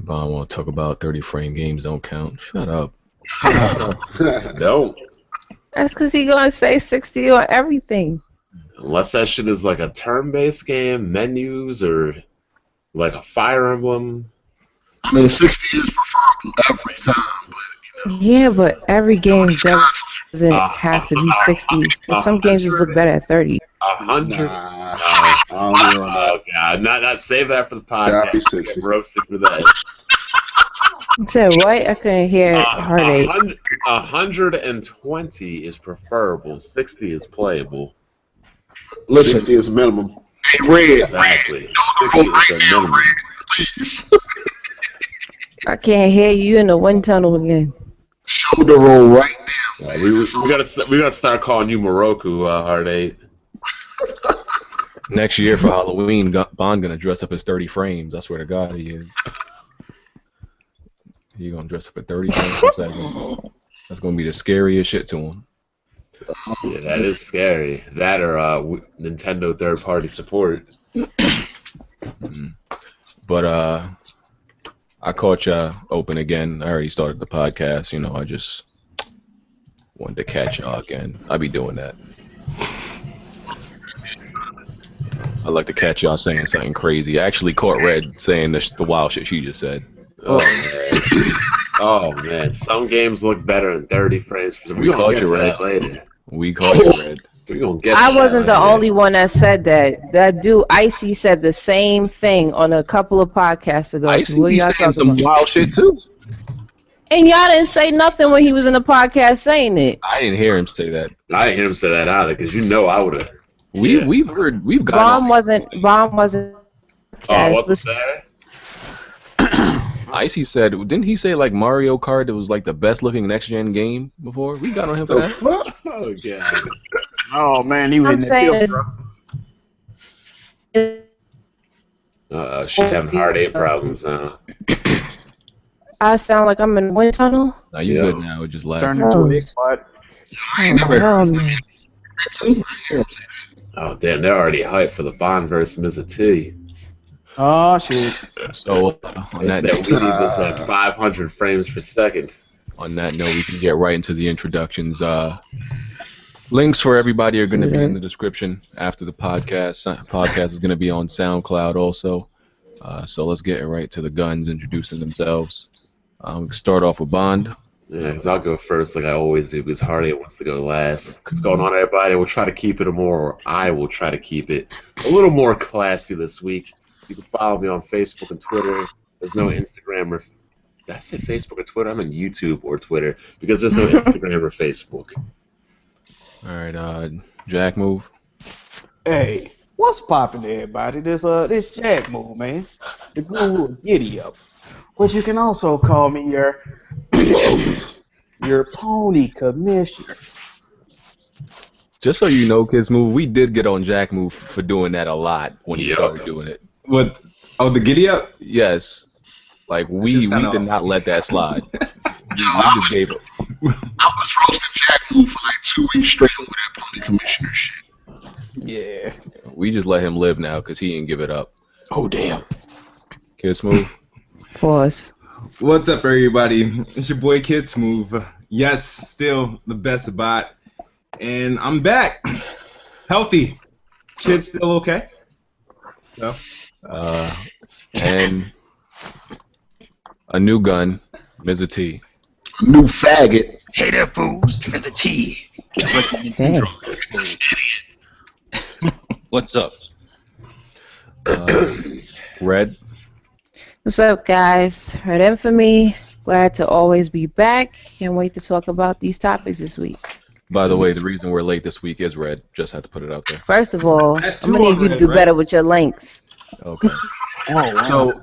Bond want to talk about 30 frame games don't count. Shut up. Don't. That's because he gonna say 60 on everything. Unless that shit is like a turn-based game, menus, or like a Fire Emblem. I mean, 60 is preferable every time, but Yeah, but every game doesn't Uh, have to be 60. But some games just look better at 30. 100. Nah, I don't know on that. Oh god, not save that for the gotta be podcast. 60. Get roasted for that. You said what? I couldn't hear heartache. 120 is preferable. 60 is playable. listen, 60 is minimum. hey, Red, Exactly. Red, 60 is right the now, minimum. Red, please. I can't hear you in the wind tunnel again. Shoulder roll right now. We gotta start calling you Moroku, Heartache. Next year for Halloween, Bond gonna dress up as 30 frames. I swear to God he is. He gonna dress up at 30 frames per second. That's gonna be the scariest shit to him. Yeah, that is scary. That or Nintendo third-party support. But I caught y'all open again. I already started the podcast. You know, I just wanted to catch y'all again. I be doing that. I like to catch y'all saying something crazy. I actually caught Red saying the wild shit she just said. Oh man. Oh man, some games look better in 30 frames per second. We We're gonna caught get you, to Red. that later. We caught you, Red. We're gonna get I to wasn't that the later. only one that said that. That dude, Icy, said the same thing on a couple of podcasts ago. I So see what you y'all saying talking some about? wild shit too. And y'all didn't say nothing when he was in the podcast saying it. I didn't hear him say that. I didn't hear him say that either, because you know I would have. Yeah. We've gotten Bomb wasn't. Oh, Podcast, what's that? Icy said, didn't he say like Mario Kart? It was like the best looking next gen game before. We got on him for The that. fuck? Oh god. Oh man, he was I'm in that saying field, is, bro. She's having heartache problems now. I sound like I'm in the wind tunnel. Now you Yeah. good now? It just laughed. Turned into an X-Bot. I ain't never heard no. Oh damn, they're already hyped for the Bond versus Mr. T. Oh shit. So on They that said we need this at 500 frames per second. on that note, we can get right into the introductions. Links for everybody are going to be in the description after the podcast. Podcast is going to be on SoundCloud also. So let's get right to the guns introducing themselves. We can start off with Bond. Yeah, because I'll go first like I always do, because Heartache wants to go last. What's going on, everybody? We'll try to keep it or I will try to keep it a little more classy this week. You can follow me on Facebook and Twitter. There's no Instagram or... Did I say Facebook or Twitter? I'm on YouTube or Twitter, because there's no Instagram or Facebook. All right, Jack move. Hey, what's poppin', everybody? This Jack move, man. The guru of Giddy Up. But you can also call me your pony commissioner. Just so you know, Kids Move, we did get on Jack Move for doing that a lot when he Yep. started doing it. What? Oh, the giddy up? Yes. Like, we just kinda- did not let that slide. we just gave it. I was roasting Jack Move for like 2 weeks straight over that pony commissioner shit. Yeah. We just let him live now because he didn't give it up. Oh, damn. Kids Move. Pause. What's up, everybody? It's your boy Kid Smooth. Yes, still the best bot. And I'm back. Healthy. Kid's still okay? No? And a new gun, Mr. T. New faggot. Hey there, fools. There's a T. Damn. What's up? Red. What's up, guys? Red Infamy. Glad to always be back. Can't wait to talk about these topics this week. By the way, the reason we're late this week is Red. Just had to put it out there. First of all, That's I'm two gonna need you to already, do right? better with your links. Okay. Oh, wow. So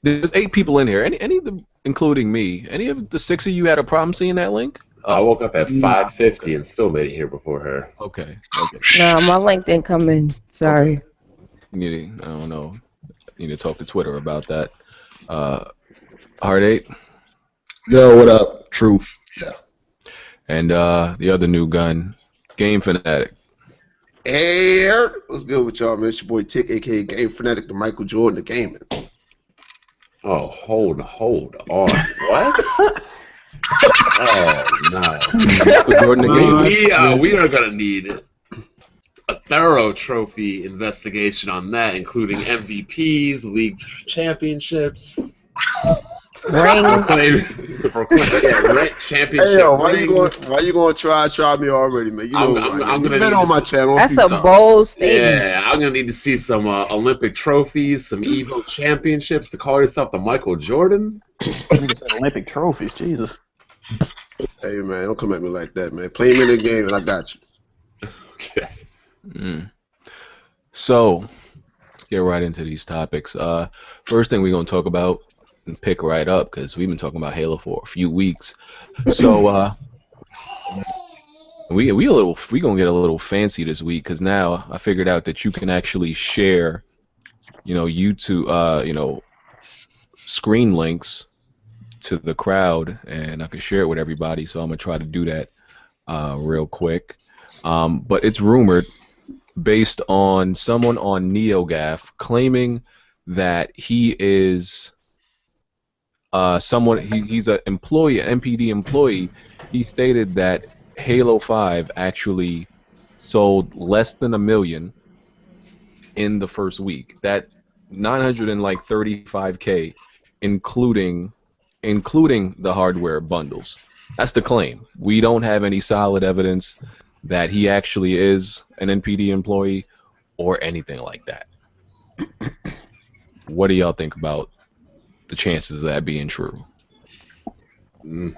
there's 8 people in here. Any of them, including me, any of the 6 of you had a problem seeing that link? I woke up at 5:50 and still made it here before her. Okay. No, my link didn't come in. Sorry. You need to, I don't know. You need to talk to Twitter about that. Heartache Yo, what up? Truth. Yeah. and the other new gun, Game Fanatic. Hey, Eric. What's good with y'all, man? It's your boy Tick, a.k.a. Game Fanatic, the Michael Jordan of gaming. Oh, hold on. What? Oh no. Michael Jordan again. We are gonna need a thorough trophy investigation on that, including MVPs, league championships, Rings. championship. Hey yo, why rings. you going to try me already, man? You know, I'm you've gonna been need on my to- channel. That's few a times. bold statement. Yeah, I'm gonna need to see some Olympic trophies, some Evo championships to call yourself the Michael Jordan. Nigga said Olympic trophies. Jesus. Hey man, don't come at me like that, man. Play me in the game and I got you. Okay. So, let's get right into these topics. First thing we're gonna talk about and pick right up because we've been talking about Halo for a few weeks. So, we gonna get a little fancy this week because now I figured out that you can actually share, YouTube, screen links to the crowd, and I can share it with everybody. So I'm gonna try to do that real quick. But it's rumored, based on someone on NeoGAF claiming that he is he's an employee, an MPD employee. He stated that Halo 5 actually sold less than 1 million in the first week. That 935K, including the hardware bundles. That's the claim. We don't have any solid evidence that he actually is an NPD employee or anything like that. What do y'all think about the chances of that being true?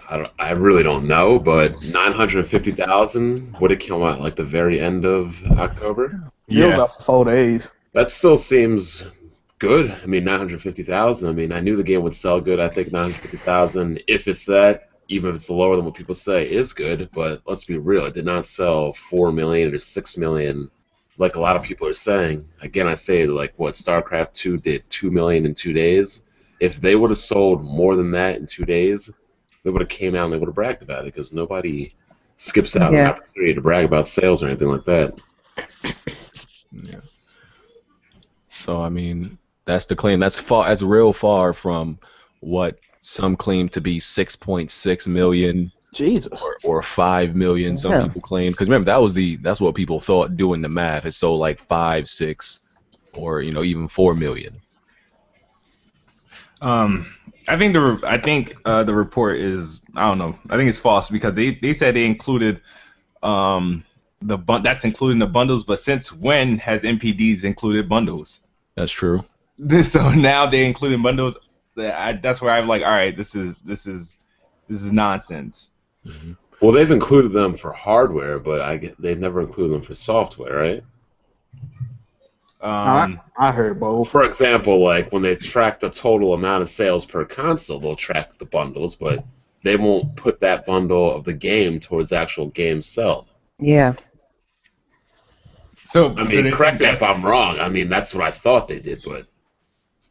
I really don't know, but 950,000 would it come out like the very end of October? It was out for 4 days. That still seems good. I mean, 950,000. I mean, I knew the game would sell good. I think 950,000, if it's that, even if it's lower than what people say, is good. But let's be real, it did not sell 4 million or 6 million like a lot of people are saying. Again, I say like what StarCraft 2 did 2 million in 2 days. If they would have sold more than that in 2 days, they would have came out and they would have bragged about it because nobody skips out an opportunity to brag about sales or anything like that. Yeah. So I mean, that's the claim. That's real far from what some claim to be 6.6 million. Jesus. Or 5 million. Some people claim, because remember that's what people thought doing the math. It sold like 5, 6, or even 4 million. I think the report is, I don't know. I think it's false because they said they included that's including the bundles, but since when has MPDs included bundles? That's true. So now they including bundles. That's where I'm like, all right, this is nonsense. Mm-hmm. Well, they've included them for hardware, but they've never included them for software, right? I heard both. For example, like when they track the total amount of sales per console, they'll track the bundles, but they won't put that bundle of the game towards the actual game sell. Yeah. So I mean, correct me if I'm wrong. I mean, that's what I thought they did, but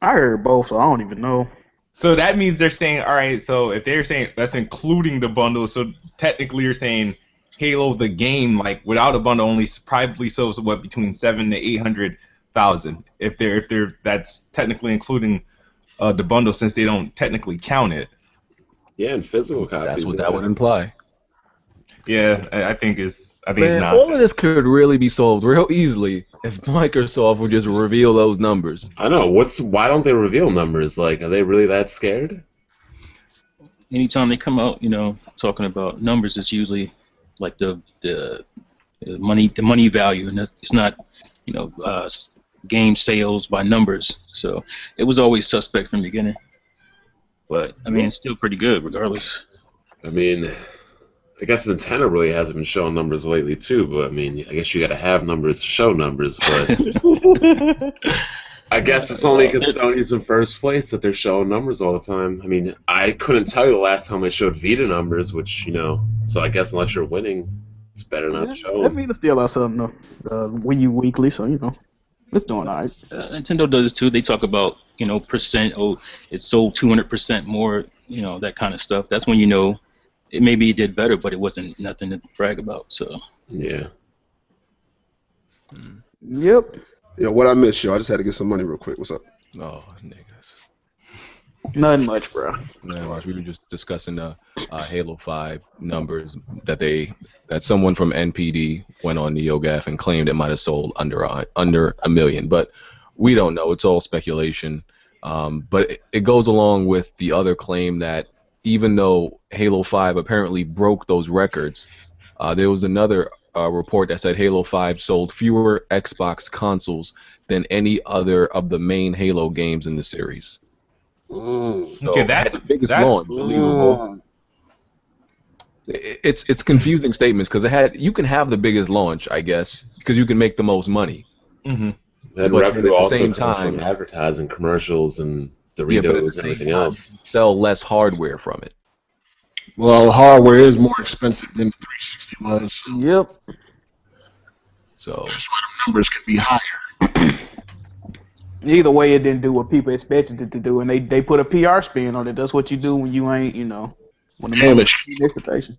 I heard both, so I don't even know. So that means they're saying, all right, so if they're saying that's including the bundle, so technically you're saying Halo the game, like without a bundle, only probably sells what between 700,000 to 800,000. If they're that's technically including the bundle, since they don't technically count it. Yeah, and physical copies. That's what that would imply. Yeah, I think it's Man, nonsense. all of this could really be solved real easily if Microsoft would just reveal those numbers. I know. Why don't they reveal numbers? Like, are they really that scared? Anytime they come out, talking about numbers, it's usually like the money value, and it's not, game sales by numbers. So it was always suspect from the beginning. But I mean, it's still pretty good regardless. I mean, I guess Nintendo really hasn't been showing numbers lately too, but I mean, I guess you got to have numbers to show numbers, but I guess it's only because Sony's in first place that they're showing numbers all the time. I mean, I couldn't tell you the last time I showed Vita numbers, which, so I guess unless you're winning, it's better not to show them. Vita still has something Wii U Weekly, so, it's doing all right. Nintendo does too. They talk about, percent, it sold 200% more, that kind of stuff. That's when maybe it did better, but it wasn't nothing to brag about. So yeah. Yep. Yo, what I missed, yo? I just had to get some money real quick. What's up? Oh, niggas. Nothing much, bro. Man, Ross, we were just discussing the Halo 5 numbers that someone from NPD went on NeoGAF and claimed it might have sold under a million, but we don't know. It's all speculation. But it goes along with the other claim that even though Halo 5 apparently broke those records, there was another report that said Halo 5 sold fewer Xbox consoles than any other of the main Halo games in the series. So Okay, it had that's the biggest that's launch. Mm. It's confusing statements because you can have the biggest launch, I guess, because you can make the most money. hmm And But revenue at the also same comes time- from advertising, commercials, and Yeah, but at the Doritos and same everything time, else. sell less hardware from it. Well, hardware is more expensive than the 360 was. Yep. So That's why the numbers could be higher. Either way, it didn't do what people expected it to do, and they put a PR spin on it. That's what you do when you ain't, when the Damn numbers it. ain't expectation.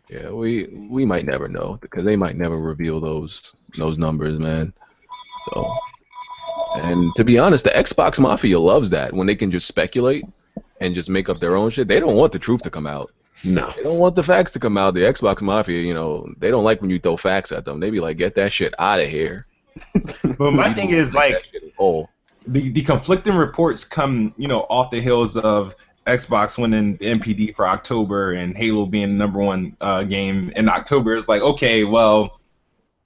yeah, we might never know because they might never reveal those numbers, man. So, and to be honest, the Xbox Mafia loves that when they can just speculate and just make up their own shit. They don't want the truth to come out. No. They don't want the facts to come out. The Xbox Mafia, they don't like when you throw facts at them. They be like, get that shit out of here. But my thing is like oh, the conflicting reports come off the heels of Xbox winning the MPD for October and Halo being the number one game in October. It's like, okay, well,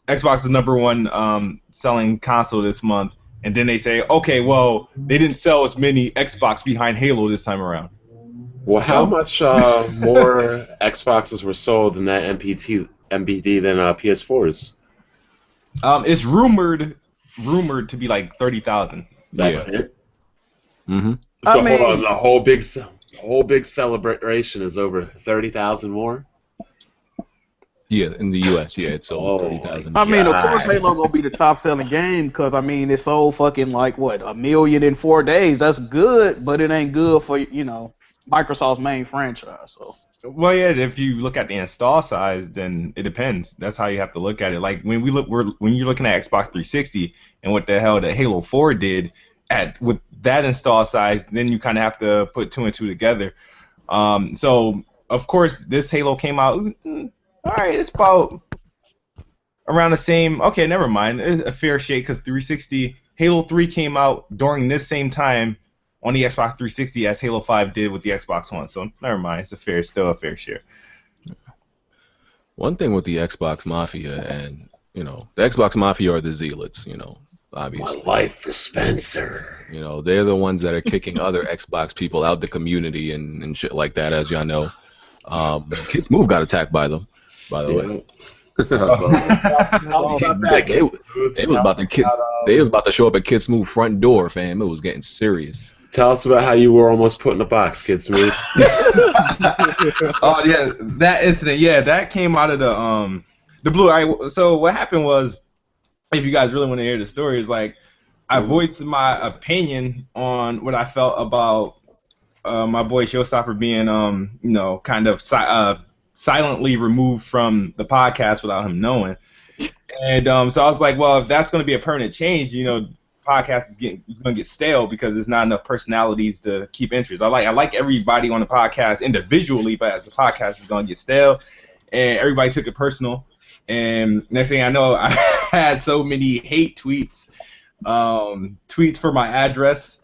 Xbox is number one selling console this month, and then they say, okay, well, they didn't sell as many Xbox behind Halo this time around. Well, how much more Xboxes were sold in that MPD than PS4s? It's rumored to be like 30,000. That's it. mm-hmm. So I mean- hold on, the whole big celebration is over 30,000 more. Yeah, in the U.S., yeah, it's sold Oh, 30,000. I mean, of course, God. Halo gonna be the top selling game because it sold fucking like what 1 million in 4 days. That's good, but it ain't good for Microsoft's main franchise. So Well, yeah, if you look at the install size, then it depends. That's how you have to look at it. Like when you're looking at Xbox 360 and what the hell the Halo 4 did with that install size, then you kind of have to put two and two together. So of course this Halo came out. All right, it's about around the same. Okay, never mind. It's a fair shake because 360 Halo 3 came out during this same time on the Xbox 360 as Halo 5 did with the Xbox One. So never mind. It's still a fair share. One thing with the Xbox Mafia and, the Xbox Mafia are the zealots, My obviously. life for Spencer. They're the ones that are kicking other Xbox people out the community and shit like that, as y'all know. Kids Move got attacked by them, by the way. They was about to show up at Kids Move front door, fam. It was getting serious. Tell us about how you were almost put in a box, Kid Smooth. Oh yeah, that incident. Yeah, that came out of the blue. So what happened was, if you guys really want to hear the story, is like I voiced my opinion on what I felt about my boy Showstopper being kind of silently removed from the podcast without him knowing. And so I was like, well, if that's going to be a permanent change, podcast is going to get stale because there's not enough personalities to keep interest. I like everybody on the podcast individually, but as the podcast is going to get stale, and everybody took it personal. And next thing I know, I had so many hate tweets, tweets for my address.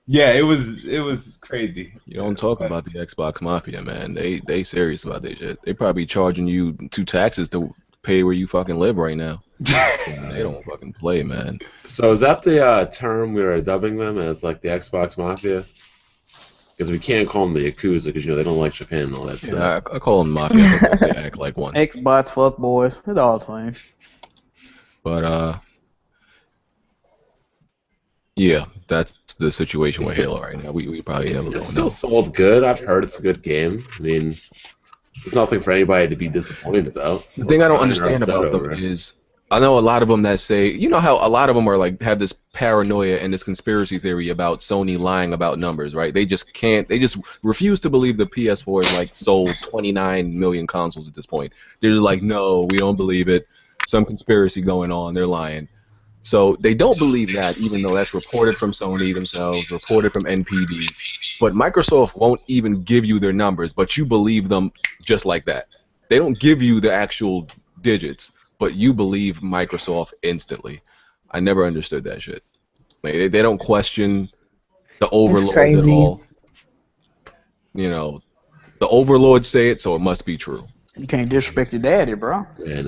Yeah, it was crazy. You don't talk about the Xbox Mafia, man. They serious about that shit. They probably charging you 2 taxes to pay where you fucking live right now. They don't fucking play, man. So is that the term we were dubbing them as, like the Xbox Mafia? Because we can't call them the Yakuza because they don't like Japan and all that Yeah, stuff. I call them Mafia because they act like one. Xbox fuck boys, it all the same. But yeah, that's the situation with Halo right now. We probably never It's don't still know. sold good. I've heard it's a good game. I mean, there's nothing for anybody to be disappointed about. The thing I don't Or understand upset about them over. is, I know a lot of them that say, how a lot of them are like have this paranoia and this conspiracy theory about Sony lying about numbers, right? They just refuse to believe the PS4 is like sold 29 million consoles at this point. They're just like, no, we don't believe it. Some conspiracy going on. They're lying. So they don't believe that, even though that's reported from Sony themselves, reported from NPD. But Microsoft won't even give you their numbers, but you believe them just like that. They don't give you the actual digits, but you believe Microsoft instantly. I never understood that shit. Like, they don't question the overlords at all. You know, the overlords say it, so it must be true. You can't disrespect your daddy, bro. And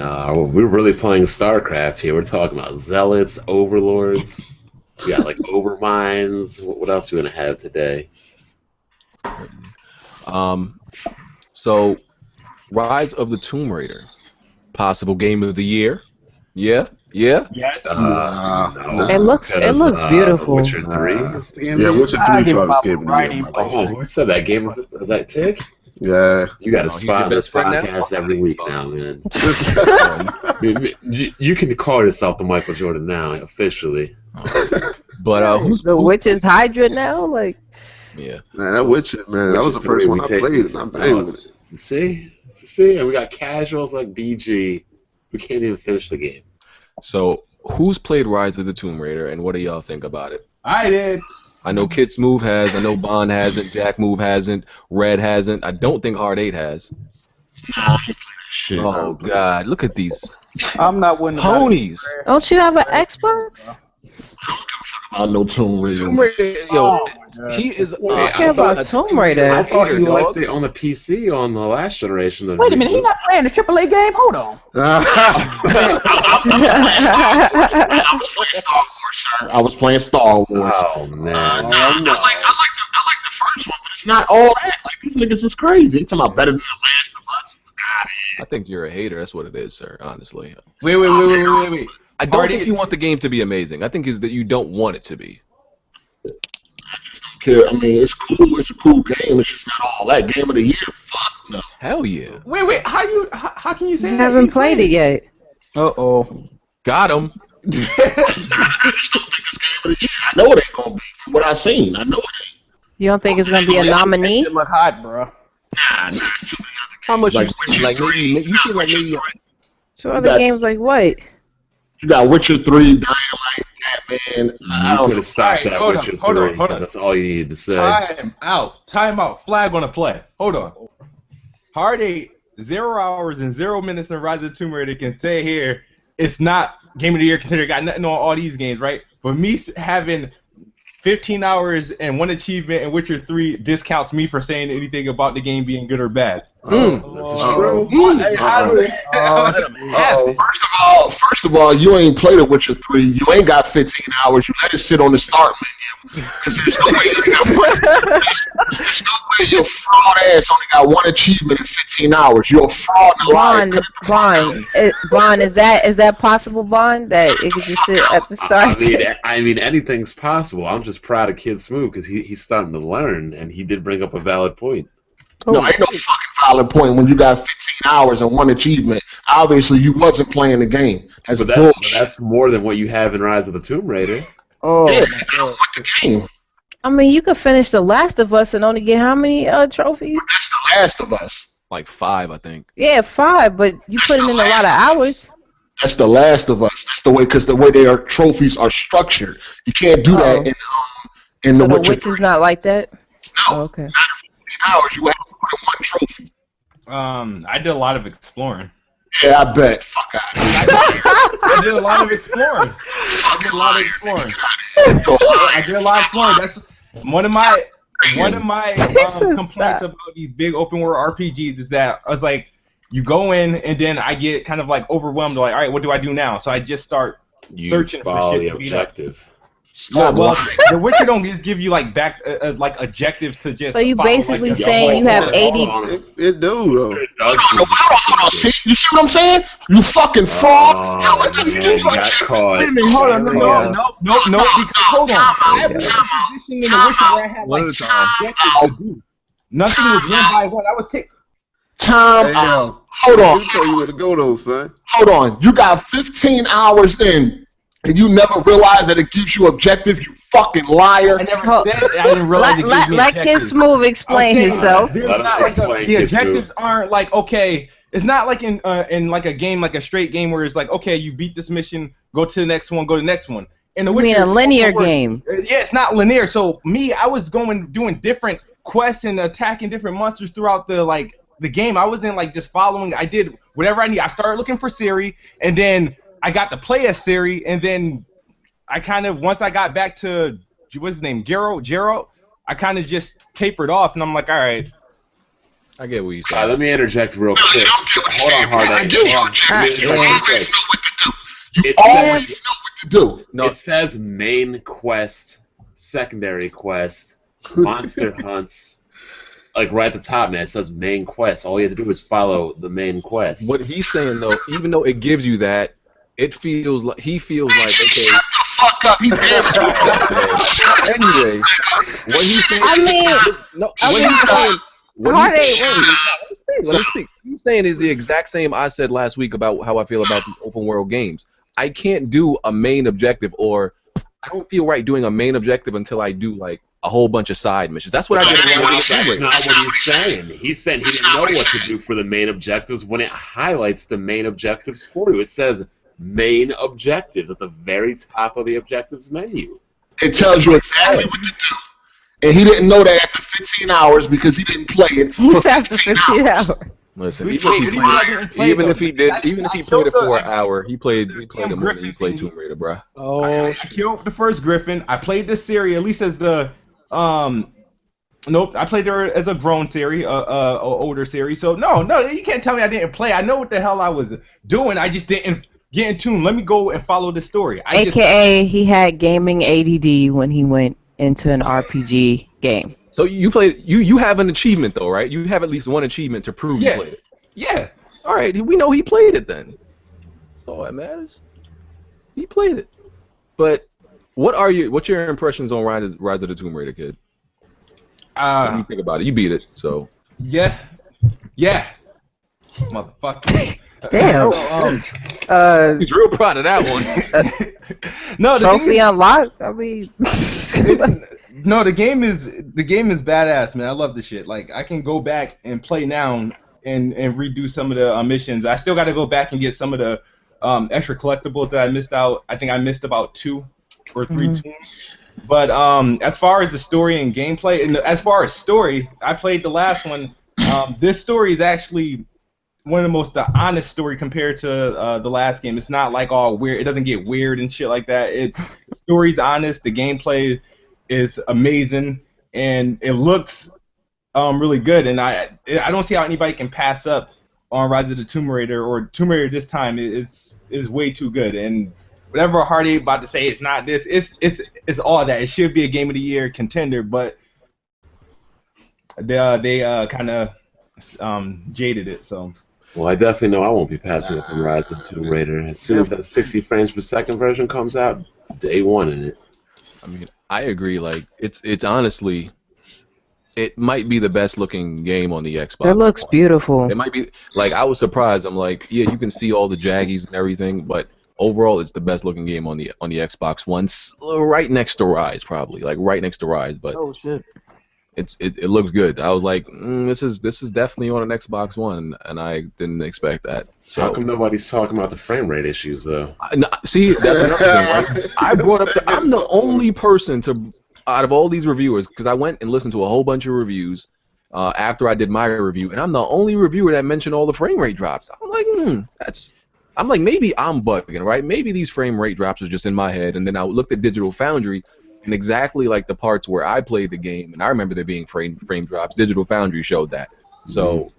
we're really playing StarCraft here. We're talking about zealots, overlords. We got like overminds. What else are we gonna have today? So, Rise of the Tomb Raider, possible game of the year. Yeah. Yes. No, It looks because, beautiful. Witcher 3 is the game. Yeah, Witcher 3 probably came right in. Oh, who said that game? Was that Tig? Yeah. You got to Oh, he's spot your this best friend now? podcast every week now, man. You can call yourself the Michael Jordan now, officially. But who's The witch is Hydra now? Like, yeah. Man, that Witcher, man, that was the first one I played, and I'm banging with it. See, and we got casuals like BG. We can't even finish the game. So, who's played Rise of the Tomb Raider, and what do y'all think about it? I did. I know Kid Smooth has. I know Bond hasn't. Jack Move hasn't. Red hasn't. I don't think Hard 8 has. Shit. Oh God! Look at these I'm not winning. ponies. don't you have an Xbox? I know Tomb Raider. Tomb Raider, yo, he is. I care about Tomb Raider. I thought you dog. liked it on the PC on the last generation. Wait a minute, he's not playing the AAA game? Hold on. I was playing Star Wars, sir. Oh man! I like the first one, but it's not all that. Like, these niggas is crazy. They talking about better than The Last of Us. I think you're a hater. That's what it is, sir. Honestly, Wait. I don't think you want the game to be amazing. I think is that you don't want it to be. I mean, it's cool. It's a cool game. It's just not all that. Game of the year? Fuck no. Hell yeah! Wait. How can you say I that? haven't played it yet. Uh-oh. Got him. I just don't think it's game of the year. I know it ain't gonna be from what I seen. I know it ain't. You don't think it's gonna be a nominee? It look hot, bro. Nah, there's too many other How much Like, you see? Like maybe you see like maybe. So other games like what? You got Witcher 3, Dying Light, Batman. I You don't could know. have stopped Alright, at hold on, Witcher hold 3 on, hold because on. that's all you needed to say. Time out. Flag on a play. Hold on. Hard 8, 0 hours and 0 minutes in Rise of the Tomb Raider can say here it's not Game of the Year considered. Got nothing on all these games, right? But me having 15 hours and 1 achievement in Witcher 3 discounts me for saying anything about the game being good or bad. This is true. First of all, you ain't played a Witcher 3. You ain't got 15 hours. You let it sit on the start menu. Because there's no way your fraud ass only got 1 achievement in 15 hours. You're a fraud and a liar. Bond, is that possible, Bond? That it could just sit at the start? I mean, anything's possible. I'm just proud of Kid Smooth because he's starting to learn, and he did bring up a valid point. No, ain't no fucking valid point when you got 15 hours and 1 achievement. Obviously, you wasn't playing the game. That's But bullshit. that's more than what you have in Rise of the Tomb Raider. Oh, Yeah, I don't want the game. I mean, you could finish The Last of Us and only get how many trophies? That's The Last of Us. Like 5, I think. Yeah, 5, but you put in a lot of hours. That's The Last of Us. That's the way, because the way their trophies are structured. You can't do that in So The the Witcher Witch 3. is not like that? No. Oh, okay. Not in 15 hours. You have to put in 1 trophy. I did a lot of exploring. Yeah, I bet. Fuck out of here. I did a lot of exploring. That's one of my complaints about these big open world RPGs is that I was like, you go in and then I get kind of like overwhelmed. Like, all right, what do I do now? So I just start searching for follow shit the to beat up. objective. Yeah, well, The Witcher don't just give you like like objectives to just. So you follow, basically like, saying you have 80. It do, though. Hold on. See, you see what I'm saying? You fucking fraud. You got caught. Wait a minute, hold on, no, because hold on. I have a position in The Witcher where I had One like at a time. objectives to do. Nothing was one by one. I was taking. Time out. Hold on. He'll tell you where to go, though, son. Hold on. You got 15 hours in, and you never realize that it gives you objectives, you fucking liar. I never said I didn't realize it gives me Let Kid objectives. Smooth explain I'm saying, himself. There's Let him not like explain, the Kid objectives Smooth. aren't like okay. It's not like in like a game, like a straight game where it's like okay, you beat this mission, go to the next one, go to the next one. In The You Witcher, mean a it's linear open world. game? Yeah, it's not linear. So I was doing different quests and attacking different monsters throughout the game. I wasn't like just following. I did whatever I need. I started looking for Ciri, and then I got to play as Ciri, and then I kind of, once I got back to, what's his name, Geralt, I kind of just tapered off, and I'm like, all right. I get what you saying. Let me interject real No, quick. you don't get what Hold you're on, Hard saying. I Eight. do. Hold on. You Let me always interject know what to do. You It always says- know what to do. No, It says main quest, secondary quest, monster hunts. Like right at the top, man, it says main quest. All you have to do is follow the main quest. what he's saying though, even though it gives you that, it feels like he feels like okay. Shut the fuck up. He damn Anyway, what he's saying. I mean, no, I what mean, he's saying. What Hard he's Eight, saying. wait. Let me speak. What he's saying is the exact same I said last week about how I feel about the open world games. I can't do a main objective, or I don't feel right doing a main objective until I do like a whole bunch of side missions. That's what I did. That's not what he's saying. He's saying he didn't know what to do for the main objectives when it highlights the main objectives for you. It says main objectives at the very top of the objectives menu. It tells you exactly what to do. And he didn't know that after 15 hours because he didn't play it He for said after 15 15 hours. hours. Listen, We even if played- he we didn't play even though. if he did, I- even if I he played it killed for the- an hour, he played it more than Griffin he played thing. Tomb Raider, bruh. I killed the first Griffin. I played this Ciri at least as the Nope, I played her as a grown Ciri, older Ciri. So no, you can't tell me I didn't play. I know what the hell I was doing. I just didn't get in tune. Let me go and follow the story. AKA, he had gaming ADD when he went into an RPG game. So you played. You have an achievement though, right? You have at least one achievement to prove Yeah. you played it. Yeah. All right, we know he played it then. That's all that matters. He played it. But what's your impressions on Rise of the Tomb Raider, kid? What do you think about it? You beat it, so. Yeah. Motherfucker. Damn. He's real proud of that one. No, the thing Trophy is, unlocked? I mean... no, the game is badass, man. I love this shit. Like I can go back and play now and redo some of the missions. I still got to go back and get some of the extra collectibles that I missed out. I think I missed about 2 or 3 tombs. But as far as the story and gameplay, and as far as story, I played the last one. This story is actually one of the most honest story compared to the last game. It's not like all weird. It doesn't get weird and shit like that. The story's honest. The gameplay is amazing, and it looks really good. And I don't see how anybody can pass up on Rise of the Tomb Raider, or Tomb Raider this time is way too good. And whatever Hardy about to say, it's not this. It's all that. It should be a Game of the Year contender, but they kind of jaded it. So. Well, I definitely know I won't be passing up on Rise of the Tomb Raider. As soon as that 60 frames per second version comes out, day one in it. I mean, I agree. Like, it's honestly, it might be the best looking game on the Xbox. It looks beautiful. It might be. Like, I was surprised. I'm like, yeah, you can see all the jaggies and everything, but overall, it's the best looking game on the Xbox One, right next to Rise, probably. Like, right next to Rise, but. Oh shit. It looks good. I was like, this is definitely on an Xbox One, and I didn't expect that. So How come nobody's talking about the frame rate issues, though? see, that's another thing. Right? I brought up. I'm the only person out of all these reviewers, because I went and listened to a whole bunch of reviews after I did my review, and I'm the only reviewer that mentioned all the frame rate drops. I'm like, I'm like, maybe I'm bugging, right? Maybe these frame rate drops are just in my head, and then I looked at Digital Foundry. And exactly like the parts where I played the game, and I remember there being frame drops, Digital Foundry showed that. So,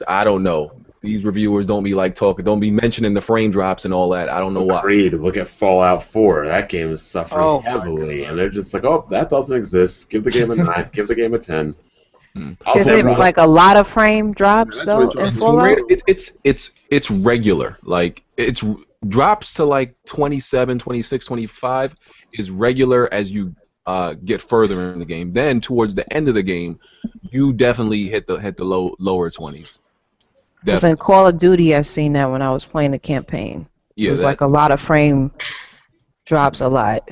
I don't know. These reviewers don't be mentioning the frame drops and all that. I don't know why. Agreed. Look at Fallout 4. That game is suffering heavily, and they're just like, oh, that doesn't exist. Give the game a 9. Give the game a 10. Is it like a lot of frame drops though in Fallout? It's regular. Like, it's drops to like 27, 26, 25 is regular as you get further in the game. Then towards the end of the game, you definitely hit the lower 20s. Because in Call of Duty, I seen that when I was playing the campaign. Yeah, it was like a lot of frame drops a lot.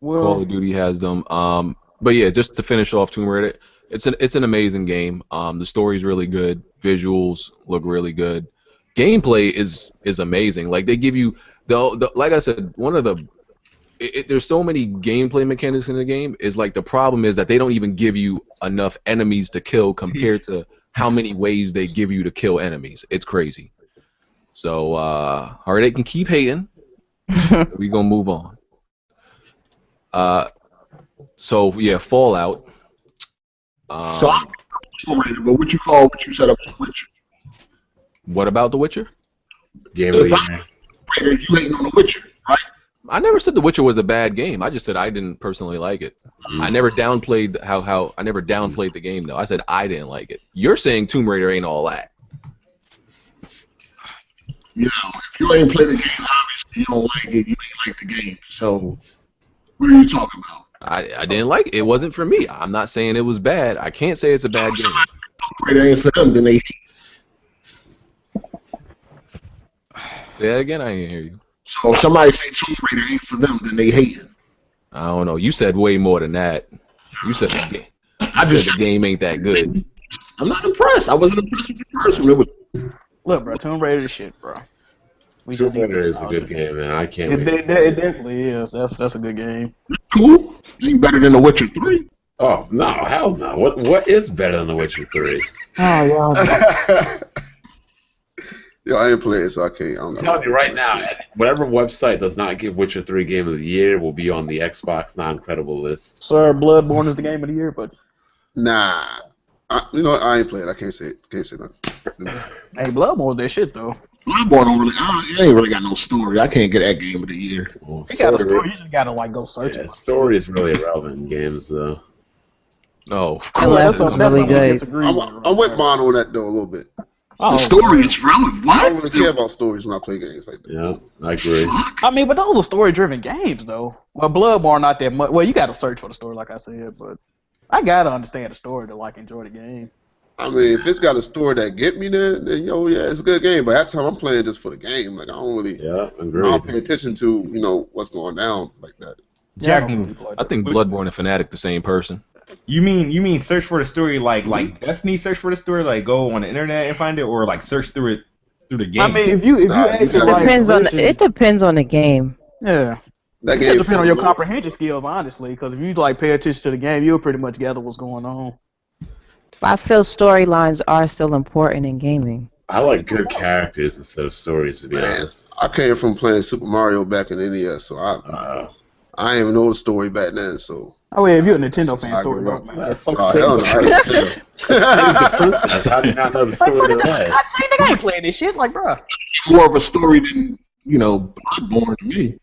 Call of Duty has them. But yeah, just to finish off Tomb Raider, it's an amazing game. The story's really good. Visuals look really good. Gameplay is amazing. Like, they give you like I said, one of the there's so many gameplay mechanics in the game. Is like the problem is that they don't even give you enough enemies to kill compared to how many ways they give you to kill enemies. It's crazy. So, all right, they can keep hating. We're gonna move on. So yeah, Fallout. So I'm overrated, but what you said about The Witcher? What about The Witcher? Game of the If year. I'm overrated, you ain't on The Witcher, right? I never said The Witcher was a bad game. I just said I didn't personally like it. I never downplayed I never downplayed the game though. I said I didn't like it. You're saying Tomb Raider ain't all that. You know, if you ain't played the game, obviously you don't like it. You ain't like the game. So, what are you talking about? I didn't like it. It wasn't for me. I'm not saying it was bad. I can't say it's a bad game. Tomb Raider ain't for them, then they. Say that again. I didn't hear you. So if somebody say Tomb Raider ain't for them, then they hate it. I don't know. You said way more than that. You said the game ain't that good. I'm not impressed. I wasn't impressed with the first one. It was Look, bro, Tomb Raider is shit, bro. Tomb Raider is a good game, man. I can't wait. It definitely is. That's a good game. cool. It ain't better than The Witcher 3. Oh, no, hell no. What is better than The Witcher 3? Oh, yeah. Yo, I ain't playing, so I can't. I don't know. I'm telling you right now, whatever website does not give Witcher 3 Game of the Year will be on the Xbox non-credible list. Sir, Bloodborne is the game of the year, but Nah. You know what? I ain't playing. I can't say it. Can't say nothing. hey, Bloodborne's that shit though. Bloodborne don't really, it ain't really got no story. I can't get that Game of the Year. Well, It got a story. You just gotta like go search Yeah, it. story is really irrelevant in games, though. Oh, of Unless course. it's really something I good. disagree I'm with Mon on that, though, a little bit. Oh, The story is relevant. I don't What? really care about stories when I play games like that. Yeah, I agree. I mean, but those are story-driven games, though. Well, Bloodborne not that much. Well, you got to search for the story, like I said, but I gotta understand the story to like enjoy the game. I mean, if it's got a story that get me there, then yo, yeah, it's a good game. But at the time, I'm playing just for the game. Like I don't really, Yeah, I agreed. don't pay attention to what's going down like that. Jack Yeah, move. I think Bloodborne and Fnatic the same person. You mean search for the story like Destiny search for the story, like go on the internet and find it, or like search through it through the game? I mean, if you Nah, actually it like It depends on the game. yeah. That It game depends on your comprehension skills, honestly. Because if you like pay attention to the game, you'll pretty much gather what's going on. But I feel storylines are still important in gaming. I like good characters instead of stories, to be Man, honest. I came from playing Super Mario back in NES, so I didn't even know the story back then. So Oh yeah, if you're a Nintendo fan, I story grew don't up. matter. That's like Oh, Save hell the no, I ain't Nintendo. the Princess. How do you not know the Like, story what of is that? this? I seen the game playing this shit, like, bruh. More of a story than Bloodborne to me.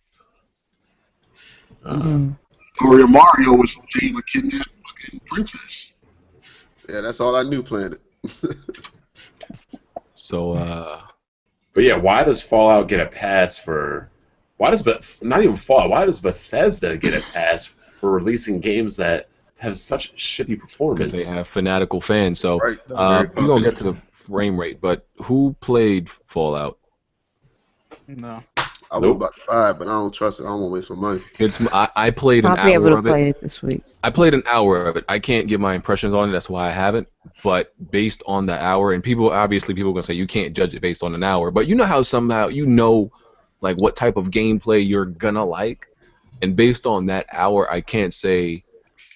Mm. Story of Mario was Jade would kidnap fucking princess. Yeah, that's all I knew playing it. So, But yeah, why does Fallout get a pass for? Why does not even Fallout? Why does Bethesda get a pass for releasing games that have such shitty because performance? they have fanatical fans. So, Right. we're going to get to the frame rate, but who played Fallout? No. I was about to buy it, but I don't trust it. I don't want to waste my money. I played an I'll be able hour to of it. play it this week. I played an hour of it. I can't give my impressions on it. That's why I haven't. But based on the hour, and people are going to say you can't judge it based on an hour. But you know how somehow like what type of gameplay you're gonna like, and based on that hour, I can't say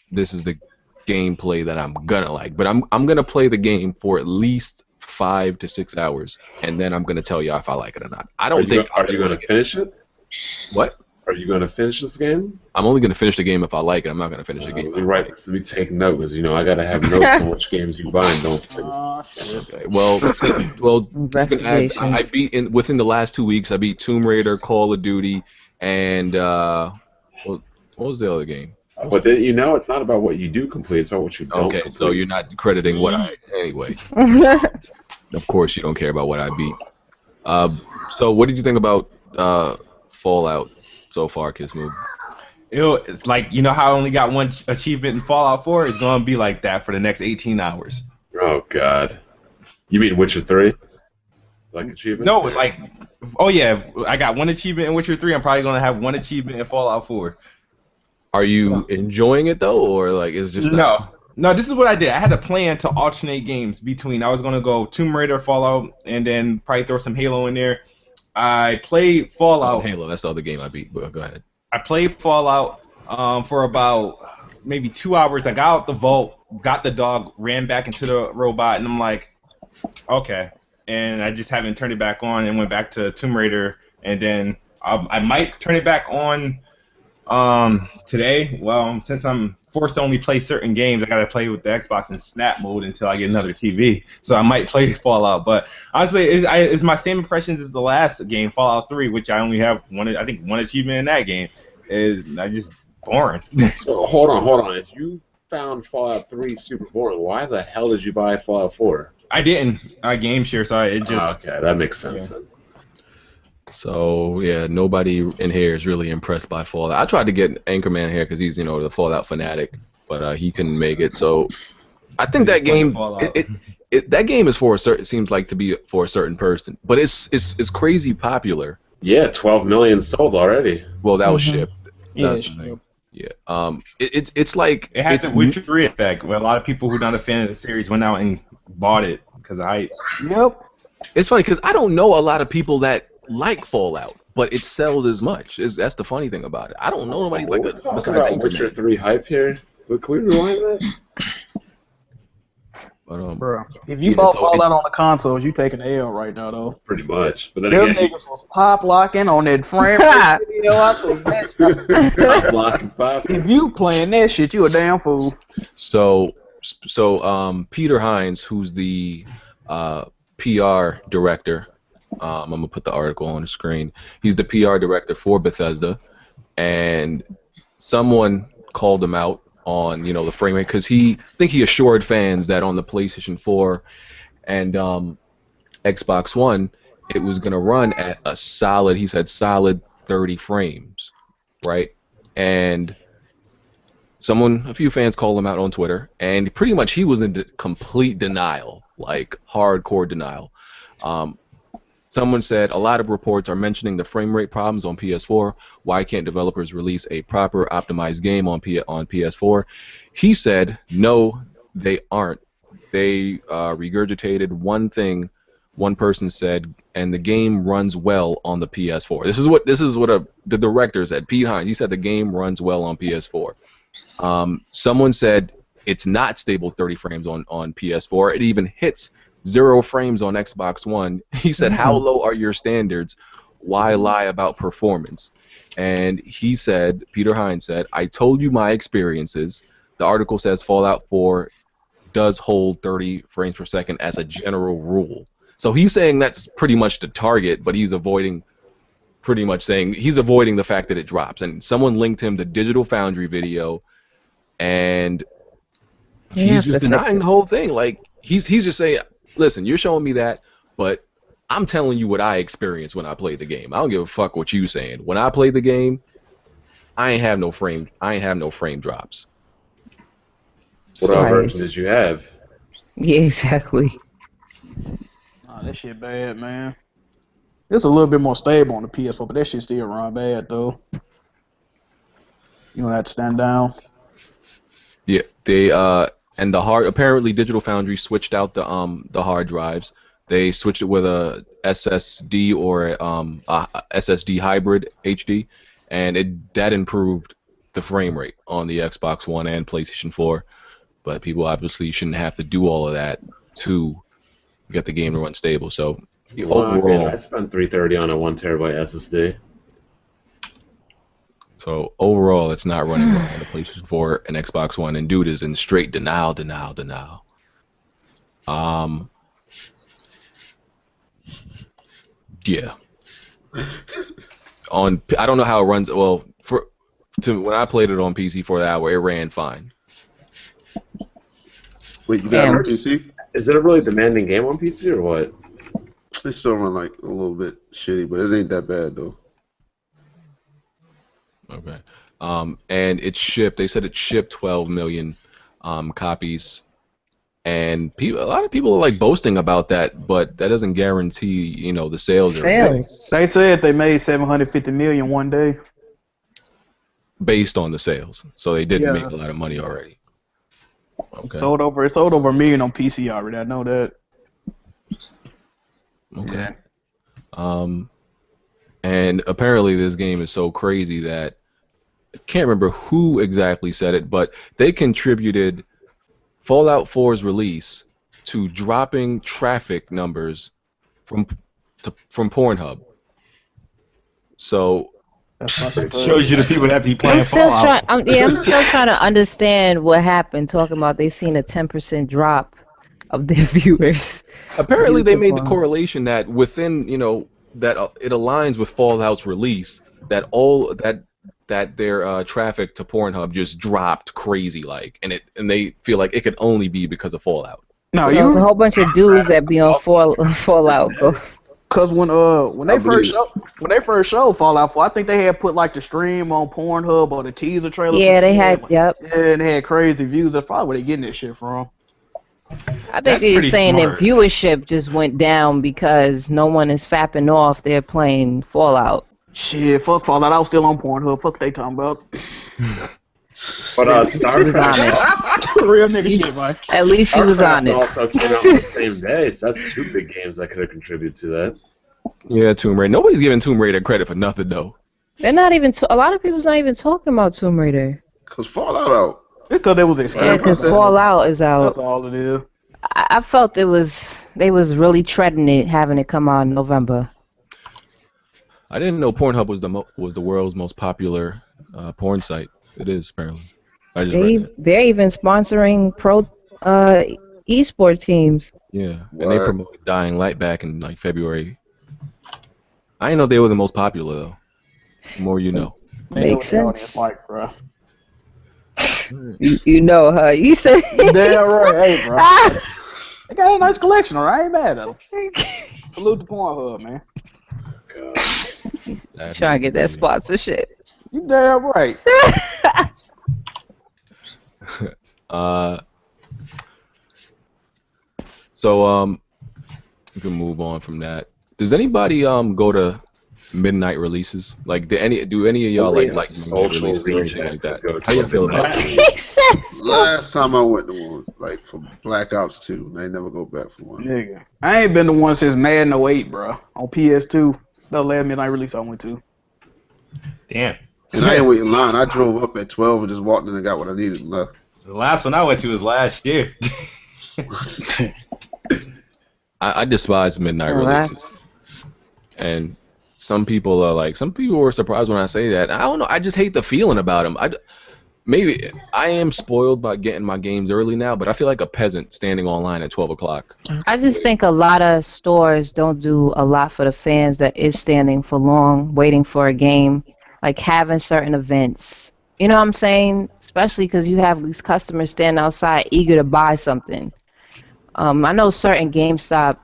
this is the gameplay that I'm gonna like. But I'm gonna play the game for at least 5 to 6 hours, and then I'm gonna tell you if I like it or not. I don't think. Are you going to finish it? What? Are you going to finish this game? I'm only gonna finish the game if I like it. I'm not gonna finish the game. Let me write this. Let me take note because I got to have notes on which games you buy and don't finish. Oh, shit. Okay, well, you can add, I beat within the last 2 weeks. I beat Tomb Raider, Call of Duty, and what was the other game? But then it's not about what you do complete; it's about what you don't Okay, complete. so you're not crediting what I anyway. Of course, you don't care about what I beat. So what did you think about Fallout so far, Kiss Move? It's like, how I only got one achievement in Fallout 4? It's going to be like that for the next 18 hours. Oh God, you mean Witcher 3? Like achievements? No, or- like, oh yeah, I got one achievement in Witcher 3. I'm probably going to have one achievement in Fallout 4. Are you enjoying it though, or like it's just not? No, this is what I did. I had a plan to alternate games between. I was going to go Tomb Raider, Fallout, and then probably throw some Halo in there. I played Fallout. Halo, that's the other game I beat. But go ahead. I played Fallout for about maybe 2 hours. I got out the vault, got the dog, ran back into the robot, and I'm like, okay. And I just haven't turned it back on and went back to Tomb Raider. And then I might turn it back on today. Well, since I'm forced to only play certain games, I gotta play with the Xbox in snap mode until I get another TV. So I might play Fallout, but honestly, it's my same impressions as the last game, Fallout 3, which I only have one achievement in that game. Is I just boring. So hold on. If you found Fallout 3 super boring, why the hell did you buy Fallout 4? I didn't. I game share, so it just. Okay, that makes sense then. So yeah, nobody in here is really impressed by Fallout. I tried to get Anchorman here because he's the Fallout fanatic, but he couldn't make it. So I think that game, that game is for a certain, seems like to be for a certain person, but it's crazy popular. Yeah, 12 million sold already. Well, that was shipped. Yeah, That's the thing. Yeah. It's like It had the Witcher 3 effect, where a lot of people who are not a fan of the series went out and bought it because Yep. It's funny because I don't know a lot of people that like Fallout, but it sells as much. That's the funny thing about it. I don't know nobody like it besides about Witcher Anchorman. 3 hype here. But can we rewind that? But, Bro, if you bought Fallout on the consoles, you taking the L right now, though. Pretty much. But then Them again, niggas was pop locking on that frame rate video. I said, that shit. stop blocking pop. If you playing that shit, you a damn fool. So Peter Hines, who's the PR director, I'm gonna put the article on the screen. He's the PR director for Bethesda, and someone called him out on the frame rate because he assured fans that on the PlayStation 4 and Xbox One it was gonna run at a solid 30 frames, right? And a few fans called him out on Twitter, and pretty much he was in complete denial, like hardcore denial. Someone said a lot of reports are mentioning the frame rate problems on PS4. Why can't developers release a proper optimized game on PS4? He said no, they aren't. They regurgitated one thing one person said, and the game runs well on the PS4. This is what the director said, Pete Hines. He said the game runs well on PS4. Someone said it's not stable 30 frames on PS4. It even hits 0 frames on Xbox One. He said, how low are your standards? Why lie about performance? And he said, Peter Hines said, I told you my experiences. The article says Fallout 4 does hold 30 frames per second as a general rule. So he's saying that's pretty much the target, but he's avoiding the fact that it drops. And someone linked him the Digital Foundry video, and he's just denying the whole thing. Like he's just saying, listen, you're showing me that, but I'm telling you what I experienced when I played the game. I don't give a fuck what you saying. When I played the game, I ain't have no frame drops. What other version did you have? Yeah, exactly. Nah, that shit bad, man. It's a little bit more stable on the PS4, but that shit still run bad though. You don't have to stand down. Yeah, they and apparently Digital Foundry switched out the hard drives. They switched it with a SSD or a SSD hybrid HD, and that improved the frame rate on the Xbox One and PlayStation 4. But people obviously shouldn't have to do all of that to get the game to run stable. So overall, I spent $330 on a 1 terabyte SSD. So overall, it's not running well on the PlayStation 4 and Xbox One, and dude is in straight denial. Yeah. I don't know how it runs. Well, when I played it on PC for that hour, it ran fine. Wait, you got it on PC? Is it a really demanding game on PC or what? It still run like a little bit shitty, but it ain't that bad though. Okay. And it shipped. They said it shipped 12 million copies, and a lot of people are like boasting about that, but that doesn't guarantee the sales. They said they made 750 million one day. Based on the sales, so they didn't make a lot of money already. Okay. It sold over $1 million on PC already. I know that. Okay. And apparently this game is so crazy that I can't remember who exactly said it, but they contributed Fallout 4's release to dropping traffic numbers from Pornhub. So Shows you the people that be playing I'm still Fallout. I'm still trying to understand what happened. Talking about they seen a 10% drop of their viewers. apparently they YouTube made the Pornhub. correlation that within, that it aligns with Fallout's release that their traffic to Pornhub just dropped crazy and they feel like it could only be because of Fallout. No, There's a you whole bunch of dudes that be on Fallout. because when they I first believe showed Fallout 4, I think they had put like the stream on Pornhub or the teaser trailer. Yeah, they had. Yep. Yeah, and they had crazy views. That's probably where they getting this shit from. I think That's they're pretty saying smart. that viewership just went down because no one is fapping off. They're playing Fallout. Shit, fuck Fallout. I was still on Pornhub. Fuck they talking about. But He was honest. Real nigga shit, man. At least she was StarCraft honest. also came out on the same day, so that's two big games that could have contributed to that. Yeah, Tomb Raider. Nobody's giving Tomb Raider credit for nothing though. They're not even. A lot of people's not even talking about Tomb Raider. because Fallout out. Because it was Yeah, exclusive. because Fallout is out. That's all it is. I felt they was really treading it, having it come out in November. I didn't know Pornhub was the world's most popular porn site. It is apparently. I just read that. They're even sponsoring pro esports teams. Yeah, and they What? promoted Dying Light back in like February. I didn't know they were the most popular though. The more you know. They know Makes what the audience sense. like, bro. You know, huh? You said. Damn right, hey, bro. They got a nice collection, alright? I ain't mad at them. Salute to Pornhub, man. Trying to get that sponsorship. You damn right. So we can move on from that. Does anybody go to midnight releases? Like, do any of y'all like midnight Social releases or anything reject like that? go How you to feel about midnight. that? He said. Last time I went to one, like for Black Ops 2, they never go back for one. Nigga. I ain't been to one since Madden 08, bro. On PS2. The last midnight release I went to. Damn. And I ain't waiting in line. I drove up at 12 and just walked in and got what I needed and left. The last one I went to was last year. I despise midnight Oh, releases, and some people were surprised when I say that. I don't know. I just hate the feeling about them. Maybe I am spoiled by getting my games early now, but I feel like a peasant standing online at 12 o'clock. I just think a lot of stores don't do a lot for the fans that is standing for long, waiting for a game, like having certain events. You know what I'm saying? Especially because you have these customers standing outside eager to buy something. I know certain GameStop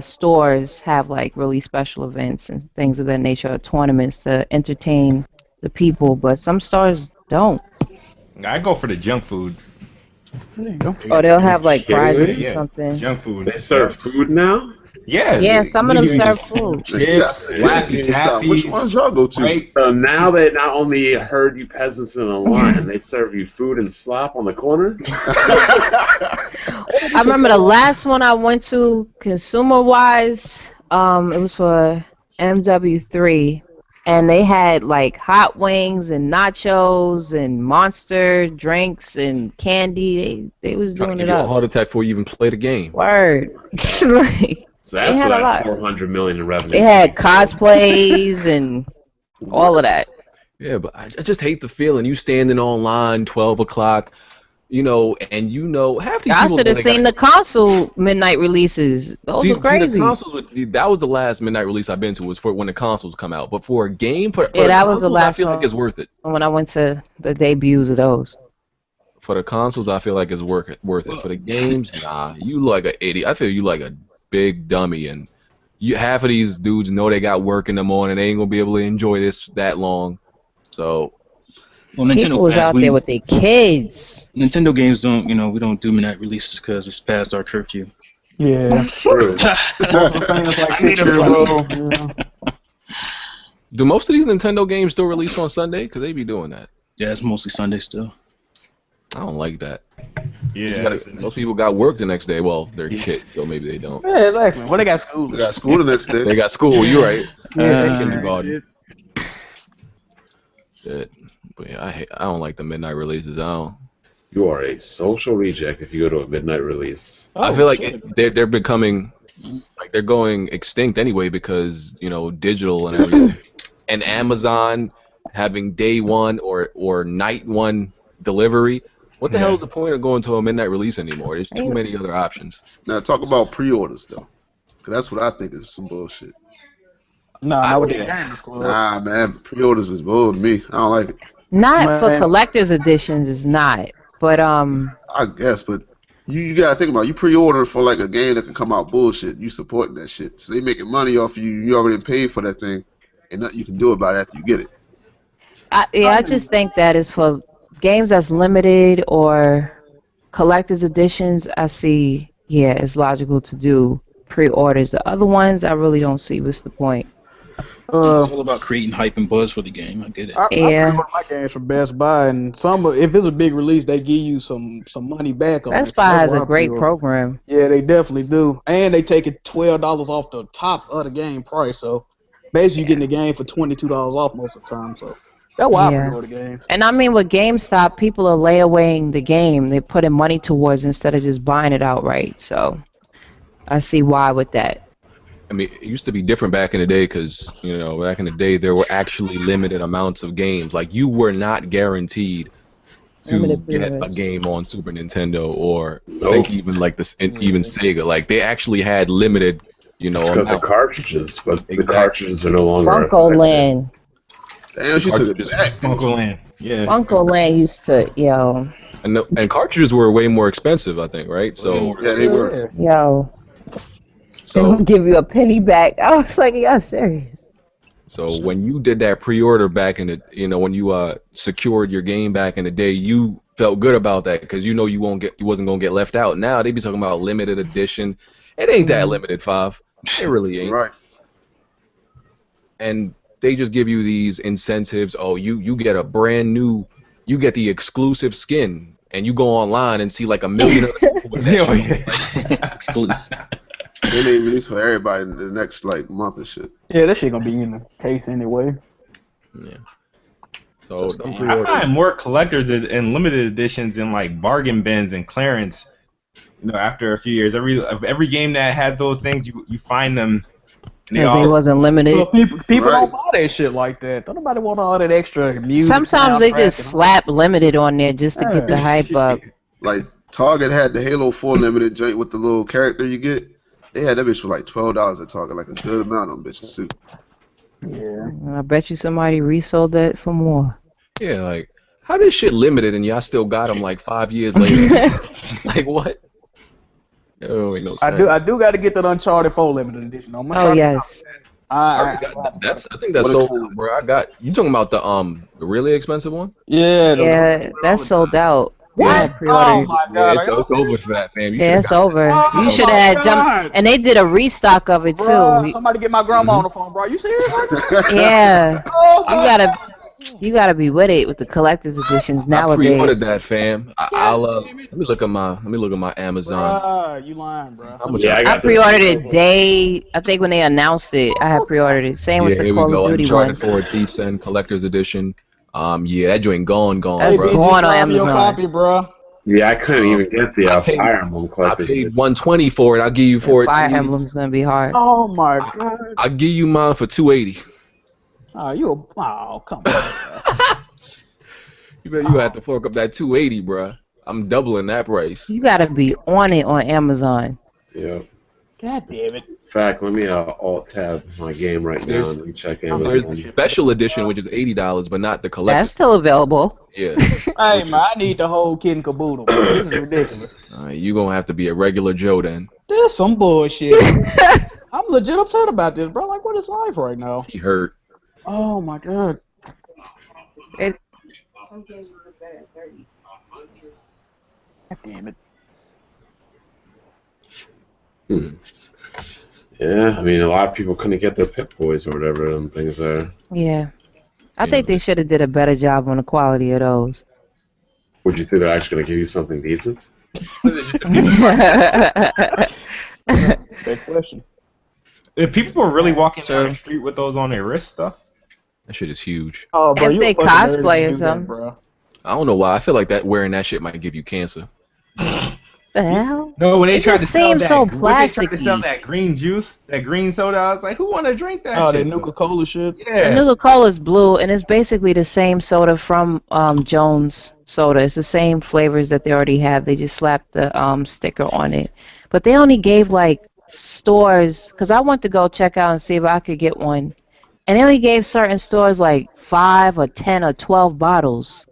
stores have like really special events and things of that nature, or tournaments to entertain the people, but some stores don't. I go for the junk food. There you go. Or they'll have like kidding prizes me? or Yeah. something. Junk food. They serve food now? Yeah. Yeah, some of them They give you serve food. Chips, Laffy GameStop. Which Taffies, ones y'all go to? right? So now they not only herd you peasants in a line, they serve you food and slop on the corner? I remember the last one I went to, consumer-wise, it was for MW3, and they had like hot wings and nachos and Monster drinks and candy. They was Trying to doing give it you a up. heart attack before you even play the game. Word. Like, So that's They had what a that lot. 400 million in revenue. they had cosplays and all of that. Yeah, but I just hate the feeling. You standing online 12 o'clock, and half these I people should have they seen the console midnight releases. Those See, were crazy. The consoles, that was the last midnight release I've been to, was for when the consoles come out. But for a game, for Yeah, the that was the consoles, last I feel one. like it's worth it. When I went to the debuts of those. For the consoles, I feel like it's worth it. For the games, nah, you like an idiot. I feel you like a big dummy, and half of these dudes know they got work in the morning. They ain't gonna be able to enjoy this that long. So Well, Nintendo People was fans, out there with their kids. Nintendo games don't, we don't do midnight releases because it's past our curfew. Yeah. True. I need a bro. do most of these Nintendo games still release on Sunday? Because they be doing that. Yeah, it's mostly Sunday still. I don't like that. Yeah. Most people got work the next day. Well, they're kids, so maybe they don't. Yeah, exactly. Well, they got school. We got school the next day. They got school. You're right. Yeah, Kindergarten. Shit. But yeah, I don't like the midnight releases. You are a social reject if you go to a midnight release. I feel like they're becoming like they're going extinct anyway because digital and everything, and Amazon having day one or night one delivery. What the hell is the point of going to a midnight release anymore? There's too many other options. Now talk about pre-orders though, 'cause that's what I think is some bullshit. not with the Gamers Club. Nah, man, pre-orders is bull to me. I don't like it. Not for collector's editions, it's not. But I guess, but you gotta think about it. You pre-order for like a game that can come out bullshit. You supporting that shit, so they making money off you. You already paid for that thing, and nothing you can do about it after you get it. I just think that is for games that's limited or collector's editions. I see, it's logical to do pre-orders. The other ones, I really don't see what's the point. It's all about creating hype and buzz for the game. I get it. I pre-order my games from Best Buy, and if it's a big release, they give you some money back on it. Best Buy has a great program. Yeah, they definitely do, and they take it $12 off the top of the game price. So basically, you're getting the game for $22 off most of the time. So that's why I pre-order games. And I mean, with GameStop, people are layawaying the game. They're putting money towards instead of just buying it outright. So I see why with that. I mean, it used to be different back in the day because, back in the day, there were actually limited amounts of games. Like, you were not guaranteed to get a game on Super Nintendo or I think even like this, even Sega. Like, they actually had limited, It's because of cartridges, but the cartridges are no longer. Funko Land. Damn, she took it back. Funko Land. Yeah. Funko Land used to, And cartridges were way more expensive, I think, right? So yeah, they were. They don't give you a penny back. I was like, y'all serious? So when you did that pre-order back in the, when you secured your game back in the day, you felt good about that because you wasn't gonna get left out. Now they be talking about limited edition. It ain't that limited, Five. It really ain't. Right. And they just give you these incentives. Oh, you get a brand new, you get the exclusive skin, and you go online and see like 1 million other people with that. Exclusive. They may release for everybody in the next month or shit. Yeah, that shit gonna be in the case anyway. Yeah. So I find more collectors and limited editions in like bargain bins and clearance. After a few years, every game that had those things, you find them. Because they wasn't limited. Well, people don't buy that shit like that. Don't nobody want all that extra music. Sometimes they just slap limited on there just to get the hype up. Like Target had the Halo 4 limited joint with the little character you get. They had that bitch for like $12 at Target, like a good amount of them bitches too. Yeah. I bet you somebody resold that for more. Yeah, like, how this shit limited and y'all still got them like 5 years later? Like, what? It don't make no sense. I do got to get that Uncharted 4 limited edition. Yes. I think that's sold out, bro. You talking about the really expensive one? Yeah. That's sold out. What? Oh my God! Yeah, it's over for that, fam. It's over. You should have jumped, and they did a restock of it too. Bruh, somebody get my grandma on the phone, bro. You serious? Yeah. You gotta be with it with the collector's editions nowadays. I pre-ordered that, fam. Let me look at my Amazon. Bruh, you lying, bro. I pre-ordered it day. I think when they announced it, I had pre-ordered it. Same with the Call of Duty one. Uncharted 4 Thief's End collector's edition. That joint gone, That's bro. going on Amazon. Copy, bro. Yeah, I couldn't even get the Fire Emblem collector's edition. I paid $120 for it. I'll give you for it. Fire Emblem's gonna be hard. Oh my God. I'll give you mine for $280. Come on. You have to fork up that $280, bro. I'm doubling that price. You gotta be on it on Amazon. Yeah. God damn it. In fact, let me alt-tab my game right now and check Amazon. There's the special edition, which is $80, but not the collector's. That's still available. Yeah. Hey, man, I need the whole kit and caboodle. This is ridiculous. You're going to have to be a regular Joe then. There's some bullshit. I'm legit upset about this, bro. Like, what is life right now? He hurt. Oh, my God. God damn it. Yeah, I mean, a lot of people couldn't get their Pip Boys or whatever them things are. Yeah. I think they should have did a better job on the quality of those. Would you think they're actually going to give you something decent? Was it just a piece of Good question. If people were really walking That's down true. the street with those on their wrists, though. That shit is huge. Oh, bro, If you they a fucking nerd if cosplay you or do that, something. bro. I don't know why. I feel like that wearing that shit might give you cancer. The hell? No, when they It tried to just sell seems that, so when they tried to sell plasticky. that green juice, that green soda, I was like, who want to drink that Oh, shit? that Nuka Cola shit. The Yeah. Nuka Cola's blue, and it's basically the same soda from Jones Soda. It's the same flavors that they already have. They just slapped the sticker on it. But they only gave like stores, because I went to go check out and see if I could get one, and they only gave certain stores like 5 or 10 or 12 bottles.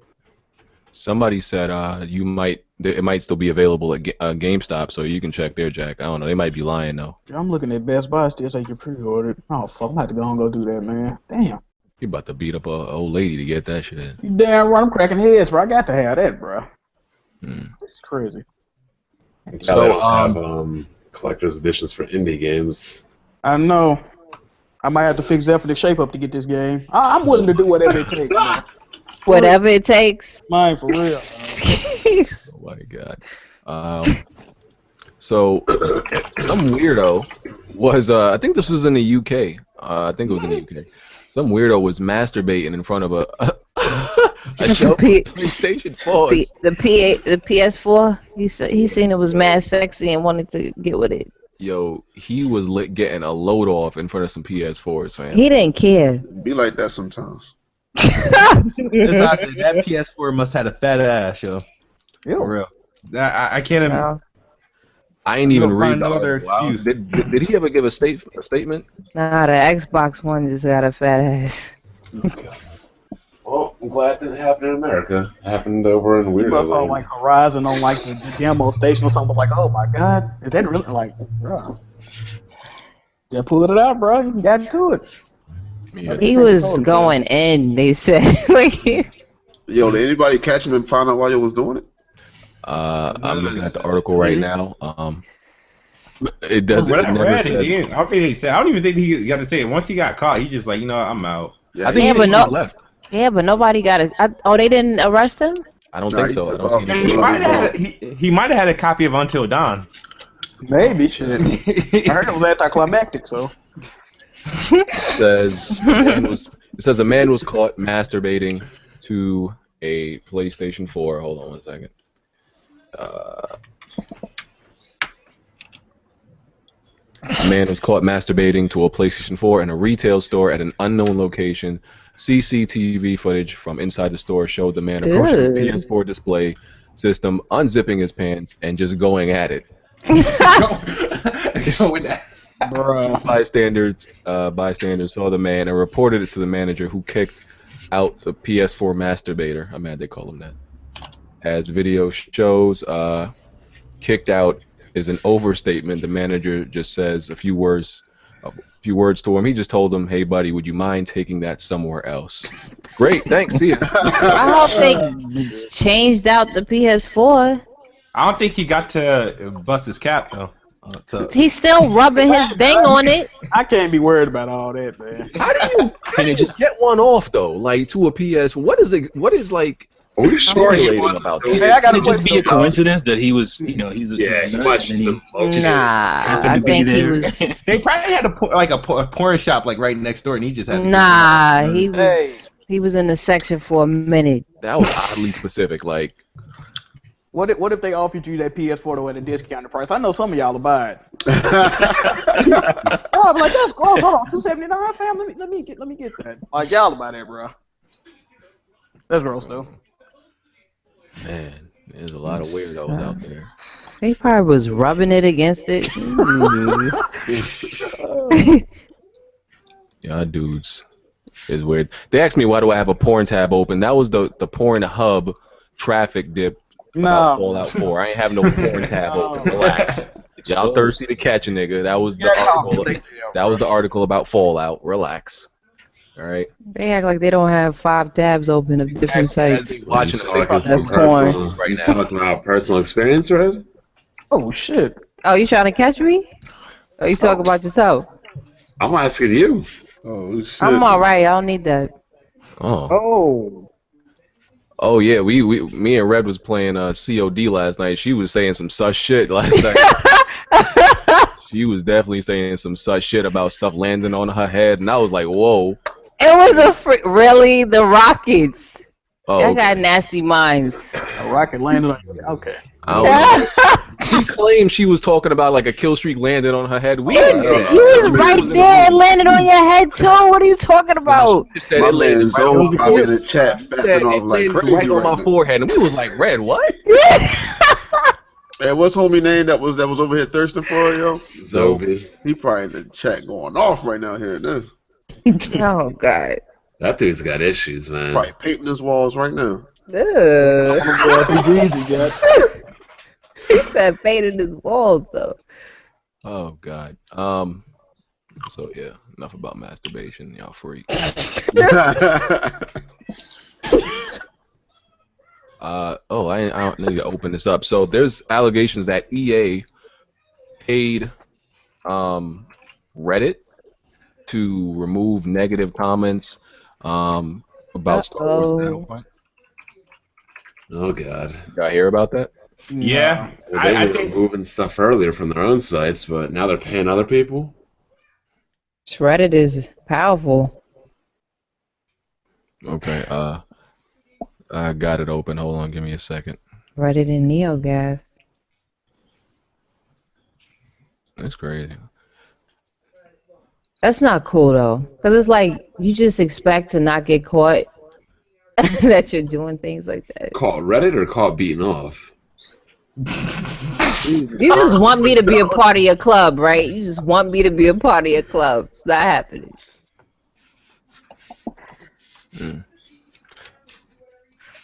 Somebody said it might still be available at GameStop, so you can check there, Jack. I don't know. They might be lying though. I'm looking at Best Buy. Still say you pre-ordered. Oh fuck, I'm about to go and go do that, man. Damn. You about to beat up a old lady to get that shit. You damn right. I'm cracking heads, bro. I got to have that, bro. Hmm. It's crazy. Now So, they don't have collector's editions for indie games. I know. I might have to fix that for the shape up to get this game. I'm willing to do whatever it takes, man. Whatever it takes. Mine for real. Oh my god. So some weirdo was I think this was in the UK. I think it was in the UK. Some weirdo was masturbating in front of a show PlayStation 4. The PS4. He seen it was mad sexy and wanted to get with it. Yo, he was getting a load off in front of some PS4s, man. He didn't care. Be like that sometimes. That's how I said that PS4 must have had a fat ass, yo. Ew. For real. I can't. No. I ain't even You don't read find no other Wow. excuse. Did he ever give a statement? Nah, the Xbox One just got a fat ass. Well, I'm glad it didn't happen in America. It happened over in You Weirdo must saw Land. like Horizon on like the demo station or something. Like, oh my god, is that really like, bro? Just pulled it out, bro. You got into it. Yeah. He was going in. They said like. Yo, did anybody catch him and find out why you was doing it? I'm looking at the article right now. It doesn't. It never said. I don't think they said. I don't even think he got to say it. Once he got caught, he just like, you know, I'm out. Yeah, I think Yeah, he but just no- left. Yeah, but nobody got it. Oh, they didn't arrest him? I don't Nah, think he so. I took don't off. see And anything. he might have he might have had a copy of Until Dawn. Maybe shit. I heard it was anticlimactic, so. It says a man was caught masturbating to a PlayStation 4. Hold on one second. A man was caught masturbating to a PlayStation 4 in a retail store at an unknown location. CCTV footage from inside the store showed the man approaching the Ew. PS4 display system, unzipping his pants, and just going at it. Go with that. Bruh. Bystanders saw the man and reported it to the manager, who kicked out the PS4 masturbator. I'm mad they call him that. As video shows, kicked out is an overstatement. The manager just says a few words to him. He just told him, "Hey, buddy, would you mind taking that somewhere else?" Great, thanks. See ya. I hope they changed out the PS4. I don't think he got to bust his cap though. He's still rubbing his thing on it. I can't be worried about all that, man. How do you just get one off though? Like to a PS? What is like? Are we sure he stimulating was about doing that? Hey, I got Can it just be a question. coincidence that he was, he's Yeah, he's he a must nut, and have been just Nah, happened I to be think he there. was. They probably had a porn shop like right next door, and he just had to. Nah, he Hey. was in the section for a minute. That was oddly specific. Like, What if they offered you that PS4 though at a discounted price? I know some of y'all will buy it. Oh, I'm like, that's gross. Hold on, $279, fam. Let me get that. Like y'all will buy that, bro. That's gross though. man, there's a lot of weirdos out there. He probably was rubbing it against it. Yeah, dudes is weird. They asked me why do I have a porn tab open. That was the porn hub traffic dip about No. Fallout 4. I ain't have no porn tab open. Relax. Y'all thirsty to catch a nigga. That was the article. That was the article about Fallout. Relax. All right. They act like they don't have 5 tabs open of different sites. Watching the That's porn. right You now. talking about personal experience, right? Oh shit. Oh, you trying to catch me? Or you talking about yourself? I'm asking you. Oh shit. I'm alright. I don't need that. Oh. Oh. Oh yeah, me and Red was playing COD last night. She was saying some sus shit last night. She was definitely saying some sus shit about stuff landing on her head, and I was like, whoa. It was really the Rockets. Oh, I okay. got nasty minds. A rocket landed on you. Okay. I don't know. She claimed she was talking about like a kill streak landed on her head. We didn't do that. You was Everybody right in the there, room. landed on your head too. What are you talking about? She said My it landed man right on Zoe my probably in forehead. the chat Said fapping it off like landed crazy right on my now. forehead, and we was like, Red, what? Hey, what's homie name that was over here thirsting for it, yo? Zobi. He probably in the chat going off right now here. Now. Oh God. That dude's got issues, man. Probably painting his walls right now. Ugh. RPGs he got. He said painted his walls though. Oh God. So yeah, enough about masturbation, y'all freak. I need to open this up. So there's allegations that EA paid Reddit to remove negative comments about Star Wars Battlefront. Oh God. Y'all hear about that? Yeah, Well, they I were think removing stuff earlier from their own sites, but now they're paying other people. Reddit is powerful. Okay. I got it open. Hold on, give me a second. Reddit and NeoGAF. That's crazy. That's not cool though, because it's like you just expect to not get caught that you're doing things like that. Caught Reddit or caught beating off? You just want me to be a part of your club, right? You just want me to be a part of your club. It's not happening.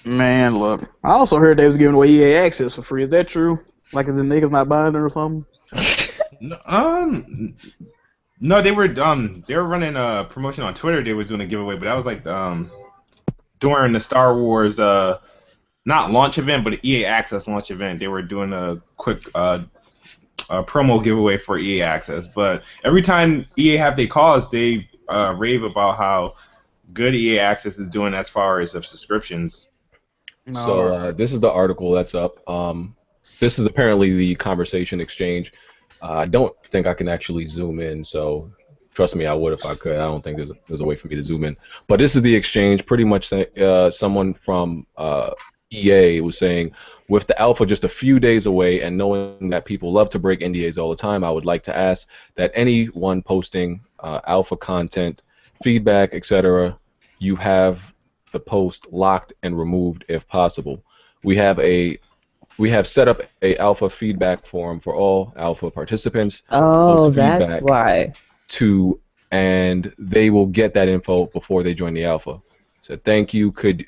Man, look. I also heard they was giving away EA access for free. Is that true? Like, is the niggas not buying it or something? No, they were running a promotion on Twitter. They was doing a giveaway, but that was like during the Star Wars not launch event, but EA Access launch event. They were doing a quick promo giveaway for EA Access. But every time EA have their calls, they rave about how good EA Access is doing as far as of subscriptions. So this is the article that's up. This is apparently the conversation exchange. I don't think I can actually zoom in, so trust me, I would if I could. I don't think there's a way for me to zoom in. But this is the exchange. Pretty much someone from EA was saying, with the alpha just a few days away and knowing that people love to break NDAs all the time, I would like to ask that anyone posting alpha content, feedback, etc., you have the post locked and removed if possible. We have set up a alpha feedback forum for all alpha participants. Oh, that's why. And they will get that info before they join the alpha. So thank you. Could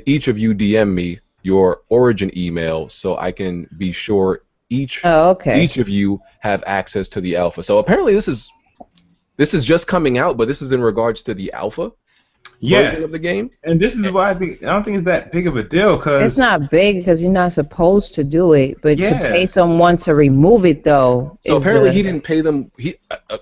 each of you DM me your origin email so I can be sure each of you have access to the alpha. So apparently this is just coming out, but this is in regards to the alpha. Version of the game. And this is why I don't think it's that big of a deal, because it's not big because you're not supposed to do it, but to pay someone to remove it though. So apparently he didn't pay them.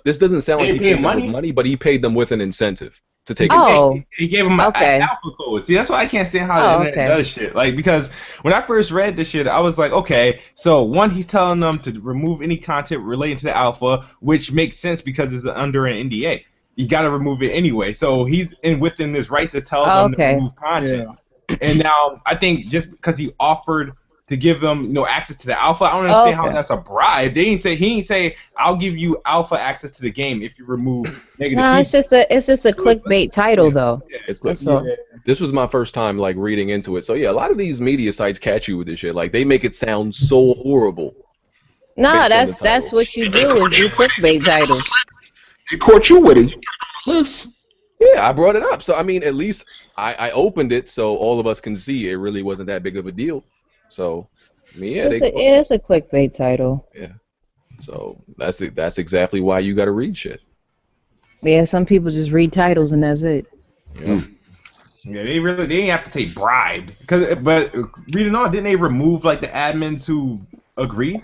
This doesn't sound like he paid them money with money, but he paid them with an incentive to take it. He gave them an alpha code. See, that's why I can't stand how the internet does shit. Like, because when I first read this shit, I was like, okay, so one, he's telling them to remove any content relating to the alpha, which makes sense because it's under an NDA. You got to remove it anyway. So he's within his right to tell them to remove content. Yeah. And now I think just because he offered to give them access to the alpha, I don't understand how that's a bribe. He ain't say I'll give you alpha access to the game if you remove negative. No, it's just a clickbait title though. Yeah, it's clickbait. This was my first time like reading into it. So yeah, a lot of these media sites catch you with this shit. Like they make it sound so horrible. No, that's what you do is do clickbait titles. He caught you with it. Yeah, I brought it up. So I mean, at least I opened it so all of us can see it really wasn't that big of a deal. So I mean, it's a clickbait title. Yeah. So that's exactly why you got to read shit. Yeah, some people just read titles and that's it. Yeah. Yeah, they didn't have to say bribed, but reading on, didn't they remove like the admins who agreed?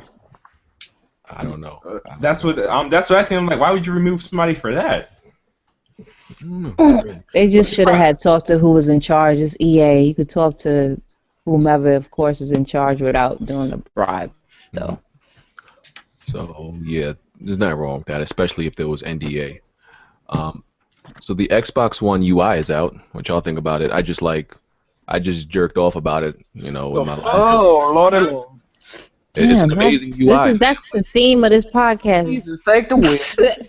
I don't know. That's what I said. I'm like, why would you remove somebody for that? They just should have had talked to who was in charge. It's EA. You could talk to whomever, of course, is in charge without doing a bribe, though. So yeah, there's nothing wrong with that, especially if there was NDA. So the Xbox One UI is out. What y'all think about it? I just jerked off about it, in my life. Oh, Lordy Lord. It's an amazing UI. That's the theme of this podcast. Jesus, take the wheel.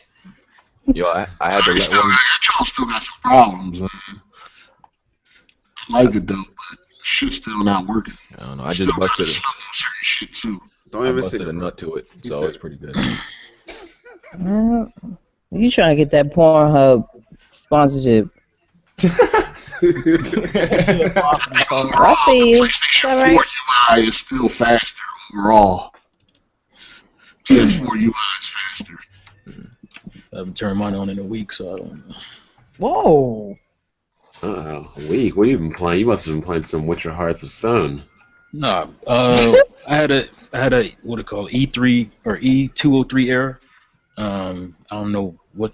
Yo, I had to let one. Y'all still got some problems, man. I like it though, but shit's still not working. I don't know. I just busted it. Certain shit too. Don't I even say busted a nut to it, so it's pretty good. You trying to get that Pornhub sponsorship? I see you. PlayStation All right. 4 UI is still faster overall. PS4 UI is faster. I haven't turned mine on in a week, so I don't know. Whoa. A week? What have you been playing? You must have been playing some Witcher Hearts of Stone. Nah, I had a what it called E3 or E203 error. I don't know what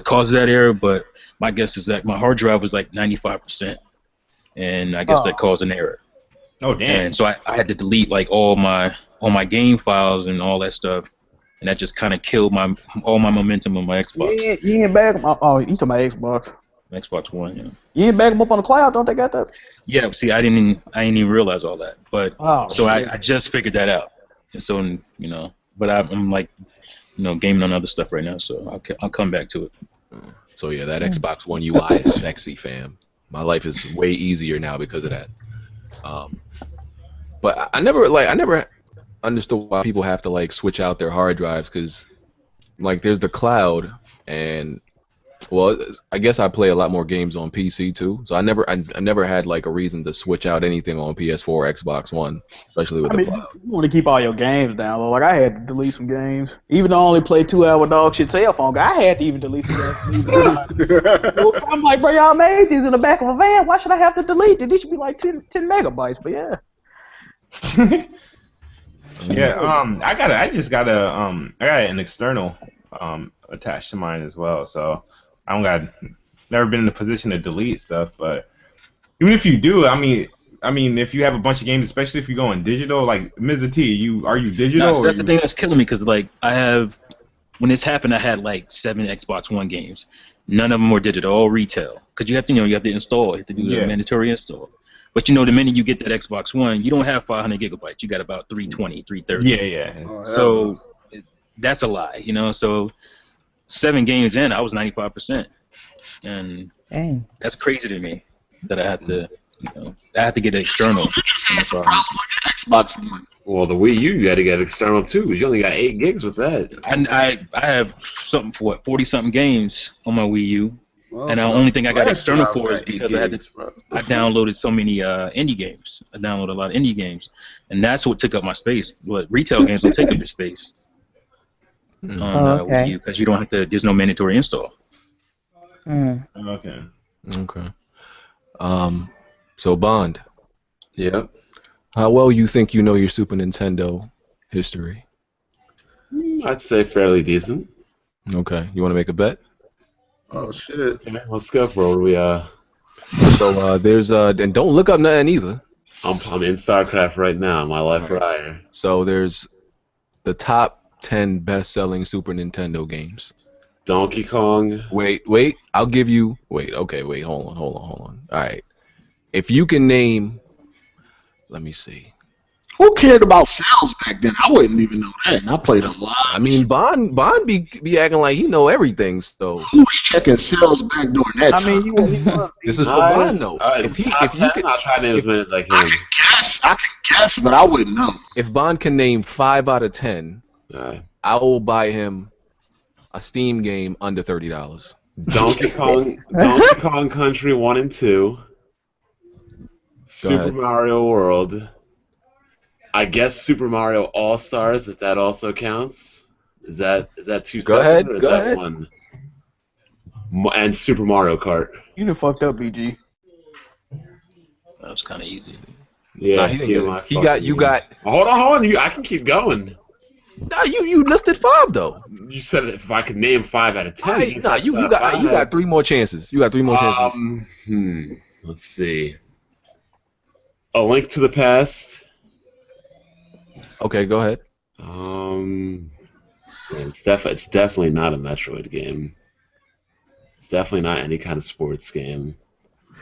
caused that error, but my guess is that my hard drive was like 95%, and I guess that caused an error. Oh damn! And so I had to delete like all my game files and all that stuff, and that just kind of killed all my momentum on my Xbox. You ain't back them up. Oh, you talking about Xbox? Xbox One, yeah. You ain't back them up on the cloud? Don't they got that? Yeah, see, I didn't even realize all that, but Oh, I just figured that out, and so but I'm like, gaming on other stuff right now, so I'll come back to it. So yeah, that Xbox One UI is sexy, fam. My life is way easier now because of that. But I never understood why people have to like switch out their hard drives, because like there's the cloud, and well, I guess I play a lot more games on PC too, so I never had like a reason to switch out anything on PS4 or Xbox One, especially with the cloud. You want to keep all your games down, though. Like, I had to delete some games. Even though I only played 2-hour dog shit cell phone, I had to even delete some games. I'm like, bro, y'all made these in the back of a van. Why should I have to delete it? These should be like 10 megabytes, but yeah. Yeah, I got an external attached to mine as well, so never been in a position to delete stuff. But even if you do, I mean, if you have a bunch of games, especially if you go in digital, like Mr. T, are you digital? No, so that's the thing that's killing me, because like when this happened, I had like 7 Xbox One games. None of them were digital, all retail. Because you have to install, you have to do the mandatory install. But the minute you get that Xbox One, you don't have 500 gigabytes. You got about 320, 330. Yeah. Oh, So that's a lie, So 7 games in, I was 95%, and Dang. that's crazy to me that I had to, I had to get an external. You just had some problem with your Xbox One. Well, the Wii U, you had to get external too, because you only got 8 gigs with that. I have something for 40-something games on my Wii U. Well, And the only thing I got external for is got because 8 I gigs, bro. I downloaded so many indie games. I downloaded a lot of indie games, and that's what took up my space. But retail games don't take up your space on Wii U, because you don't have to. There's no mandatory install. Okay. Okay. So Bond, Yep. how well you think you know your Super Nintendo history? I'd say fairly decent. Okay. You want to make a bet? Oh shit. Yeah, let's go for it. So there's and don't look up nothing either. I'm in StarCraft right now. My life Ryer. So there's the top 10 best-selling Super Nintendo games. Donkey Kong. Wait. I'll give you. Wait. Okay. Wait. Hold on. All right. If you can name, let me see. Who cared about sales back then? I wouldn't even know that, and I played a lot. I mean, Bond be acting like he know everything. So Who was checking sales back during that time? I mean, this is for Bond though. If you can, I'll try to name as many as I I can. can guess, but I wouldn't know. If Bond can name 5 out of 10, I will buy him a Steam game under $30. Donkey Kong Country 1 and 2. Super ahead. Mario World. I guess Super Mario All Stars, if that also counts. Is that 2 Go separate, ahead, or is go that ahead. 1? And Super Mario Kart. you done fucked up, BG. That was kind of easy. Yeah, Nah, he didn't get it. You got. Hold on. I can keep going. Nah, you listed 5 though. You said if I could name 5 out of 10. Right, nah, you got 3 more chances. You got 3 more chances. Let's see. A Link to the Past. Okay, go ahead. It's definitely not a Metroid game. It's definitely not any kind of sports game.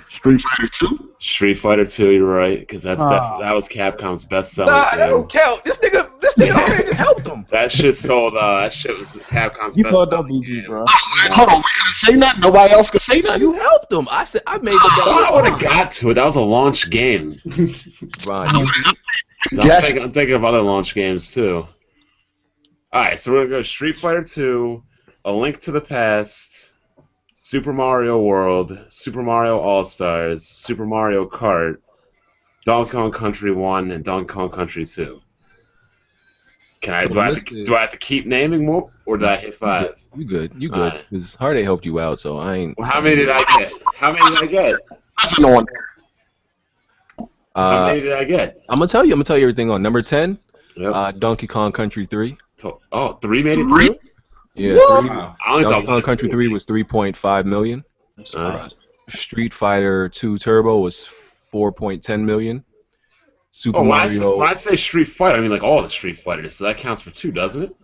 Street Fighter 2? Street Fighter 2, you're right, because that was Capcom's best-selling game. That don't count. This nigga already just helped him. That shit sold. That shit was Capcom's You fucked up, best-selling BG, game. bro. Hold on, we couldn't say nothing? Nobody else could say nothing? You helped him. I said I made I would the have got to it. That was a launch game. Ron, Yes. I'm thinking of other launch games too. All right, so we're gonna go Street Fighter 2, A Link to the Past, Super Mario World, Super Mario All Stars, Super Mario Kart, Donkey Kong Country 1, and Donkey Kong Country 2. Do I have to keep naming more, or did I hit 5? You good? You good? Because Hard-A helped you out, so I ain't. Well, how many did I get? How many did I get? I'm gonna tell you everything on number 10. Yep. Donkey Kong Country 3. 3 made it 2? Yeah. Wow. Donkey Kong Country 3 was 3.5 million. Street Fighter 2 Turbo was 4.10 million. Super Mario. When I say Street Fighter, I mean like all the Street Fighters, so that counts for 2, doesn't it?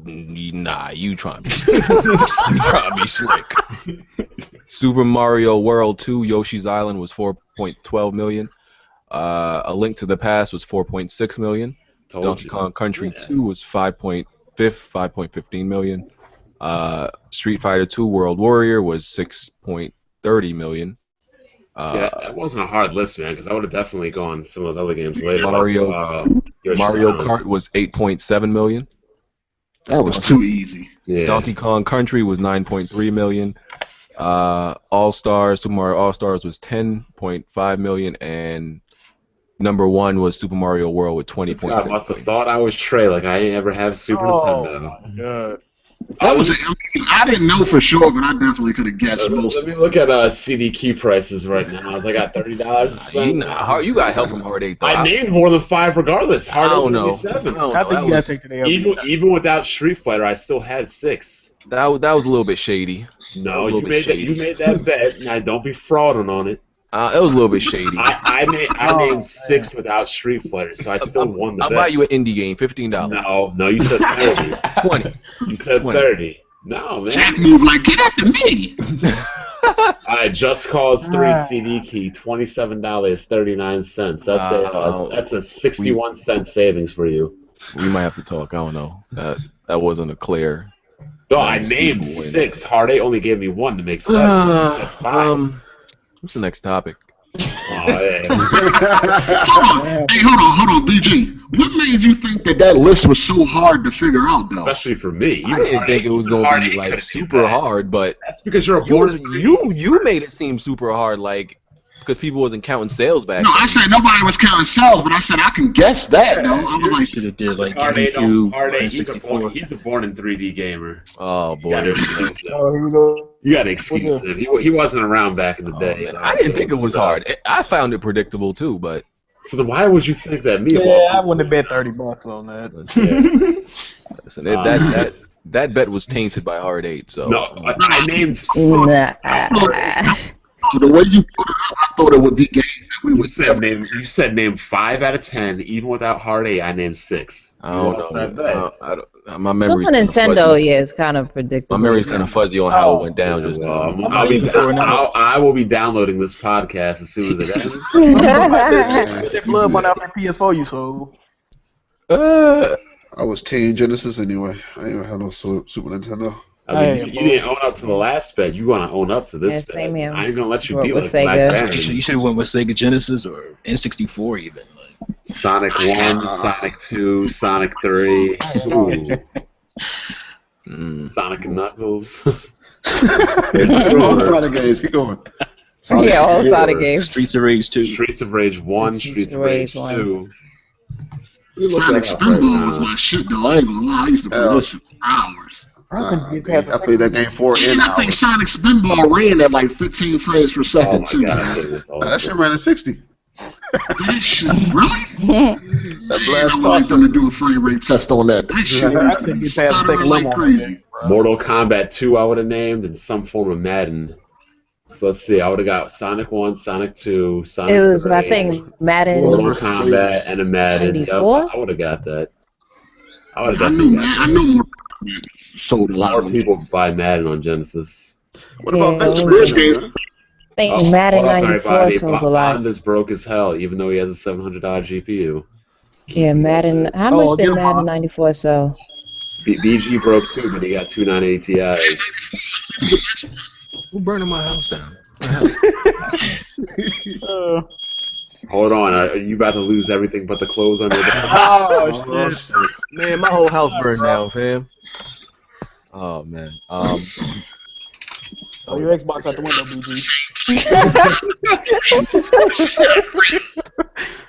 Nah, you trying to be slick. Super Mario World 2 Yoshi's Island was 4.12 million. A Link to the Past was 4.6 million. Donkey Kong Country 2 was 5.15 million. Street Fighter 2 World Warrior was 6.30 million. That wasn't a hard list, man, because I would have definitely gone some of those other games later. Mario Kart was 8.7 million. That was too easy. Yeah. Donkey Kong Country was 9.3 million. Super Mario All Stars was 10.5 million, and number 1 was Super Mario World with 20.6 I must have thought I was Trey, like I ain't ever had Super Nintendo. My God. That was. I didn't know for sure, but I definitely could have guessed most. Let me look at CD key prices right now. I got $30 to spend. You got help from Hard 8 though. I named more than 5 regardless. I don't know. 7. I think you gotta take today. Even without Street Fighter, I still had 6. That was a little bit shady. No, you made that bet. Now don't be frauding on it. It was a little bit shady. I named 6 without Street Fighter, so I still won the bet. I'll buy you an indie game, $15. No, you said 30. 20. You said 30. No, man. Jack moved like, get after me. Alright, Just Cause 3 CD key, $27.39. That's a 61 cent savings for you. We might have to talk. I don't know. That wasn't a clear. No, I named 6. Hard 8 only gave me 1 to make 7. You said 5. What's the next topic? Oh, yeah. Hold on, BG. What made you think that list was so hard to figure out, though? Especially for me. I didn't think it was going to be like super hard, but that's because you're a board. You made it seem super hard, like because people wasn't counting sales back. No, I said nobody was counting sales, but I said I can guess that though. I was like, should have did like Hard 8, GameCube, he's a born in 3D gamer. Oh boy. Here we go. You got to excuse him. He wasn't around back in the day. Man, I didn't think it was hard. I found it predictable too, but. So then why would you think that me? Yeah, I wouldn't have bet $30 on that. Listen, that bet was tainted by Hard 8. So no, I named. the way you put it up, I thought it would be games that we would say. You said name 5 out of 10, even without Hard 8. I named 6. I don't know. My memory. Super Nintendo, is kind of predictable. My memory's kind of fuzzy on how it went down just now. I will be downloading this podcast as soon as it ends. That blood went out for PS4 you sold. I was Team Genesis anyway. I didn't even have no Super Nintendo. I mean, you didn't own up to the last bet. You want to own up to this bet. Same here. I ain't gonna let you be with like Sega. that. You should have went with Sega Genesis or N64 even. Sonic 1, Sonic 2, Sonic 3. Sonic and Knuckles. All Sonic games. Keep going. All Sonic games. Streets of Rage 2. Streets of Rage 1, Streets of Rage 2. Sonic Spinball was my shit though. I ain't gonna lie. I used to play this shit for hours. I played that game for And I think Sonic Spinball ran at like 15 frames per second too. God, that shit ran at 60. That shit, really? That blast I'm not process. gonna do a frame rate test on that. That shit I is couldn't get past the second stuttering like level on that crazy. thing, bro. Mortal Kombat 2 I would have named, and some form of Madden. So let's see, I would have got Sonic 1, Sonic 2, Sonic It was, 3, I think, Madden Mortal versus Kombat, lasers. and a Madden. Yep, 94? I would have got that. I would have I definitely knew, got I that. knew more sold a lot More of them. people buy Madden on Genesis. What about Yeah, Venture those Game, games- man? I think Oh, Madden hold up, 94 everybody. sold a lot. Bond is broke as hell, even though he has a $700 GPU. Yeah, Madden. How Oh, much did get 'em Madden on. 94 sell? BG broke too, but he got two 980 Ti's. Who burning my house down? Hold on, are you about to lose everything but the clothes on your back? Oh, shit. Man, my whole house burned down, fam. Oh man. Oh, your Xbox out the window, BG.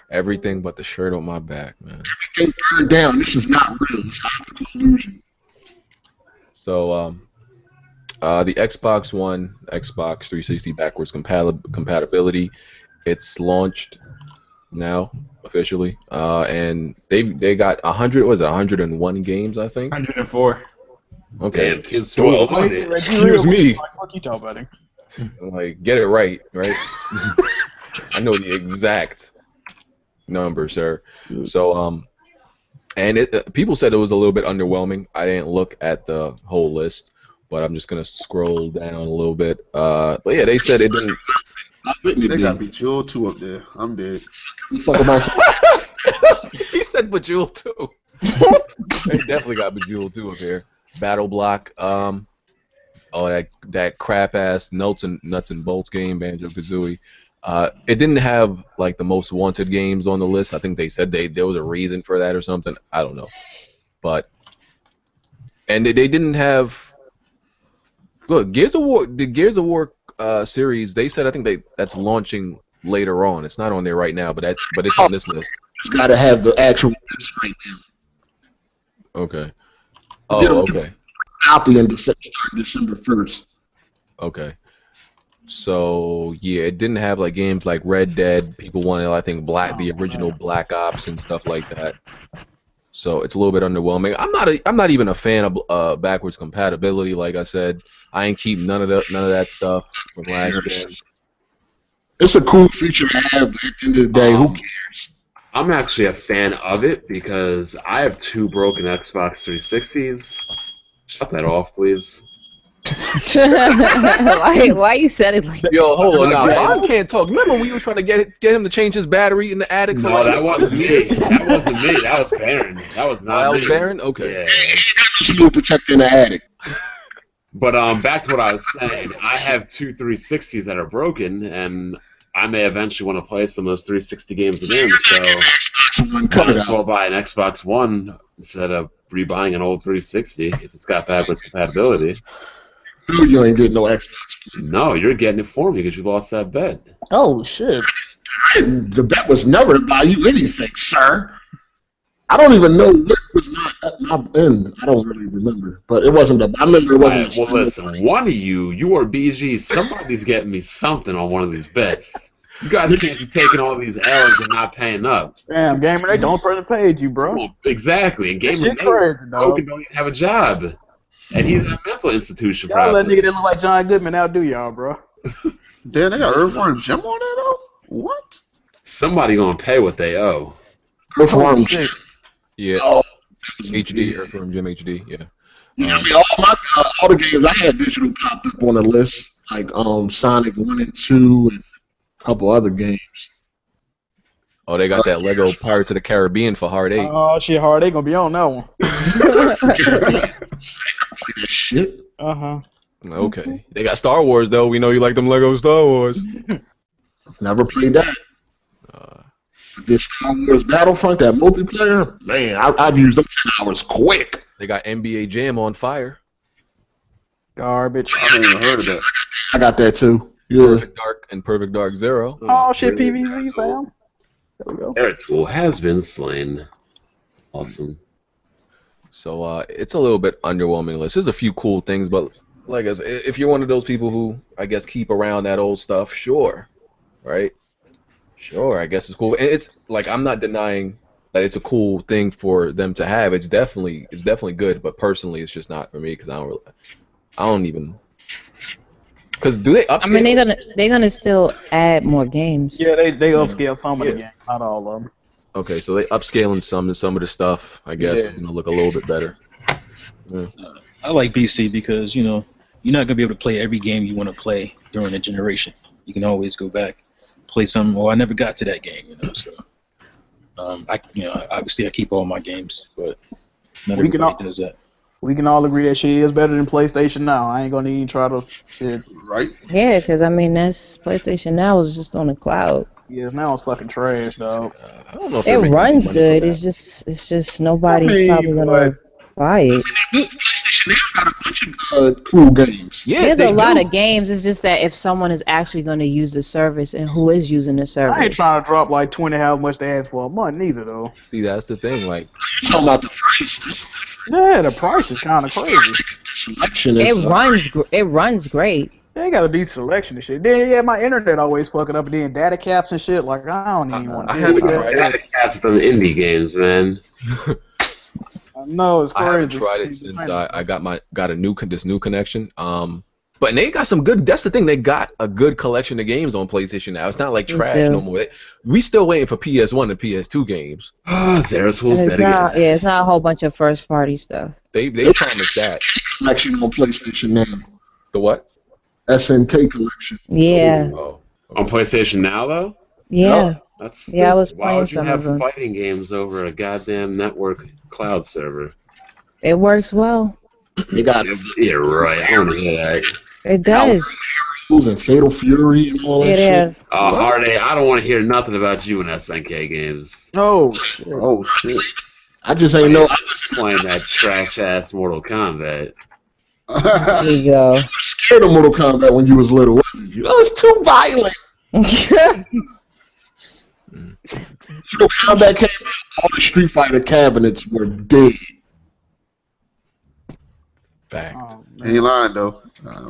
Everything but the shirt on my back, man. Everything burned down. This is not real. It's optical illusion. So the Xbox One, Xbox 360 backwards compatibility, it's launched now officially, and they got 101 games, I think. 104. Okay, Damn, kids so- spoiled shit. Excuse me. Like, fuck you talking about him. Like, get it right? I know the exact number, sir. So, and people said it was a little bit underwhelming. I didn't look at the whole list, but I'm just gonna scroll down a little bit. But yeah, they said it didn't. They got Bejeweled 2 up there. I'm dead. Fuck about He said Bejeweled too. They definitely got Bejeweled too up here. Battle Block. That crap ass nuts and bolts game, Banjo-Kazooie. It didn't have like the most wanted games on the list. I think they said there was a reason for that or something. I don't know, but and they didn't have. Look, Gears of War. The Gears of War series. They said I think that's launching later on. It's not on there right now, but it's on this list. It's got to have the actual list right now. Okay. Oh, okay. Copy in December 1st. Okay. So yeah, it didn't have like games like Red Dead. People wanted, I think, the original Black Ops and stuff like that. So it's a little bit underwhelming. I'm not even a fan of backwards compatibility. Like I said, I ain't keep none of that stuff from last gen. It's a cool feature to have, but at the end of the day, who cares? I'm actually a fan of it because I have 2 broken Xbox 360s. Shut that off, please. Why you said it like that? Yo, hold on now. Bond can't talk. Remember when you were trying to get him to change his battery in the attic? For No, like, that wasn't me. That wasn't me. That was Baron. That was not that me. was Baron? Okay. Yeah. Smoke detector in the attic. But back to what I was saying. I have 2 360s that are broken, and I may eventually want to play some of those 360 games again. So Xbox One, might cut it as well out. buy an Xbox One instead of rebuying an old 360 if it's got backwards compatibility. No, you ain't getting no Xbox. No, you're getting it for me because you lost that bet. Oh, shit. The bet was never to buy you anything, sir. I don't even know what was my end. I don't really remember, but it wasn't. I remember it wasn't. Well, listen, one of you or BG, somebody's getting me something on one of these bets. You guys can't be taking all these L's and not paying up. Damn, gamer, they don't person paid you, bro. Well, exactly. And That Gamer shit Nate crazy, dog. Broken don't even have a job. And he's in a mental institution, Y'all let probably. nigga that look like John Goodman outdo y'all, bro. Damn, they got Earthworm Jim on there, though? What? Somebody gonna pay what they owe. Earthworm shit. Yeah. Oh, HD, Earthworm Jim HD, yeah. I mean, all the games I had digital popped up on the list, like Sonic 1 and 2 and a couple other games. Oh, they got that Lego Pirates of the Caribbean for Hard 8. Oh, shit, hard. They gonna be on that one. That shit. Uh-huh. Okay. They got Star Wars, though. We know you like them Lego Star Wars. Never played that. This Star Wars Battlefront, that multiplayer, man, I'd use them 10 hours quick. They got NBA Jam on fire. Garbage. I haven't even heard of that. I got that too. Yeah. Perfect Dark and Perfect Dark Zero. Oh, shit, PVZ, fam. There we go. Air Tool has been slain. Awesome. So it's a little bit underwhelming list. There's a few cool things, but like I said, if you're one of those people who I guess keep around that old stuff, sure, right? Sure, I guess it's cool. And it's like I'm not denying that it's a cool thing for them to have. It's definitely good, but personally, it's just not for me because I don't even. Because do they upscale? I mean, they're gonna still add more games. Yeah, they upscale some of the games, not all of them. Okay, so they upscaling some of the stuff. I guess it's gonna look a little bit better. Yeah. I like BC because you're not gonna be able to play every game you want to play during a generation. You can always go back, play some. Well, I never got to that game, So, obviously I keep all my games, but not everybody does that. We can all agree that shit is better than PlayStation Now. I ain't gonna even try to shit. Right? Yeah, because I mean that's PlayStation Now is just on the cloud. Yeah, now it's fucking trash, dog. I don't know if It runs good. It's just nobody's probably gonna buy it. PlayStation Now got a bunch of cool games. Yeah, There's a lot of games. It's just that if someone is actually going to use the service and who is using the service. I ain't trying to drop like 20 how much they ask for a month neither though. See, that's the thing. Like, You're talking about the price. Yeah, the price is kind of crazy. Selection It runs great. They got a decent selection of shit. Then my internet always fucking up, and then data caps and shit. Like I don't even want to. I had to cast them indie games, man. I know it's crazy. I haven't tried it since I got a new connection. But they got some good. That's the thing. They got a good collection of games on PlayStation now. It's not like trash no more. We still waiting for PS1 and PS2 games. Zeratul dead again. Yeah, it's not a whole bunch of first party stuff. They promised that. Collection on PlayStation Now. The what? SNK collection. Yeah. Oh. On PlayStation Now though? Yeah. That's stupid. Yeah, I was Why playing would you some have of them. fighting games over a goddamn network cloud server? It works well. They got Yeah, right. I don't know that. It does. Heroes and Fatal Fury and all that shit. Hardy, I don't want to hear nothing about you in SNK games. Oh shit. Oh shit. I just ain't know. Playing that trash ass Mortal Kombat. There you go. You were scared of Mortal Kombat when you was little, wasn't you? Oh, it's too violent. Mortal Kombat came out, all the Street Fighter cabinets were dead. Fact. Oh, He ain't lying though. Nah,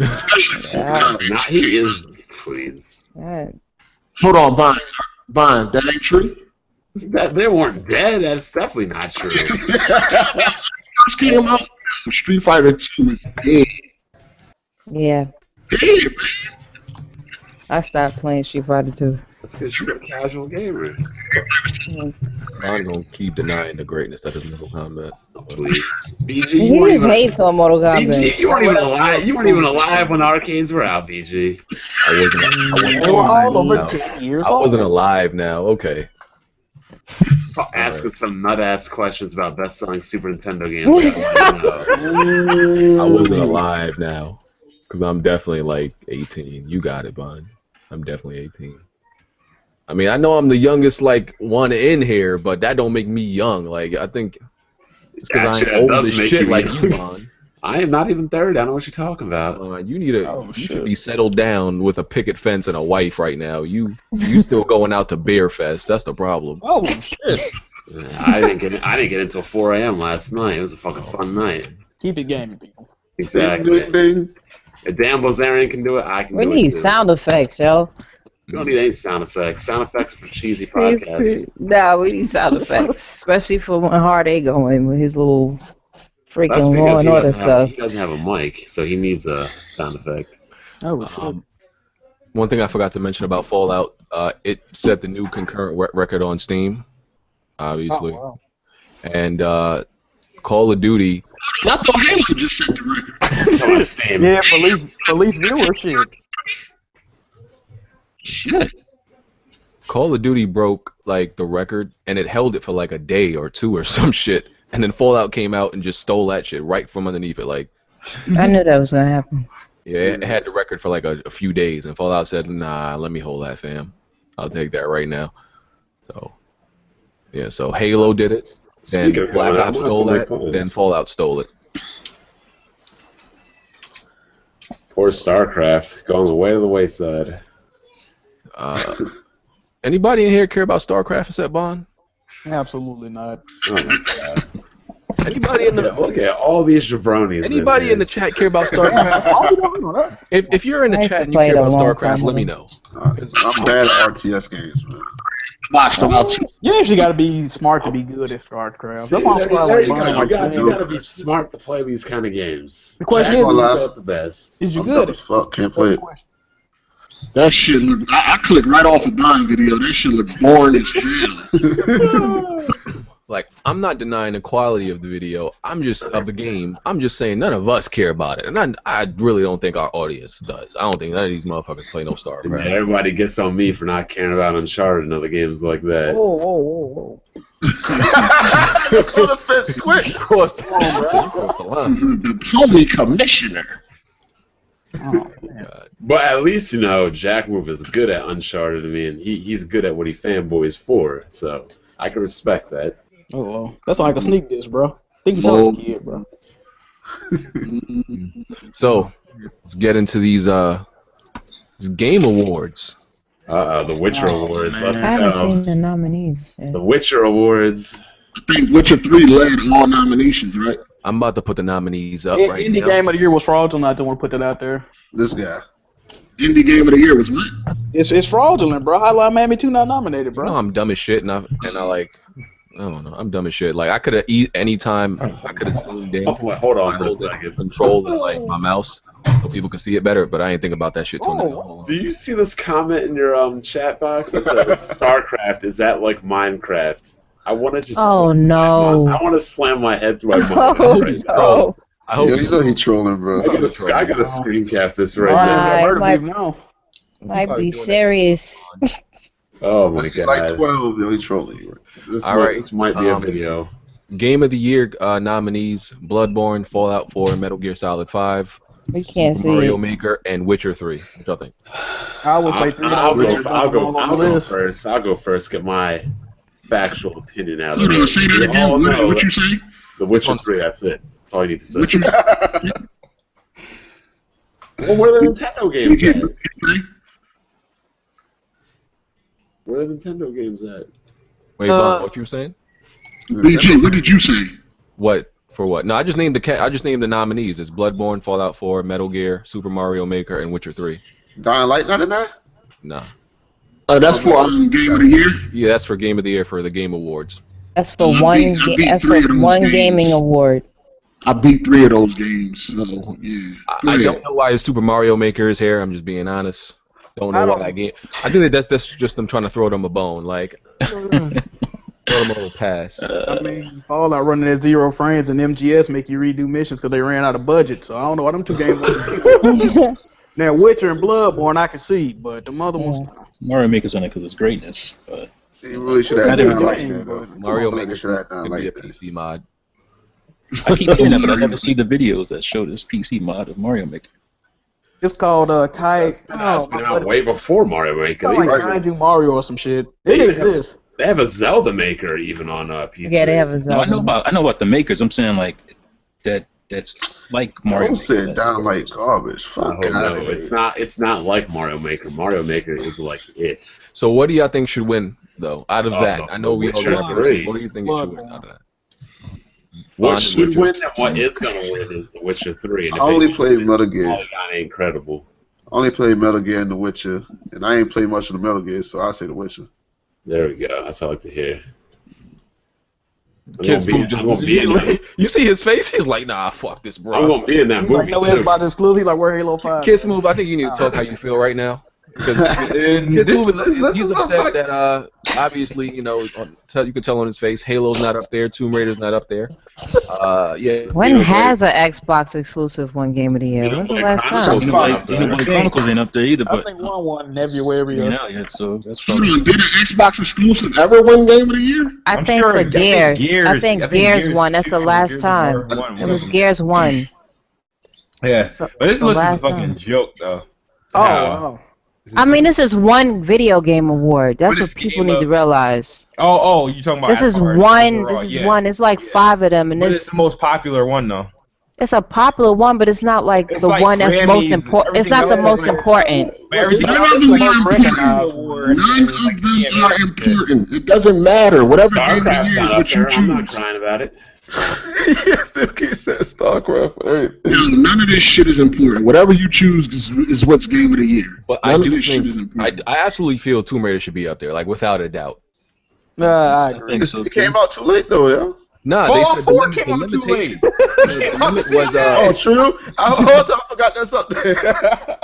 he is. Please. Hold on, Vine, that ain't true? They weren't dead. That's definitely not true. First came out, Street Fighter 2 is dead. Yeah. Dead, man. I stopped playing Street Fighter 2. That's because you're a casual gamer. I'm gonna keep denying the greatness that is Mortal Kombat. Please. BG, He just hates on Mortal Kombat. BG, you weren't even alive. You weren't even alive when arcades were out, BG. I wasn't They were all over no. 10 years I old. wasn't alive now. Okay. Asking some nut-ass questions about best-selling Super Nintendo games. I wasn't alive now. Because I'm definitely like 18. You got it, Bun. I'm definitely 18. I mean, I know I'm the youngest like one in here, but that don't make me young. Like, I think it's because I ain't old as shit like you, Bun. I am not even 30. I don't know what you're talking about. You need you should be settled down with a picket fence and a wife right now. You still going out to Beer Fest. That's the problem. Oh shit. I didn't get until 4 a.m. last night. It was a fucking fun night. Keep it gaming, people. Exactly. Ding, ding, ding. If Dan Bilzerian can do it, I can We do it. need too. sound effects, yo. We don't need any sound effects. Sound effects for cheesy podcasts. Nah, we need sound effects. Especially for when Hard A going with his little That's freaking because Law and Order stuff. he doesn't have a mic, so he needs a sound effect. Oh shit. One thing I forgot to mention about Fallout, it set the new concurrent record on Steam, obviously, Oh, wow. and Call of Duty. I thought Halo just set the record. On Steam. Yeah, police viewership. Shit. Call of Duty broke like the record, and it held it for like a day or two or some shit, and then Fallout came out and just stole that shit right from underneath it. Like, I knew that was gonna happen. yeah, it had the record for like a few days, and Fallout said, "Nah, let me hold that, fam. I'll take that right now." So, yeah, so Halo did it, then Speaking of Black Fallout, Ops I must stole make it, points. then Fallout stole it. Poor StarCraft, going way to the wayside. Anybody in here care about StarCraft except Bond? Absolutely not. Oh my god. Anybody in the Look at all these jabronis. Anybody in the chat care about StarCraft? If you're in the I used chat to and you play care it a about long StarCraft, time let me ago. know. I'm bad at RTS games, man. Watched them out too. You actually got to be smart to be good at StarCraft. See, That's why I'm there trying you like go. buying You like got games. to be smart to play these kind of games. The question Jack is, gonna lie. Who's the best? is you I'm good? dumb as fuck. Can't play it. That shit look. I clicked right off a Vine video. That shit look boring as hell. Like, I'm not denying the quality of the video. I'm just of the game. I'm just saying none of us care about it, and I really don't think our audience does. I don't think none of these motherfuckers play no And StarCraft. everybody gets on me for not caring about Uncharted and other games like that. Whoa. Crossed the line. The pony commissioner. Oh, man. But at least, you know, Jack Move is good at Uncharted. I mean, he's good at what he fanboys for, so I can respect that. Oh, well. That's like a sneak dish, bro. Think you talking to a kid, bro. So, let's get into these game awards. The Witcher Awards. man. Let's I haven't go. seen the nominees. The Witcher Awards. I think Witcher 3 led all nominations, right? I'm about to put the nominees up right Indie now. Game of the Year was fraudulent. I don't want to put that out there. This guy. Indie Game of the Year was what? It's fraudulent, bro. Hotline Miami 2 not nominated, You know bro. I'm dumb as shit, and I don't know. I'm dumb as shit. Like, I could have anytime I could have zoomed in. Oh, wait, hold on for a hold the second. control and like my mouse so people can see it better, but I ain't think about that shit till now. Hold on. Do you see this comment in your chat box that says StarCraft? Is that like Minecraft? I want to just. Oh, no. I want to slam my head through my Oh, monitor right now. no. I hope Yo, you know he trolling, bro. I gotta screen cap this right Alright. now. I Murder might- beef now. Might be serious. Oh my I see god. like 12. Yo, he trolling you. This, All might, right, this might be a um, video. Game of the Year nominees: Bloodborne, Fallout 4, Metal Gear Solid 5, We can't Super see Mario it. Maker, and Witcher 3. What y'all think? I would say 3 I'll Witcher go first. I'll go first. Get my factual opinion out of Hold on, say that We again. all What know you say? The Witcher 3. That's it. That's all you need to say. What you Well, where are the Nintendo games at? Where are the Nintendo games at? Wait, Bob, what you were saying? BG, what did you say? What for? What? No, I just named the nominees. It's Bloodborne, Fallout 4, Metal Gear, Super Mario Maker, and Witcher 3. Dying Light not in that? Nah. That's for Game of the Year. Yeah, that's for Game of the Year for the Game awards. That's for I one. beat That's 3 for of those one games. gaming award. I beat 3 of those games, so yeah. Go I ahead. don't know why Super Mario Maker is here. I'm just being honest. Don't know why that game. I think that's just them trying to throw them a bone, like throw them a little pass. I mean, Fallout running at 0 frames and MGS make you redo missions because they ran out of budget. So I don't know why them 2 games. Now Witcher and Bloodborne I can see, but the other ones. Mario Maker's on it because it's greatness. But He really should have Not had every Dying Light game, there, though. but Mario Come on, Maker should have had Dying could be a Light there. PC mod. I keep hearing that, but I never see the videos that show this PC mod of Mario Maker. It's called Kai. It's been out way before Mario Maker. Kind of like Right. Kaiju Mario or some shit. They It even have- exists. They have a Zelda Maker even on PC. Yeah, they have a No, Zelda. I know about the makers. I'm saying like that's like Mario Don't say Maker. Dying Light garbage. Oh, Fuck no, out of here. it's not like Mario Maker. Mario Maker is like it. So what do y'all think should win though? Out of Oh, that, I know we all Witcher got 3. What do you think it should win out of that? What Bond should Witcher. win and what is going to win is The Witcher 3. And I only if played it Metal wins, Gear. it's kind of incredible. I only played Metal Gear and The Witcher, and I ain't played much of the Metal Gear, so I say The Witcher. There we go. That's what I like to hear. Kids I'm move just gonna be in that. you see his face. He's like, nah, fuck this, I'm bro. going to be in that He's like, movie no, it's too. about this exclusive. He like, where Halo 5? Kids move. I think you need to talk how you feel right now. Because Kids move, he's upset that obviously, you know, you can tell on his face, Halo's not up there, Tomb Raider's not up there. Yeah. When has an Xbox exclusive one game of the year? When's the last time? Xenoblade Chronicles ain't up there either, I but think one won every year. yeah, so that's Hold probably. on, did an Xbox exclusive ever win Game of the Year? I I'm think sure- for I think Gears. I think Gears won. That's the last time. It was Gears 1. Yeah, So- but this the list is a last fucking time. joke, though. Oh, How- wow. I mean, this is one video game award. That's But what it's people game need to of- realize. Oh, you talking about? This is Avatar, one. overall, This is yeah. one. It's like 5 of them, and But this it's the most popular one, though. it's a popular one, but it's not like It's the like one that's most Grammys, important. It's everything not the else is most like- important. But everything None else of is them like are recognized important. awards, None and, of them yeah, are important. It doesn't matter. Whatever Game of the StarCraft's Year not is up what you there. I'm not choose. crying about it. Still keep saying StarCraft for everything. None of this shit is important. Whatever you choose is what's game of the year. But None I of do this shit think is important. I absolutely feel Tomb Raider should be up there, like without a doubt. I I agree. think so It too. came out too late though, yeah. Nah, they said the Fallout 4 limit, came the out too limitation. late. The limit was Oh, true. I forgot that's up there.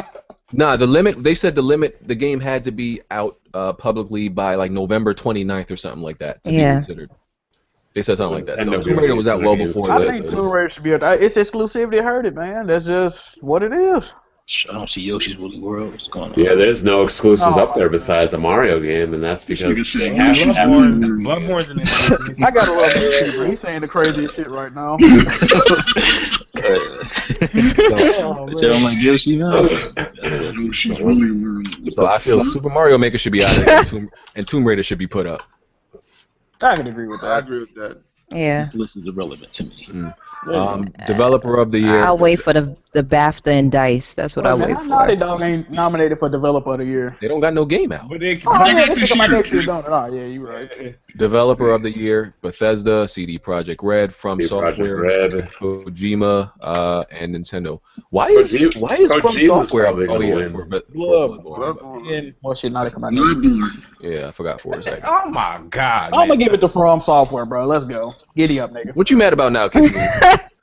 nah. The limit. They said the limit. The game had to be out publicly by like November 29th or something like that to be Yeah. considered. They said something like that. So Nintendo Tomb Raider was out well released before their I that. think Tomb Raider should be. It's exclusivity. Hurt it, man. That's just what it is. I don't see Yoshi's Woolly World. What's going on? Yeah, there's no exclusives Oh, up there besides a Mario game, and that's This because nigga said they have to Yoshi's have Woolly it. World. Bloodborne's in it. I gotta love this shit, bro. He's saying the craziest shit right now. Oh, They don't like Yoshi, no. Yoshi's Woolly World. What So the I feel fuck? Super Mario Maker should be out there, and Tomb Raider should be put up. I can agree with I that. agree with that. Yeah. This list is irrelevant to me. Developer of the year. I'll wait for the BAFTA and DICE. That's what I'll Man, wait I know they for. dog ain't nominated for Developer of the Year. They don't got no game out. But they, Oh, They yeah, got they this took my year. next year, don't it? Oh, yeah, you right. Developer of the year: Bethesda, CD Projekt Red, From CD Projekt Software, Red. Kojima, and Nintendo. Why is From Kojima's Software? probably Oh gonna yeah, win. for Bloodborne. Bloodborne. Well, shit, now they come out. Bloodborne. Yeah, I forgot for a second. oh my god. I'm gonna give it to From Software, bro. Let's go. Giddy up, nigga. What you mad about now, Casey?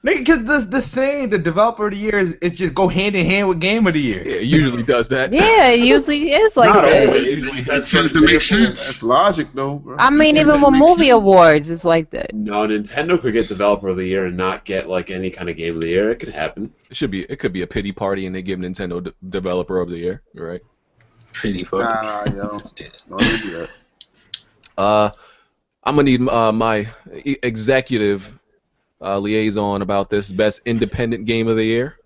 Because the saying the developer of the year is just go hand in hand with game of the year. Yeah, it usually does that. Yeah, it usually is like Not that. always. It tends to make sense. That's logic though, bro. I mean, even with movie awards, it's like that. No, Nintendo could get Developer of the Year and not get like any kind of Game of the Year. It could happen. It could be a pity party, and they give Nintendo Developer of the Year. You're right. Pretty fucking. Nah, yo. Don't even do that. I'm gonna need my executive liaison about this best independent game of the year.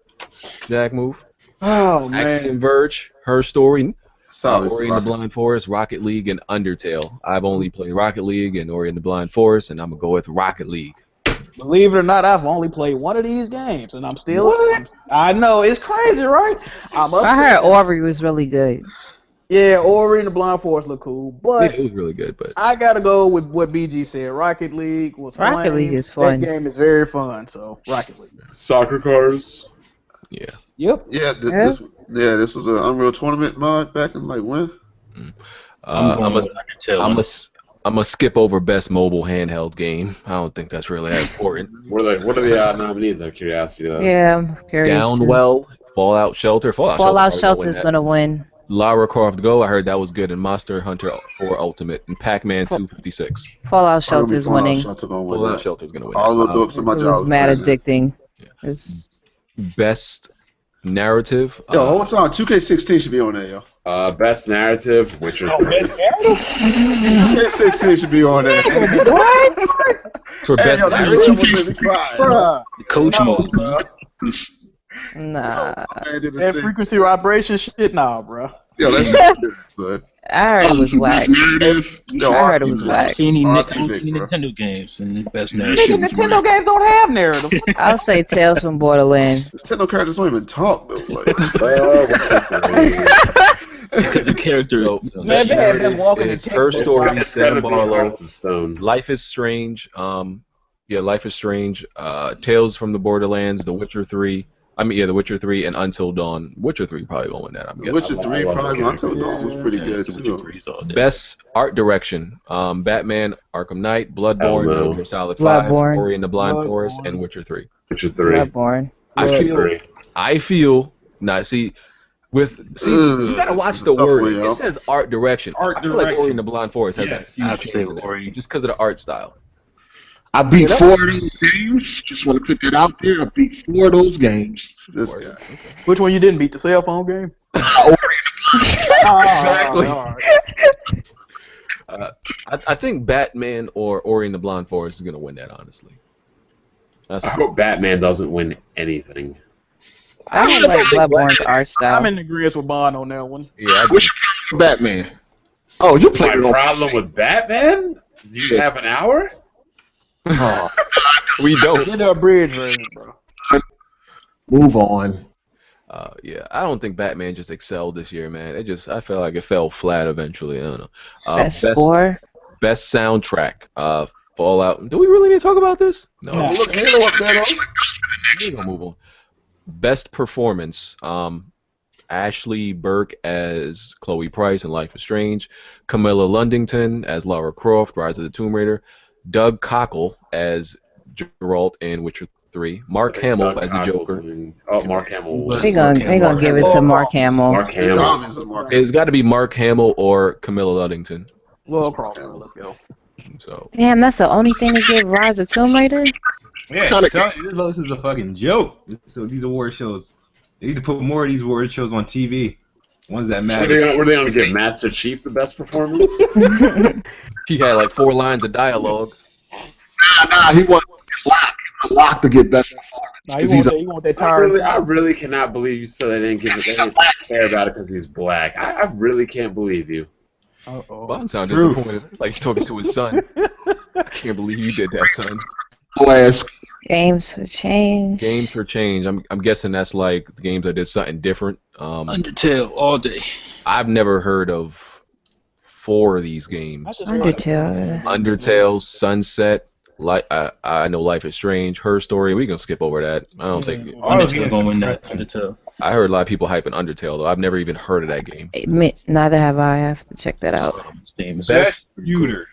Jack, move. Oh Axiom man. Verge, Her Story, Solid. Ori and the Blind Forest, Rocket League, and Undertale. I've only played Rocket League and Ori and the Blind Forest, and I'm gonna go with Rocket League. Believe it or not, I've only played one of these games, and I'm still. I know it's crazy, right? I'm upset. I heard Ori was really good. Yeah, Ori and the Blind Forest look cool, Yeah, but it was really good, but I gotta go with what BG said. Rocket League was Rocket fun. League is fun. That game is very fun, so Rocket League. Soccer cars. yeah. Yep. Yeah, this was an Unreal Tournament mod back in like when? I'm I'm going with Undertale. gonna skip over best mobile handheld game. I don't think that's really that important. What are the nominees? Out of curiosity, though. Yeah, I'm curious. too. Downwell, Fallout Shelter. Fallout probably Shelter's win gonna win. that. Lara Croft Go. I heard that was good, and Monster Hunter 4 Ultimate, and Pac-Man 256. Fallout Shelter's winning. Fallout Shelter's gonna win. All that. the books in my It job. was mad addicting. Yeah. It's- Best narrative. Yo, hold on. 2K16 should be on there, yo. Best narrative, Witcher 3. 2K16 should be on there. For best Yo, that narrative. shit was really fire. Bruh. Coach mode. Nah. Man did this That thing. frequency vibration shit, nah, bro. Yo, that shit good, son. I heard it was whack. Best narrative. Yo, I heard it RP, was bro. I don't whack. see any, I RP don't see any bro. Nintendo games and best Nigga, narrative. Nintendo games don't have narrative. I'll say Tales from Borderlands. Nintendo characters don't even talk though. Like, Oh, Witcher 3. Because the character. So, you know, Man, best they had them narrative walking is in Her text. Story, It's Sam gotta be Barlow. Hearts of Stone. Life is Strange. Life is Strange. Tales from the Borderlands, The Witcher 3. The Witcher 3 and Until Dawn. Witcher 3 probably won't win that. I'm guessing. Witcher 3 I love probably that Until game. Dawn was pretty yeah, good it's the Witcher too. 3s all day. Best art direction: Batman, Arkham Knight, Bloodborne, Hell no. Metal Gear Solid 5, Bloodborne. Ori and the Blind Bloodborne. Forest, and Witcher 3. Witcher 3. Bloodborne. Witcher 3. I feel. Now, see, you gotta watch this is the a tough word. one, yo. It says art direction. Art I feel like Ori direction. and the Blind Forest has Yes. that I huge have to say chance in there, Ori. just because of the art style. I beat 4 of those games. Just want to put that out there. I beat 4 of those games. This guy. Which one you didn't beat? The cell phone game? Exactly. All right. I think Batman or Ori and the Blind Forest is gonna win that. Honestly, that's I hope Batman doesn't win anything. I don't like Bloodborne's art style. I'm in agreement with Bond on that one. yeah. I What's your problem with Batman? Oh, you played it My on problem with Batman? Do you have an hour? Oh, we don't. Get a bridge version, bro. move on. Yeah, I don't think Batman just excelled this year, man. I felt like it fell flat eventually. I don't know. Best score. Best soundtrack. Fallout. Do we really need to talk about this? No. Oh, look, Halo up there, though. We're gonna move on. Best performance. Ashley Burke as Chloe Price in Life is Strange. Camilla Ludington as Lara Croft, Rise of the Tomb Raider. Doug Cockle as Geralt in Witcher 3. Mark Hamill as the Joker. Mark Hamill. They gonna give it to Mark Hamill. Mark Hamill. It's got to be Mark Hamill or Camilla Ludington. Well, let's go. So. Damn, that's the only thing to give Rise of Tomb Raider? Yeah, this is a fucking joke. So these award shows, they need to put more of these award shows on TV. Ones that matter. Were they going to give Master Chief the best performance? He had like 4 lines of dialogue. Nah, he wants Locke to get best performance. Nah, you want that tired. I really cannot believe you said they didn't give it. They didn't care about it because he's black. I really can't believe you. Bond sounds disappointed, like he's talking to his son. I can't believe you did that, son. Games for change. Games for change. I'm guessing that's like the games that did something different. Undertale all day. I've never heard of 4 of these games. Undertale, Sunset. I know Life is Strange. Her Story. We can skip over that. I don't think. Undertale gonna win that. Undertale. I heard a lot of people hyping Undertale though. I've never even heard of that game. Neither have I. I have to check that out. Best shooter.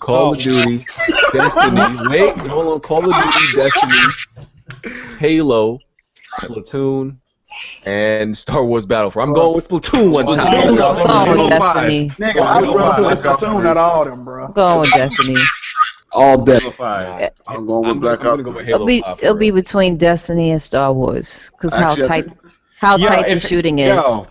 Call of Duty, Destiny. Wait, hold on. Call of Duty, Destiny, Halo, Splatoon, and Star Wars Battlefront. I'm going with Splatoon one time. I'm going with Destiny. Nigga, I'm going with Splatoon out of all them, bro. I'm going with Destiny. All day. I'm going with Black Ops. It'll be between Destiny and Star Wars, because how tight the shooting is. I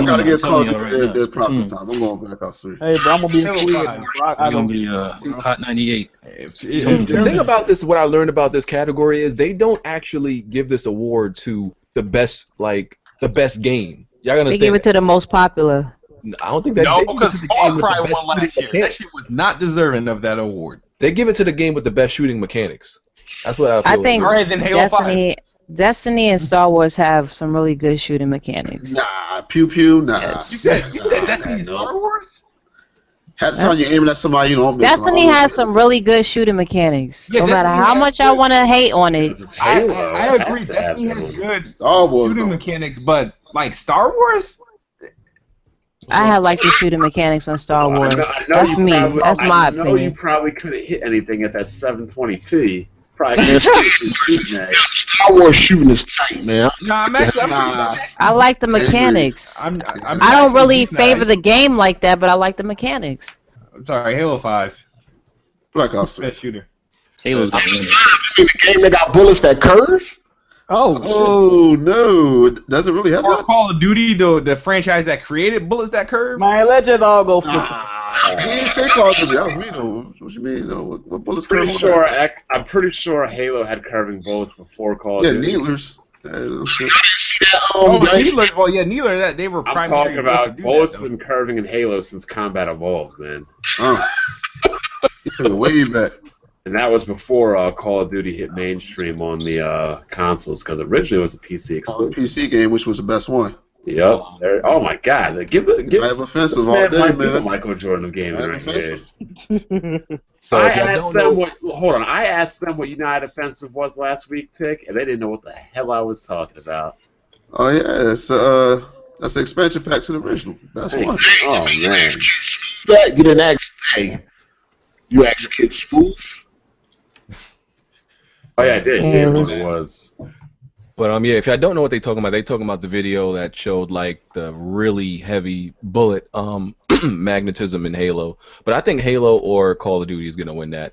gotta get Call of Duty. There's process time. I'm going Black Ops 3. Hey, bro, I'm gonna be I'm gonna be Hot 98. The thing about this, what I learned about this category is they don't actually give this award to the best game. Y'all understand? They give it to the most popular. I don't think that. No, because Far Cry won last year. That shit was not deserving of that award. They give it to the game with the best shooting mechanics. That's what I feel. I think Destiny and Star Wars have some really good shooting mechanics. Nah, pew pew, nah. Yes. You said Destiny and Star Wars? Had time you're aiming at somebody you don't miss. Destiny has some really good shooting mechanics. Yeah, no matter how much I want to hate on it. I agree. Destiny has good shooting mechanics, but like Star Wars. I have like the shooting mechanics on Star Wars. That's me. That's my opinion. I know you probably couldn't hit anything at that 720p. Probably can't shoot that. Star Wars shooting is tight, man. Nah, I like the mechanics. I don't really favor the game like that, but I like the mechanics. I'm sorry, Halo 5. Black Ops 3. Best shooter. Halo's gonna win it. The game that got bullets that curve? Oh no! Does it really have Or that? Call of Duty, the franchise that created bullets that curve? Man, let's just all go for it. He didn't say Call of Duty. That was me though. What you mean though? What bullets curve? I'm pretty sure Halo had curving bullets before Call of Duty. Needlers. Needler. Well, yeah, Needler. That they were. I'm talking about bullets been curving in Halo since Combat Evolved, man. He took it way back. And that was before Call of Duty hit mainstream on the consoles, because originally it was a PC exclusive. PC game, which was the best one. Yep. Oh my God! Give offensive all day, man. Michael Jordan of gaming right here. So I asked them I asked them what United Offensive was last week, Tick, and they didn't know what the hell I was talking about. Oh yeah, it's that's the expansion pack to the original. That's one. Oh man. That you didn't ask. Hey, you asked Kid Smooth. Oh yeah, I did. Yeah, it was. But if I don't know what they're talking about the video that showed like the really heavy bullet magnetism in Halo. But I think Halo or Call of Duty is gonna win that.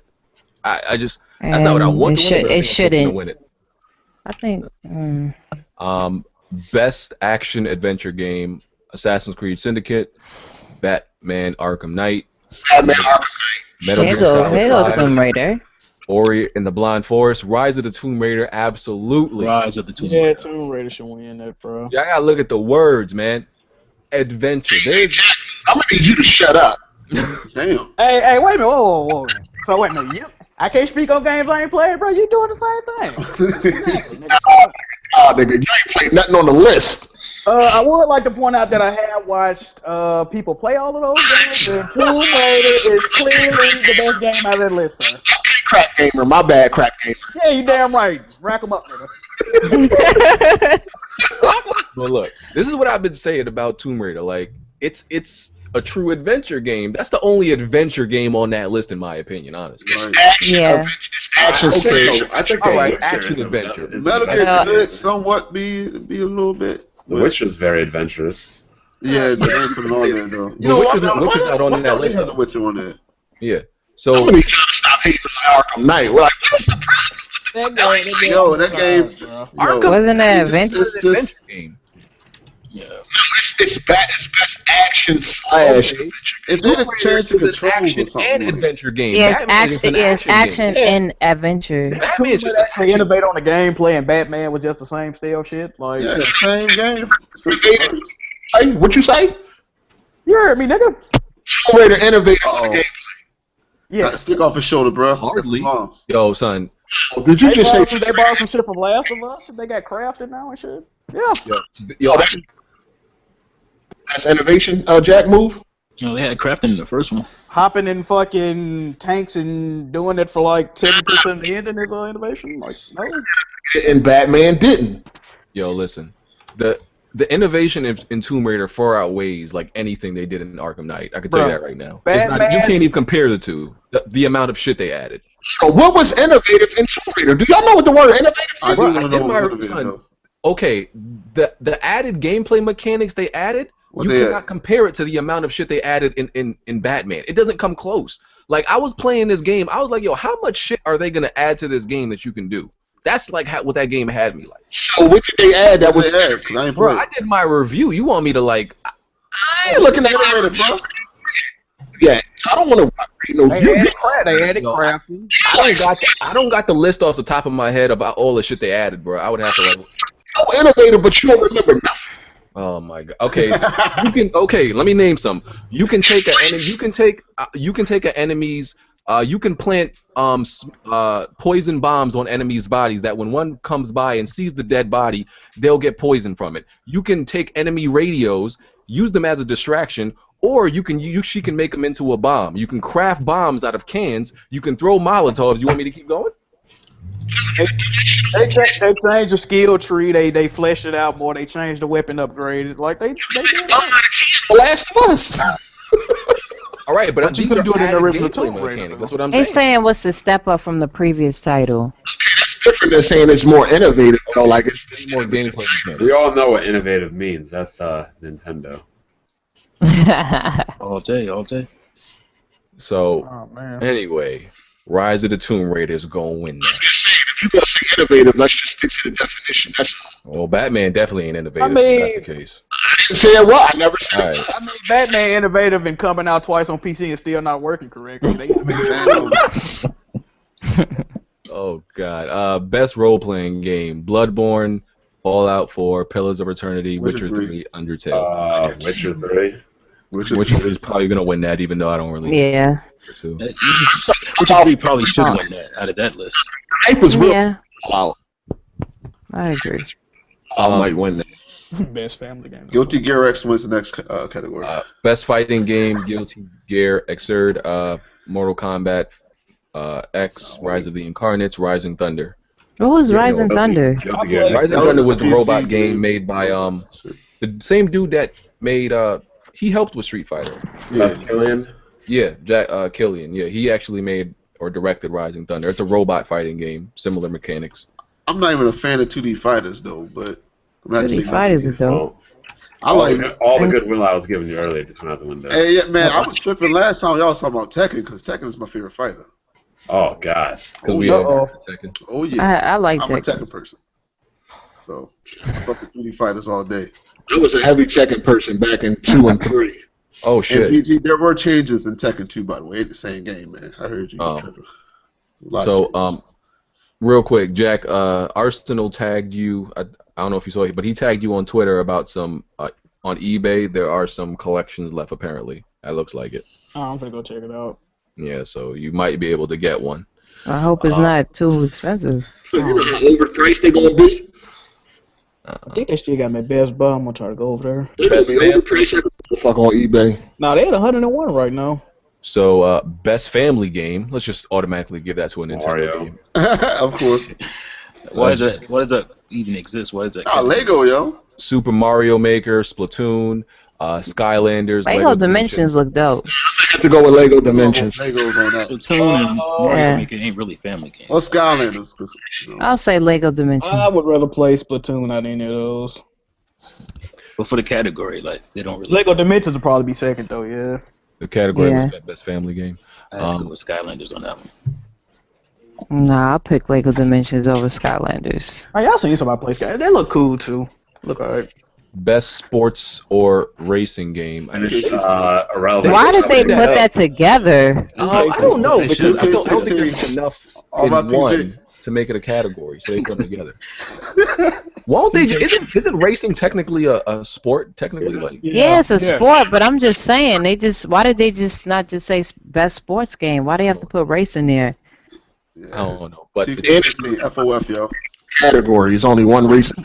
I just that's not what I want to win. It shouldn't. Win it. I think. Best action adventure game: Assassin's Creed Syndicate, Batman: Arkham Knight, Halo Tomb Raider. Ori and the Blind Forest, Rise of the Tomb Raider, absolutely. Rise of the Tomb Raider. Yeah, Tomb Raider should win that, bro. Yeah, I gotta look at the words, man. Adventure. I'm gonna need you to shut up. Damn. Hey, wait a minute. Whoa. So wait a minute. I can't speak on games I ain't played, bro. You doing the same thing. Exactly, nigga. Oh, nigga, you ain't played nothing on the list. I would like to point out that I have watched people play all of those games, and Tomb Raider is clearly the best game I've ever listed, sir. Crack gamer, my bad, crack gamer. Yeah, you damn right. Rack 'em up, nigga. But look, this is what I've been saying about Tomb Raider. Like, it's a true adventure game. That's the only adventure game on that list, in my opinion, honestly. Yeah. Action Okay, I think All The right, Witcher action is a- adventure. is a Metal better- Gear could somewhat be a little bit. The Witcher is very adventurous. Yeah, they ain't put it on there though. The Witcher's not on that They list. have the Witcher on there. Yeah. So So many trying to stop hating on Arkham Knight. We're like, what is the problem? Yo, that game. Arkham Wasn't that it's adventure? just- it's an adventure game. Yeah. It's best action slash. Okay. If they had a chance to It's an control action or something, and like- adventure game. Yes, Batman is action. an Yes, action game. and adventure. Batman is just an Actually innovate on the gameplay, and Batman was just the same stale shit. Like, yeah, same game. Hey, what you say? you heard me, nigga. Tomb Raider innovated on the Uh-oh. game. Yeah. Stick off his shoulder, bro. Hardly. That's moms. Yo, son. Did you just say? They borrowed some shit from Last of Us, and they got crafted now and shit. Yeah. Yo, That's innovation, Jack move? No, they had crafting in the first one. Hopping in fucking tanks and doing it for like 70% of the ending is innovation. Like, no. And Batman didn't. Yo, listen. The innovation in Tomb Raider far outweighs like anything they did in Arkham Knight. I can tell you Bro, that right now. It's not, Batman- you can't even compare the two. The amount of shit they added. So what was innovative in Tomb Raider? Do y'all know what the word innovative I is? do Bro, want I to know did what my- motivated son, though. Okay, the added gameplay mechanics they added, What you they cannot add? compare compare it to the amount of shit they added in Batman. It doesn't come close. Like, I was playing this game, I was like, yo, how much shit are they gonna add to this game that you can do? That's like what that game had me like. So what did they add that What was they add? 'Cause I ain't Bro, played. I did my review. You want me to like? I ain't looking at Innovative, bro. Yeah, I don't want to read no. They You added Yo, crafting. I don't got the list off the top of my head about all the shit they added, bro. I would have to like. so innovative, but you don't remember nothing. Oh my god. Okay, you can. Okay, let me name some. You can take a. You can take. You can take an enemy's. You can plant poison bombs on enemies' bodies that when one comes by and sees the dead body, they'll get poisoned from it. You can take enemy radios, use them as a distraction, or she can make them into a bomb. You can craft bombs out of cans. You can throw Molotovs. You want me to keep going? They changed the skill tree. They fleshed it out more. They changed the weapon upgrade. Like they did that. Last of Us. All right, but you these couldn't are do it in the added original gameplay Tomb Raider, mechanics. though. That's what I'm They saying. saying what's the step up from the previous title? It's different than saying it's more innovative though. Like it's More gameplay mechanics. We all know what innovative means. That's Nintendo. All day, all day. So Oh man. anyway, Rise of the Tomb Raider is gonna win that. just saying if you're gonna say innovative, let's just stick to the definition. That's all. Well, Batman definitely ain't innovative. I mean- if that's the case. I didn't say it was. I never said All it. right. I mean, Batman innovative and coming out twice on PC and still not working correctly. They Oh God. Best role playing game: Bloodborne, Fallout 4, Pillars of Eternity, Witcher Witcher 3, 3, Undertale. Witcher 3. Witcher is probably gonna win that, even though I don't really. Yeah. Too. Witcher 3 probably should win that out of that list. Hype was real. Yeah, Wow. I agree. I might win that. best family game. Guilty Gear X wins the next category. Best fighting game: Guilty Gear Xrd, Mortal Kombat X, Rise of the Incarnates, Rising Thunder. What was Yeah, Rising no, Thunder? Rising That Thunder was was the a PC robot game game. made by the same dude that made he helped with Street Fighter. Yeah. Killian. Yeah, Jack Killian. Yeah, he actually made or directed Rising Thunder. It's a robot fighting game, similar mechanics. I'm not even a fan of 2D fighters though, but I'm not 2D saying Fighters is dope. Well, I like. all the goodwill I was giving you earlier just went out the window. Hey, yeah, man, I was tripping last time y'all was talking about Tekken because Tekken is my favorite fighter. Oh God. Because we Uh-oh. had Tekken. Oh yeah, I like I'm a Tekken. Tekken person. So I fuck with 3D fighters all day. I was a heavy Tekken person back in 2 and 3. Oh And shit. PG, there were changes in Tekken 2, by the way. It's the same game, man. I heard you was Oh. tripping. A lot of So changes. real quick, Jack, Arsenal tagged you. I don't know if you saw it, but he tagged you on Twitter about some on eBay. There are some collections left apparently. That looks like it. Oh, I'm gonna go check it out. Yeah, so you might be able to get one. I hope it's not too expensive. So you know how overpriced they gonna be? I think they still got me at Best Buy. I'm gonna try to go over there. They just overpriced the fuck on eBay. No, they at 101 right now. So, best family game. Let's just automatically give that to a Nintendo Mario. game. Of course. Why does that even exist? Why is that? Oh, Lego, yo. Super Mario Maker, Splatoon, Skylanders. Lego Dimensions look dope. I have to go with Lego Dimensions. Legos on that. Splatoon and Mario Yeah. Maker ain't really family games. Or Skylanders. 'Cause, I'll say Lego Dimensions. I would rather play Splatoon than any of those. But for the category, like they don't really. Lego Dimensions would probably be second though. Yeah. The category Yeah. was best family game. I have to go with Skylanders on that one. Nah, I'll pick Lego Dimensions over Skylanders. Oh, y'all seen somebody play Sky? They look cool too. Look alright. Best sports or racing game. Irrelevant. Why did they put that together? I don't know because I don't think 2K16. there's enough All in about one PG. to make it a category, so they put them together. Won't they? Isn't racing technically a sport? Technically, like Yeah, it's a sport, but I'm just saying why did they just not just say best sports game? Why do they have to put race in there? I don't know, but 2K16 FOF, yo. Category is only one reason.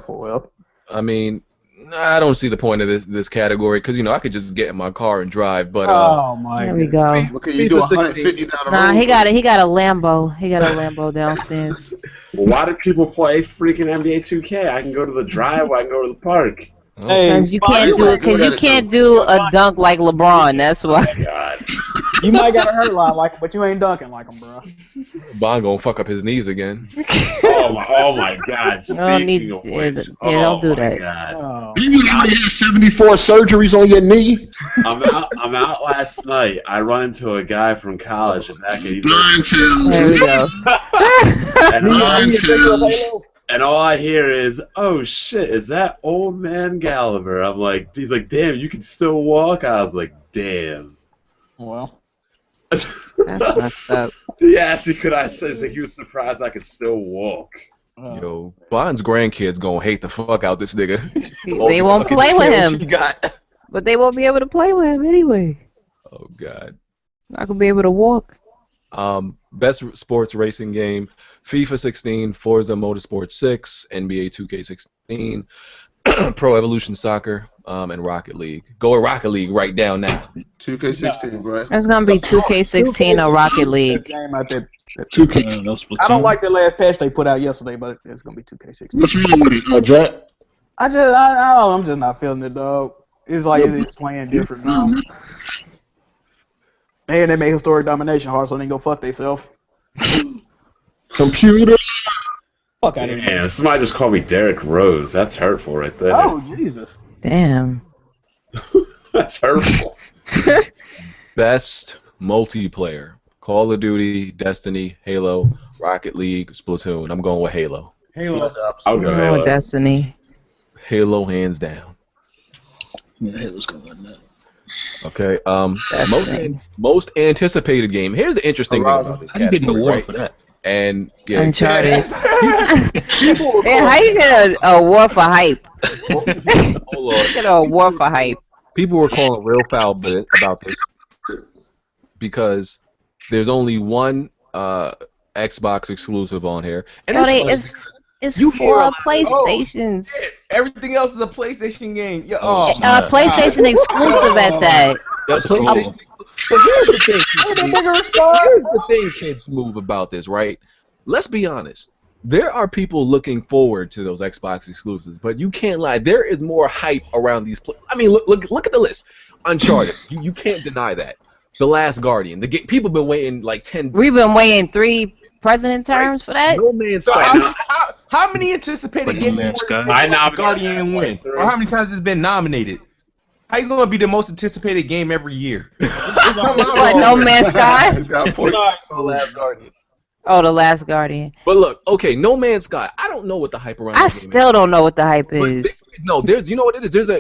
FOL. I mean, I don't see the point of this category because I could just get in my car and drive. But Oh my. There we go. What can you do? FIFA 150 down the road? Nah, he got a Lambo. He got a Lambo downstairs. Well, why do people play freaking NBA 2K? I can go to the driveway. I can go to the park. Hey, Because you Bob, can't do might it. Because go you to can't do a dunk like LeBron. That's why. God. You might got a hurt line like him, but you ain't dunking like him, bro. Bond gonna fuck up his knees again. Oh my God. don't need- Speaking of yeah, which, yeah, don't do my that. God. Oh. You already had 74 surgeries on your knee. I'm out last night. I run into a guy from college back at Blind There we Tales. go. and, Blind Tales. and all I hear is, "Oh shit, is that old man Gallagher?" I'm like, he's like, "Damn, you can still walk." I was like, "Damn." Well. That's messed up. He asked me, could I say that he was surprised I could still walk. Yo, Bond's grandkids gonna hate the fuck out this nigga. They won't play with him. He got. But they won't be able to play with him anyway. Oh God. Not gonna be able to walk. Best sports racing game: FIFA 16, Forza Motorsport 6, NBA 2K16, Pro Evolution Soccer, and Rocket League. Go with Rocket League right down now. 2K16, bro. It's gonna be 2K16 or Rocket League. Best game out there. 2K. No Splatoon. I don't like the last patch they put out yesterday, but it's gonna be 2K16. What's wrong with it, Jack? I'm just not feeling it, dog. It's like it's playing different now. And they made historic domination hard, so they go fuck themselves. Computer. Fuck out of here. Damn, somebody just called me Derek Rose. That's hurtful right there. Oh Jesus. Damn. That's hurtful. Best multiplayer: Call of Duty, Destiny, Halo, Rocket League, Splatoon. I'm going with Halo. Halo. I'll go Oh, Halo. Destiny. Halo hands down. Yeah, Halo's gonna win that. Okay. Destiny. Most anticipated game. Here's the interesting thing about this How do you get an category, award right? for that? And yeah, Uncharted. people were Yeah, how you get an award for hype? hold on. Get an award for hype. People were calling real foul bit about this because there's only one Xbox exclusive on here, and Yo, it's funny. it's You hear a for lot- PlayStations. Everything else is a PlayStation game. Yeah, Oh, oh. PlayStation exclusive at that. That's cool. PlayStation. But here's the thing. Here's the thing, kids move about this, right? Let's be honest. There are people looking forward to those Xbox exclusives, but you can't lie. There is more hype around these. I mean, look at the list. Uncharted. You can't deny that. The Last Guardian. People been waiting like 10. We've been waiting 3 president terms for that. No Man's So Sky. how many anticipated But No games Man's Sky. I nominated Guardian win? Or how many times it's been nominated? How you gonna be the most anticipated game every year? What, No Man's Sky? He's got a point. Last Guardian. Oh, The Last Guardian. But look, okay, No Man's Sky. I don't know what the hype around. I that game still don't know what the hype But is. no, there's you know what it is. There's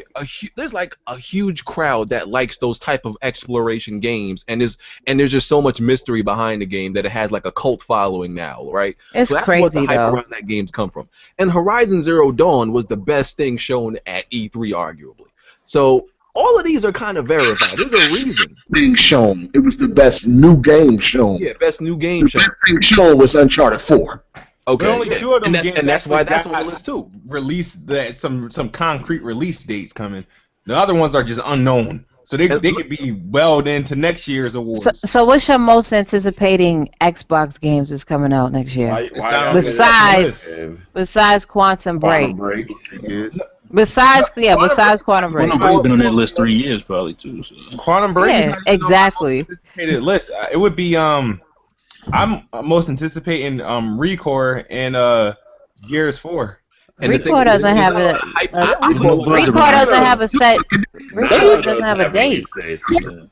there's like a huge crowd that likes those type of exploration games, and there's just so much mystery behind the game that it has like a cult following now, right? It's so that's what the crazy hype though. around that game's come from. And Horizon Zero Dawn was the best thing shown at E3, arguably. So all of these are kind of verified. There's a reason. Being shown. It was the best new game shown. Yeah, best new game show. The best thing shown was Uncharted 4. Okay, But only yeah. two of them and games that's why actually that's on the got list too. release that some concrete release dates coming. The other ones are just unknown, so they could be well into next year's awards. So what's your most anticipating Xbox games that's coming out next year? Why not y'all on the Besides- list. Besides Quantum Break. Break. Yes. Besides Quantum Break. Quantum Break been on that list 3 years probably too. So. Quantum Break is Yeah, not even on my exactly. most anticipated list. It would be I'm most anticipating Recore and Gears 4. And the thing Recore is, doesn't there's have not a it. lot of hype. There's no buzz Recore around it. doesn't have a set. Recore doesn't have a date. Did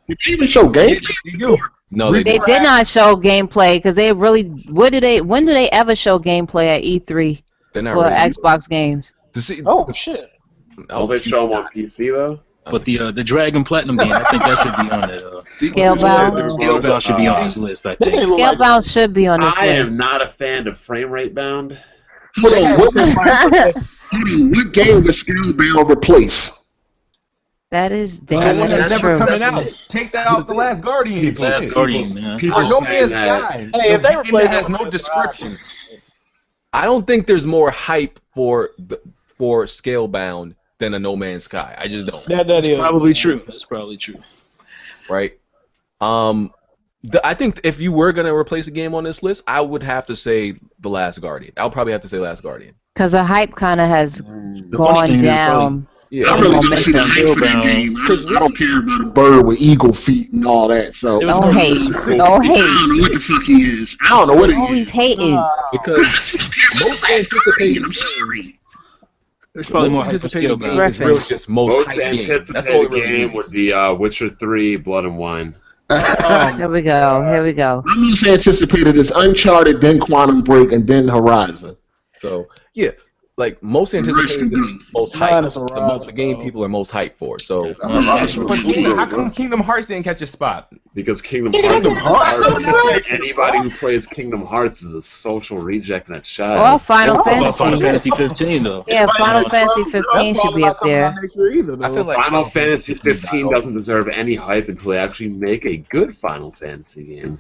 they even show gameplay? They do. No, they They don't. did not show gameplay because they really. When do they ever show gameplay at E3 They're not for really. Xbox games? To see, Oh shit. Will they show them on PC though? But the Dragon Platinum game, I think that should be on there. Scalebound. Scalebound should be on this list, I think. Scalebound should be on this I am list. not a fan of frame rate bound. Hold on, what game was Scalebound replace? That is That's damn one that's that's never true. coming out. Take that out the Last Guardian. Last Guardian, man. People Or No saying Man's that- Sky. Hey, if they The game replace that has it no with description. I don't think there's more hype for Scalebound than a No Man's Sky. I just don't. That That's is probably true. That's probably true. Right? I think if you were gonna replace a game on this list, I would have to say The Last Guardian. I'll probably have to say Last Guardian. Because the hype kind of has The funny gone thing is down. Yeah. I really don't see the Momentum. hype for that game. I don't care about a bird with eagle feet and all that. So It was Don't hate. Don't I don't hate. know what the fuck he is. I don't know what he Always is. hating. Because most anticipated I'm sorry. There's probably most more hype for anticipated Scalebound. game is really just most Most hype game. anticipated That's all it really game is. would be Witcher 3: Blood and Wine. Here we go. Here we go. My most anticipated is Uncharted, then Quantum Break, and then Horizon. So yeah, like most anticipated is most Mine hype. is The Horizon, game bro. people are most hyped for. So How come Kingdom Hearts didn't catch a spot? Because Kingdom Kingdom Hearts. Hearts? Anybody who plays Kingdom Hearts is a social reject and a Or child. Final What about Final Fantasy. Fantasy 15 though? Yeah, Final Fantasy 15 should be up there. I feel like Final Fantasy 15 doesn't deserve any hype until they actually make a good Final Fantasy game.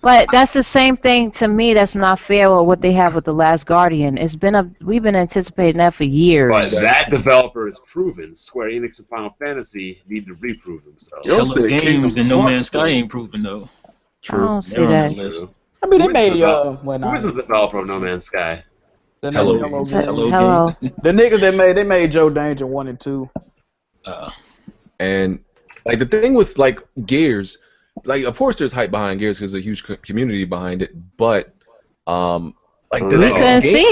But that's the same thing to me. That's not fair with what they have with the Last Guardian. We've been anticipating that for years. But that developer is proven. Square Enix and Final Fantasy need to reprove themselves. Yo, Hello said Games Kingdom and No Man's Hearts, Sky ain't proven though. I don't see They're on that. the list. I mean, they Who is made the developer? well, Who is the developer of No Man's Sky? the Hello Hello Games. Games. Hello Games. The niggas they made Joe Danger 1 and 2. And like the thing with like Gears, like of course there's hype behind Gears because there's a huge community behind it, but like the We couldn't see.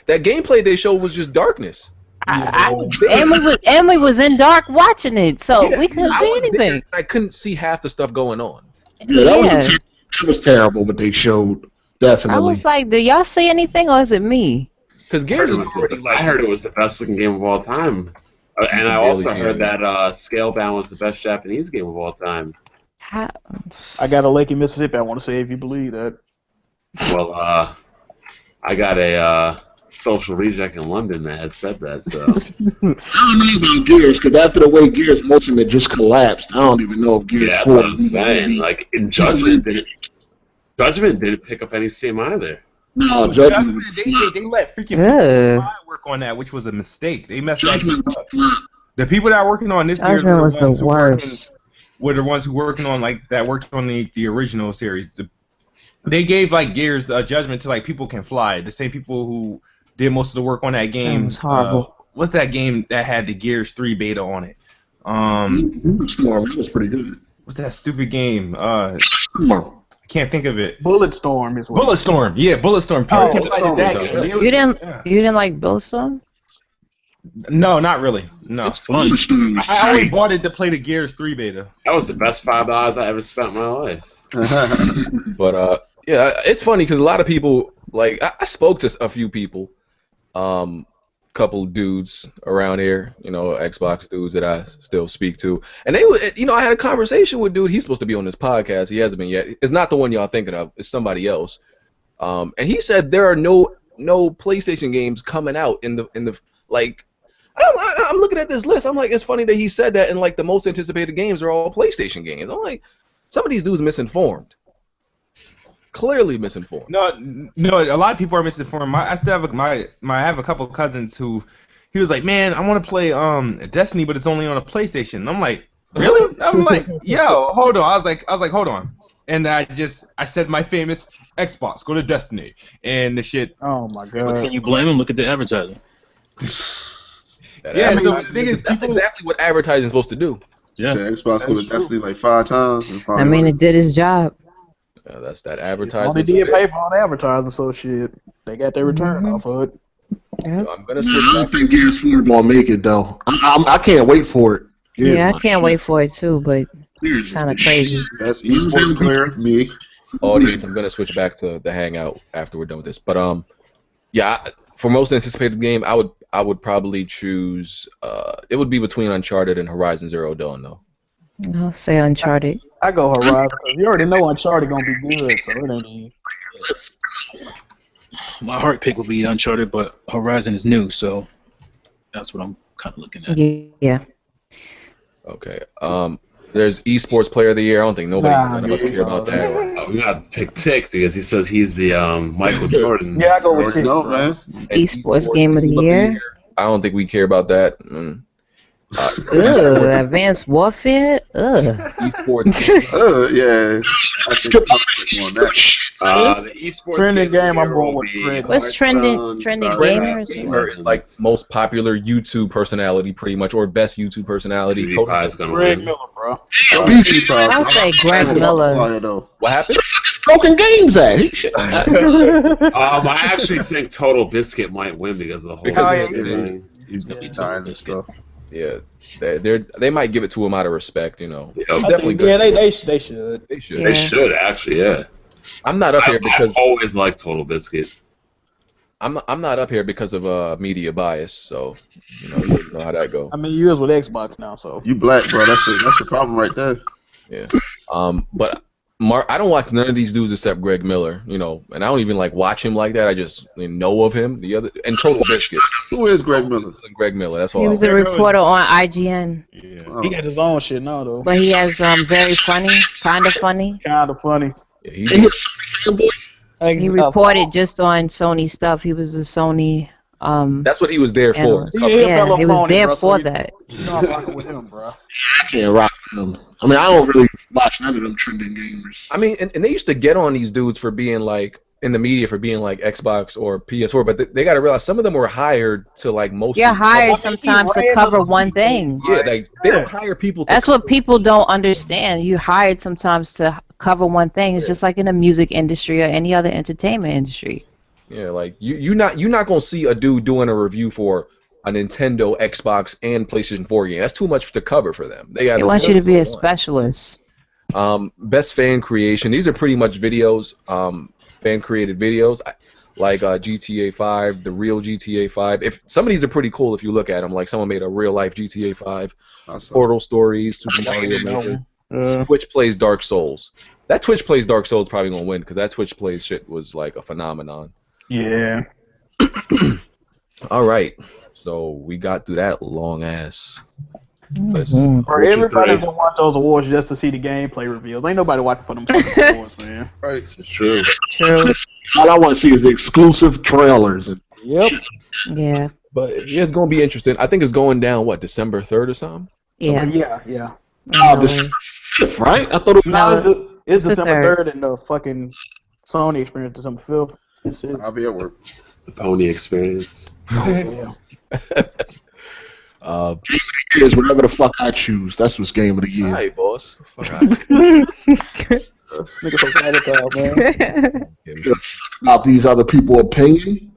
gameplay they showed was just darkness. Emily was in dark watching it, so we couldn't I see was there, anything. and I couldn't see half the stuff going on. Yeah, that was terrible, what they showed. I Definitely. was like, do y'all see anything, or is it me? Because I Gears heard, is already like I heard it was the best looking game of all time. And I Really also can. heard that Scalebound was the best Japanese game of all time. How, I got a lake in Mississippi. I want to say if you believe that. Well, I got a social reject in London that had said that, so. I don't know about Gears, because after the way Gears Ultimate just collapsed, I don't even know if Gears Yeah, that's 4 what I'm saying. Like, in Judgment didn't pick up any steam either. No, Judgment was They let freaking Ugh. people work on that, which was a mistake. They messed that Judgment was up. flop. The people that are working on this Gears Judgment was the ones who working- worst. were the ones who working on that worked on the original series. They gave like Gears Judgment to like People Can Fly, the same people who did most of the work on that game. That was horrible. What's that game that had the Gears 3 beta on it? Storm, that was pretty good. What's that stupid game? I Storm. can't think of it. Bulletstorm is what. Bulletstorm, yeah, Bulletstorm. People Oh, can play Bulletstorm that was game. okay. It was- You didn't yeah. you didn't like Bulletstorm? No, not really. No, It's fun. Bulletstorm was I only tight. bought it to play the Gears 3 beta. That was the best $5 I ever spent in my life. But yeah, it's funny because a lot of people like I spoke to a few people, couple dudes around here, Xbox dudes that I still speak to, and they, I had a conversation with dude. He's supposed to be on this podcast. He hasn't been yet. It's not the one y'all thinking of. It's somebody else. And he said there are no PlayStation games coming out in the like. I'm looking at this list. I'm like, it's funny that he said that, and like the most anticipated games are all PlayStation games. I'm like, some of these dudes misinformed. clearly misinformed. No, a lot of people are misinformed. I still have I have a couple of cousins who, he was like, man, I want to play Destiny, but it's only on a PlayStation. And I'm like, really? I'm like, yo, hold on. I was like, hold on. And I said my famous Xbox, go to Destiny, and the shit. Oh my But god. can you blame him? Look at the advertising. Yeah, so the thing is, that's people, exactly what advertising is supposed to do. Yeah. Said Xbox go to Destiny like 5 times. I mean, it did its job. That's that Well, advertisement. they did pay for all the advertising, so shit. They got their return off of it. I'm gonna I switch don't back. think Gears 4 gonna make it though. I can't wait for it. Gears Yeah, I my can't shit. wait for it too, but Gears is kind of the crazy. shit. Best esports player, me. Audience, I'm gonna switch back to the Hangout after we're done with this. But yeah, for most anticipated game, I would probably choose. It would be between Uncharted and Horizon Zero Dawn, though. I'll say Uncharted. I go Horizon because you already know Uncharted gonna be good, so it ain't even. My heart pick would be Uncharted, but Horizon is new, so that's what I'm kind of looking at. Yeah. Okay. There's Esports Player of the Year. I don't think none of us care about that. We got to pick Tick because he says he's the Michael Jordan. Yeah, I go with Tick. No, man. And Esports Game of the Year. I don't think we care about that. Ugh, Advanced Warfare. Ugh. Esports. Yeah. I think I'm on that. The esports Trending game, I'm will going with be Trending. What's trending? Hearthstone, Trending Starcraft, gamer Gamer is like most popular YouTube personality, pretty much, or best YouTube personality. PewDiePie's gonna Greg win. Miller, bro. I'll say Greg Miller. What happened? Broken games at. He should- I actually think Total Biscuit might win because of the whole Because thing. He's gonna be tired and stuff. Yeah, they might give it to him out of respect, you know. Yeah, He's I definitely think, good. yeah, they should. They should. Yeah. They should actually, yeah. I'm not up here because I've always liked Total Biscuit. I'm not up here because of media bias. So you know how that go. I mean, you is with Xbox now, so. You black, bro. That's the problem right there. Yeah. But I don't watch none of these dudes except Greg Miller, you know, and I don't even like watch him like that. I just know of him. The other and Total Biscuit. Who is Greg Miller? Greg Miller. That's all. He was a reporter on IGN, Oh. He got his own shit now, though. but he has very funny, kind of funny. Kind of funny. Yeah, He hit Sony fanboy. He reported just on Sony stuff. He was a Sony. That's what he was there for. analyst. He a Yeah, fellow he was phony, there bro, so for you- that. You know I'm rocking with him, bro. I can't rock with him. I mean, I don't really watch none of them trending gamers. I mean, and they used to get on these dudes for being like in the media for being like Xbox or PS4, but they got to realize some of them were hired to like most. You're hired sometimes to cover one thing. Yeah, they don't hire people. That's what people don't understand. You hired sometimes to cover one thing. It's just like in the music industry or any other entertainment industry. Yeah, like you're not gonna see a dude doing a review for a Nintendo, Xbox, and PlayStation 4 game. That's too much to cover for them. They want you to be a specialist. Best fan creation. These are pretty much videos, fan created videos, like GTA 5, the real GTA 5. If some of these are pretty cool if you look at them, like someone made a real life GTA 5, Portal Stories, Super Mario Maker. Twitch plays Dark Souls. That Twitch plays Dark Souls probably gonna win because that Twitch plays shit was like a phenomenon. Yeah. All right, so we got through that long ass. Bro, everybody's gonna watch those awards just to see the gameplay reveals. Ain't nobody watching for them fucking awards, man. Right. It's true. True. All I want to see is the exclusive trailers. And Yep. Yeah. But yeah, it's gonna be interesting. I think it's going down December 3rd or something. Yeah. Yeah. December 5th, right? I thought it was. No, it's the December 3rd. 3rd and the fucking Sony experience December 5th. That's it. I'll be at work. The Pony Experience. Yeah. Is whatever the fuck I choose. That's what's game of the year. Hi, boss. Fuck out. Nigga so volatile, man. About these other people's opinion.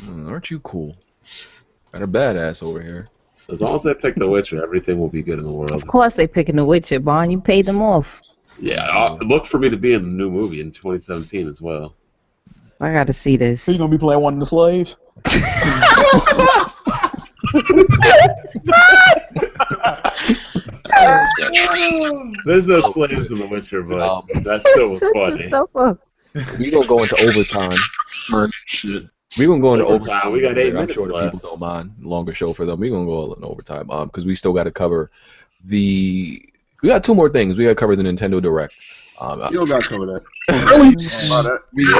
Aren't you cool? Got a badass over here. As long as they pick The Witcher, everything will be good in the world. Of course they picking The Witcher, Bond. You paid them off. Yeah, look for me to be in the new movie in 2017 as well. I got to see this. So you gonna be playing one of the slaves? There's no slaves in The Witcher, but that still was funny. We gonna go into overtime. Shit. We gonna go into Overtime. overtime. We got 8 I'm minutes sure the left. people don't mind. Longer show for them. We gonna go in overtime. Because we still got to cover the. We got 2 more things. We got to cover the Nintendo Direct. You don't got to cover that. Really?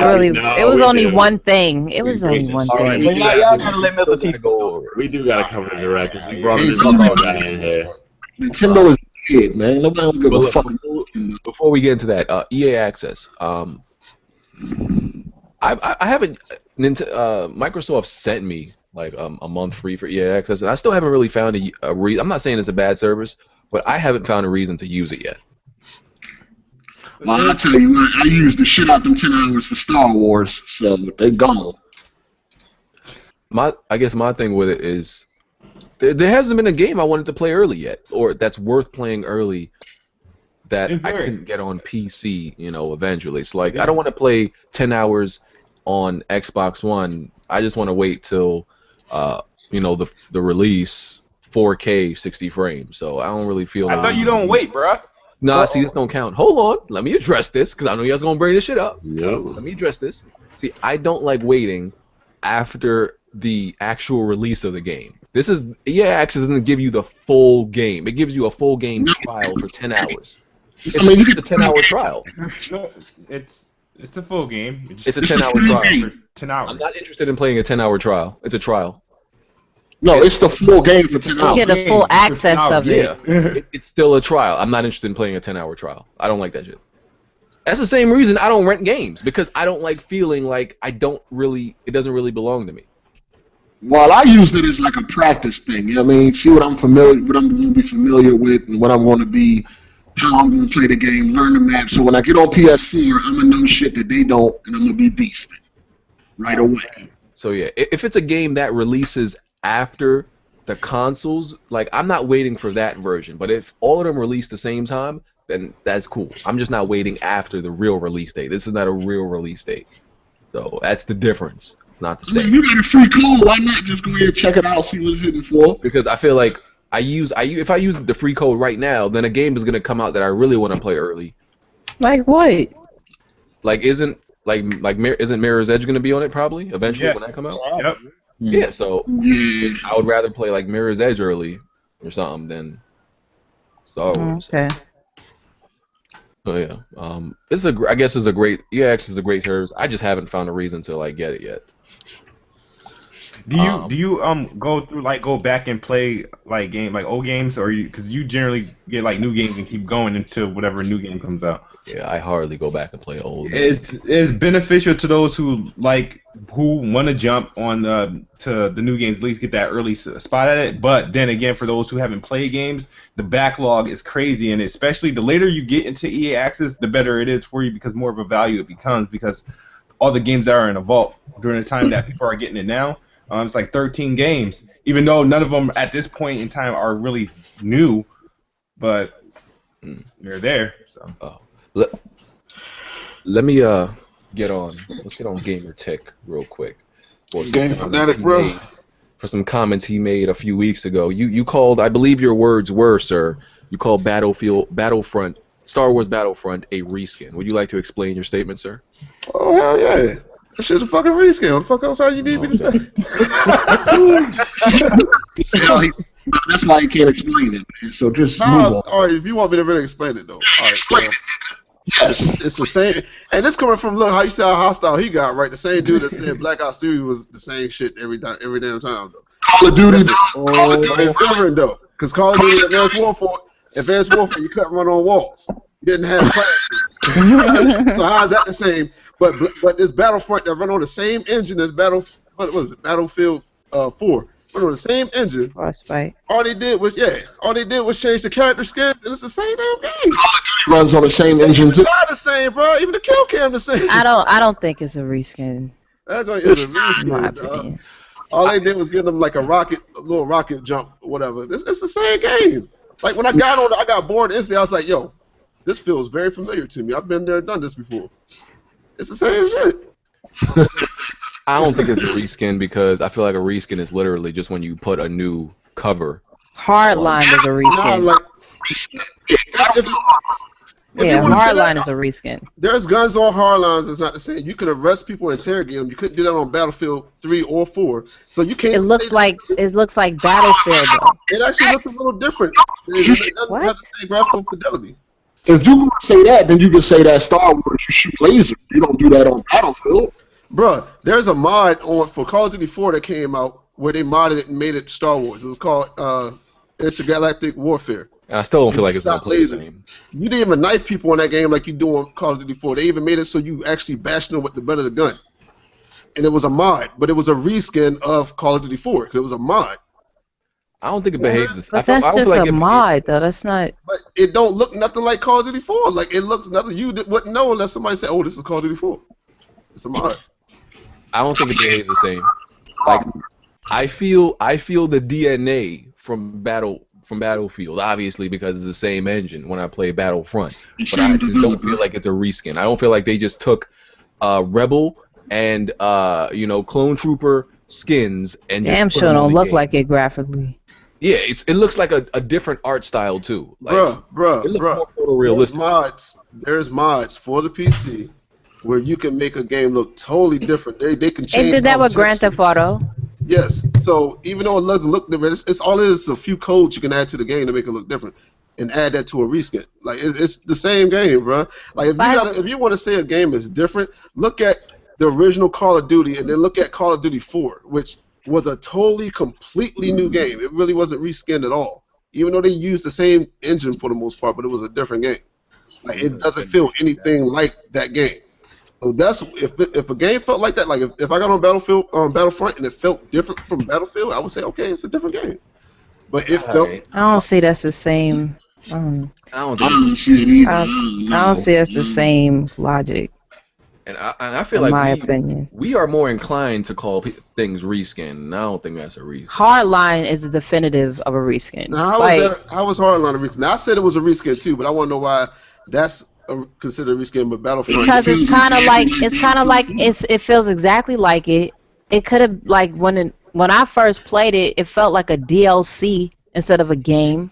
Really, No, it was we only do. one thing. It was only one All right, thing. we Y'all gotta let Mr. T Go over. We do gotta cover the direct because we brought Hey, this guy in here. Nintendo is dead, man. Nobody don't give But a look, fuck. before we get into that, EA Access. I haven't. Microsoft sent me like a month free for EA Access, and I still haven't really found a reason. I'm not saying it's a bad service, but I haven't found a reason to use it yet. Well, I tell you what, I used the shit out them 10 hours for Star Wars, so they gone. I guess my thing with it is there hasn't been a game I wanted to play early yet, or that's worth playing early that Is I there? couldn't get on PC, eventually. It's like I don't want to play 10 hours on Xbox One. I just want to wait till the release 4K 60 frames. So I don't really feel I thought you don't wait, bruh. Nah, see, this don't count. Hold on. Let me address this, because I know you guys going to bring this shit up. Yep. Let me address this. See, I don't like waiting after the actual release of the game. EA Access doesn't give you the full game. It gives you a full game trial for 10 hours. It's I mean, you a 10-hour trial. No, it's a full game. It's a 10-hour trial. for 10 hours. I'm not interested in playing a 10-hour trial. It's a trial. No, it's the full game for 10 You hours. get the full access of Yeah, it. it's still a trial. I'm not interested in playing a 10-hour trial. I don't like that shit. That's the same reason I don't rent games, because I don't like feeling like it doesn't really belong to me. Well, I used it as like a practice thing. You know what I mean? See what I'm going to be familiar with, and what I'm going to be, how I'm going to play the game, learn the map. So when I get on PS4, I'm going to know shit that they don't, and I'm going to be beasting right away. So yeah, if it's a game that releases after the consoles, like I'm not waiting for that version. But if all of them release the same time, then that's cool. I'm just not waiting after the real release date. This is not a real release date. So that's the difference. It's not the I mean, same. you got a free code. Why not just go ahead and check it out, see what it's hitting for? Because I feel like if I use the free code right now, then a game is gonna come out that I really want to play early. Like what? Like isn't Mirror's Edge gonna be on it probably eventually when that come out? Yep. Yeah, so Yeah. I would rather play like Mirror's Edge early or something than Star Wars. Okay. So yeah, I guess it's a great EX is a great service. I just haven't found a reason to like get it yet. Do you go back and play like old games, or because you generally get like new games and keep going until whatever new game comes out? Yeah, I hardly go back and play old games. It's beneficial to those who want to jump on to the new games, at least get that early spot at it. But then again, for those who haven't played games, the backlog is crazy, and especially the later you get into EA Access, the better it is for you, because more of a value it becomes, because all the games that are in a vault during the time that people are getting it now. It's like 13 games, even though none of them at this point in time are really new, but they're there. So. Let me get on. Let's get on Gamer Tech real quick. Game fanatic, bro. For some comments he made a few weeks ago. You called, I believe your words were, sir, you called Battlefront, Star Wars Battlefront a reskin. Would you like to explain your statement, sir? Oh, hell yeah. That shit's a fucking reskin. What the fuck else are you need me to say? That's why he can't explain it, man. So just move on. All right, if you want me to really explain it, though. All right, Explain it. Yes. it's the same. And this coming from, look, how you see how hostile he got, right? The same dude that said Black Ops 3 was the same shit every damn time, though. Call of Duty. Call of Duty. It's different, though. Because Call of Duty, Advanced Warfare, you couldn't run on walls. You didn't have classes. So how is that the same? But this Battlefront that run on the same engine as Battlefield 4. Run on the same engine. Frostbite. All they did was change the character skins, and it's the same damn game. Runs on the same engine too. Not the same, bro. Even the kill cam the same. I don't think it's a reskin. That joint is a In my reskin, dog. opinion. All they did was give them like a little rocket jump, or whatever. It's the same game. Like when I got bored instantly. I was like, yo, this feels very familiar to me. I've been there, done this before. It's the same shit. I don't think it's a reskin, because I feel like a reskin is literally just when you put a new cover. Hardline is a reskin. Nah, like, Yeah, Hardline is a reskin. There's guns on Hardlines. It's not the same. You can arrest people and interrogate them. You couldn't do that on Battlefield 3 or 4. So you can't. It looks like Battlefield though. It actually looks a little different. It doesn't have the same graphical fidelity. if you gonna say that, then you can say that Star Wars you shoot lasers. You don't do that on Battlefield. Bruh, there's a mod for Call of Duty 4 that came out where they modded it and made it Star Wars. It was called Intergalactic Warfare. I still don't feel like it's Stop gonna play the lasers. same. You didn't even knife people in that game like you do on Call of Duty 4. They even made it so you actually bashed them with the butt of the gun. And it was a mod, but it was a reskin of Call of Duty 4 because it was a mod. I don't think it behaves. But that's just a mod, though. That's not. But it don't look nothing like Call of Duty 4. Like it looks nothing. You wouldn't know unless somebody said, "Oh, this is Call of Duty 4." It's a mod. I don't think it behaves the same. Like I feel the DNA from Battlefield, obviously because it's the same engine when I play Battlefront. But I just don't feel like it's a reskin. I don't feel like they just took Rebel and Clone Trooper skins and Damn just put sure them in don't the look game. like it graphically. Yeah, it looks like a different art style too. Like, Bruh. it looks more photorealistic. There's mods for the PC where you can make a game look totally different. They can change. They did that all with Grand Theft textures. Auto. Yes. So even though it doesn't look different, it's all it is a few codes you can add to the game to make it look different, and add that to a reskin. Like it's the same game, bro. Like if you want to say a game is different, look at the original Call of Duty and then look at Call of Duty 4, which was a totally, completely new game. It really wasn't reskinned at all, even though they used the same engine for the most part, but it was a different game. Like it doesn't feel anything like that game. So that's if a game felt like that, like if I got on Battlefront and it felt different from Battlefield, I would say okay, it's a different game. But it felt. I don't see that's the same. I don't see it either. I don't see that's the same logic. And I feel in like my opinion. we are more inclined to call things reskin, and I don't think that's a reskin. Hardline is the definitive of a reskin. Now, how was Hardline a reskin? Now, I said it was a reskin too, but I want to know why that's considered a reskin, but Battlefront. Because it's kind of like it feels exactly like it. It could have like when I first played it, it felt like a DLC instead of a game.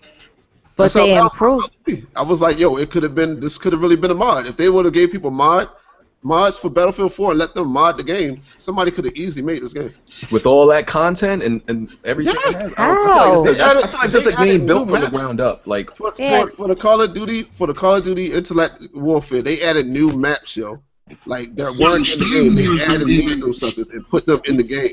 But they improved. I was like, yo, this could have really been a mod. If they would have gave people mods for Battlefield 4 and let them mod the game, somebody could have easily made this game. With all that content and everything. Yeah. How? I feel like that's a game built from the ground up. Like for the Call of Duty Intergalactic Warfare, they added new maps, yo. Like that weren't in the game. They added random suckers and put them in the game.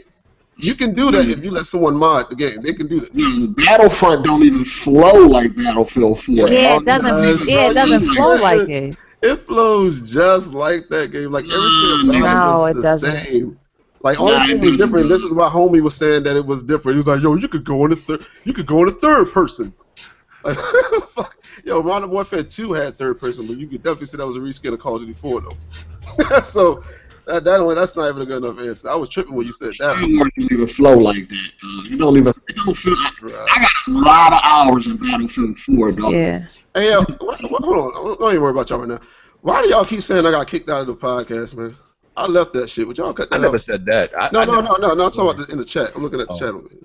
You can do that if you let someone mod the game. They can do that. Yeah, Battlefront don't even flow like Battlefield 4. Yeah, it doesn't flow like it. It flows just like that game. Like everything about it is the same. Like only thing was different. This is why homie was saying that it was different. He was like, "Yo, you could go in the third person." Like, fuck. Yo, Modern Warfare 2 had third person, but you could definitely say that was a reskin of Call of Duty 4 though. So that's not even a good enough answer. I was tripping when you said that. It don't even flow like that. It don't feel. I got a lot of hours in Battlefield 4, though. Yeah. Hey, hold on. Don't even worry about y'all right now. Why do y'all keep saying I got kicked out of the podcast, man? I left that shit. Would y'all cut that out? I never said that. No. I'm talking about in the chat. I'm looking at the chat over here.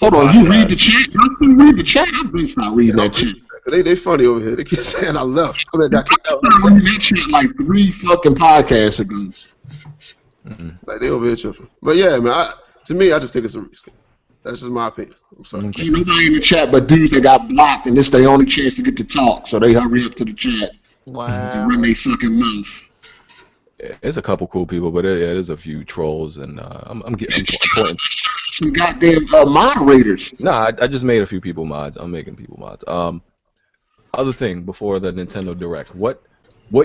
Hold on. You read the chat? You can read the chat? I'm just not reading that chat. They funny over here. They keep saying I left. I got kicked out. I read that shit like 3 fucking podcasts ago. Like they over here tripping. But yeah, man. To me, I just think it's a reskin. That's just my opinion. I'm sorry. Ain't nobody in the chat but dudes that got blocked, and this their only chance to get to talk, so they hurry up to the chat. Wow. And run their fucking mouth. Yeah, there's a couple cool people, but there's a few trolls, and I'm pointing. Some goddamn moderators. No, I just made a few people mods. I'm making people mods. Other thing before the Nintendo Direct, what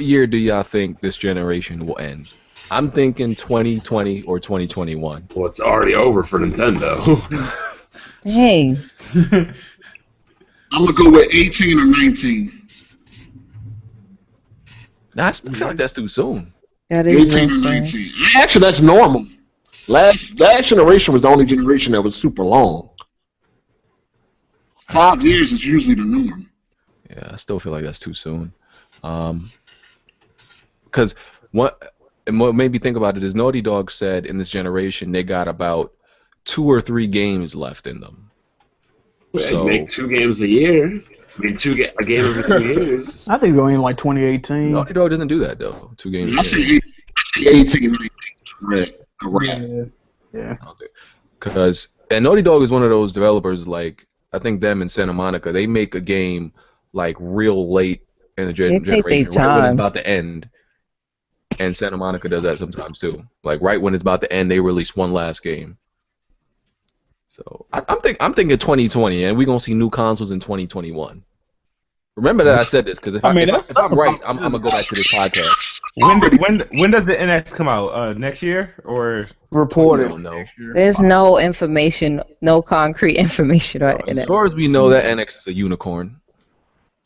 year do y'all think this generation will end? I'm thinking 2020 or 2021. Well, it's already over for Nintendo. Hey. I'm gonna go with 18 or 19. I feel like that's too soon. That is 18 or 19. Actually, that's normal. Last generation was the only generation that was super long. 5 years is usually the norm. Yeah, I still feel like that's too soon. Because what made me think about it is Naughty Dog said in this generation they got about 2 or 3 games left in them. You make 2 games a year. I mean, a game every 3 years. I think going in like 2018. Naughty Dog doesn't do that though. 2 games. I say 18, 19. Correct. Yeah. Because Naughty Dog is one of those developers like I think them and Santa Monica. They make a game like real late in the They take their generation, right when it's time. about to end. And Santa Monica does that sometimes too. Like right when it's about to end, they release one last game. So I'm thinking 2020, and we're gonna see new consoles in 2021. Remember that I said this because if I'm right, I'm gonna go back to this podcast. When does the NX come out? Next year or I Reported. don't know. There's no information, no concrete information on As it. far as we know, that NX is a unicorn.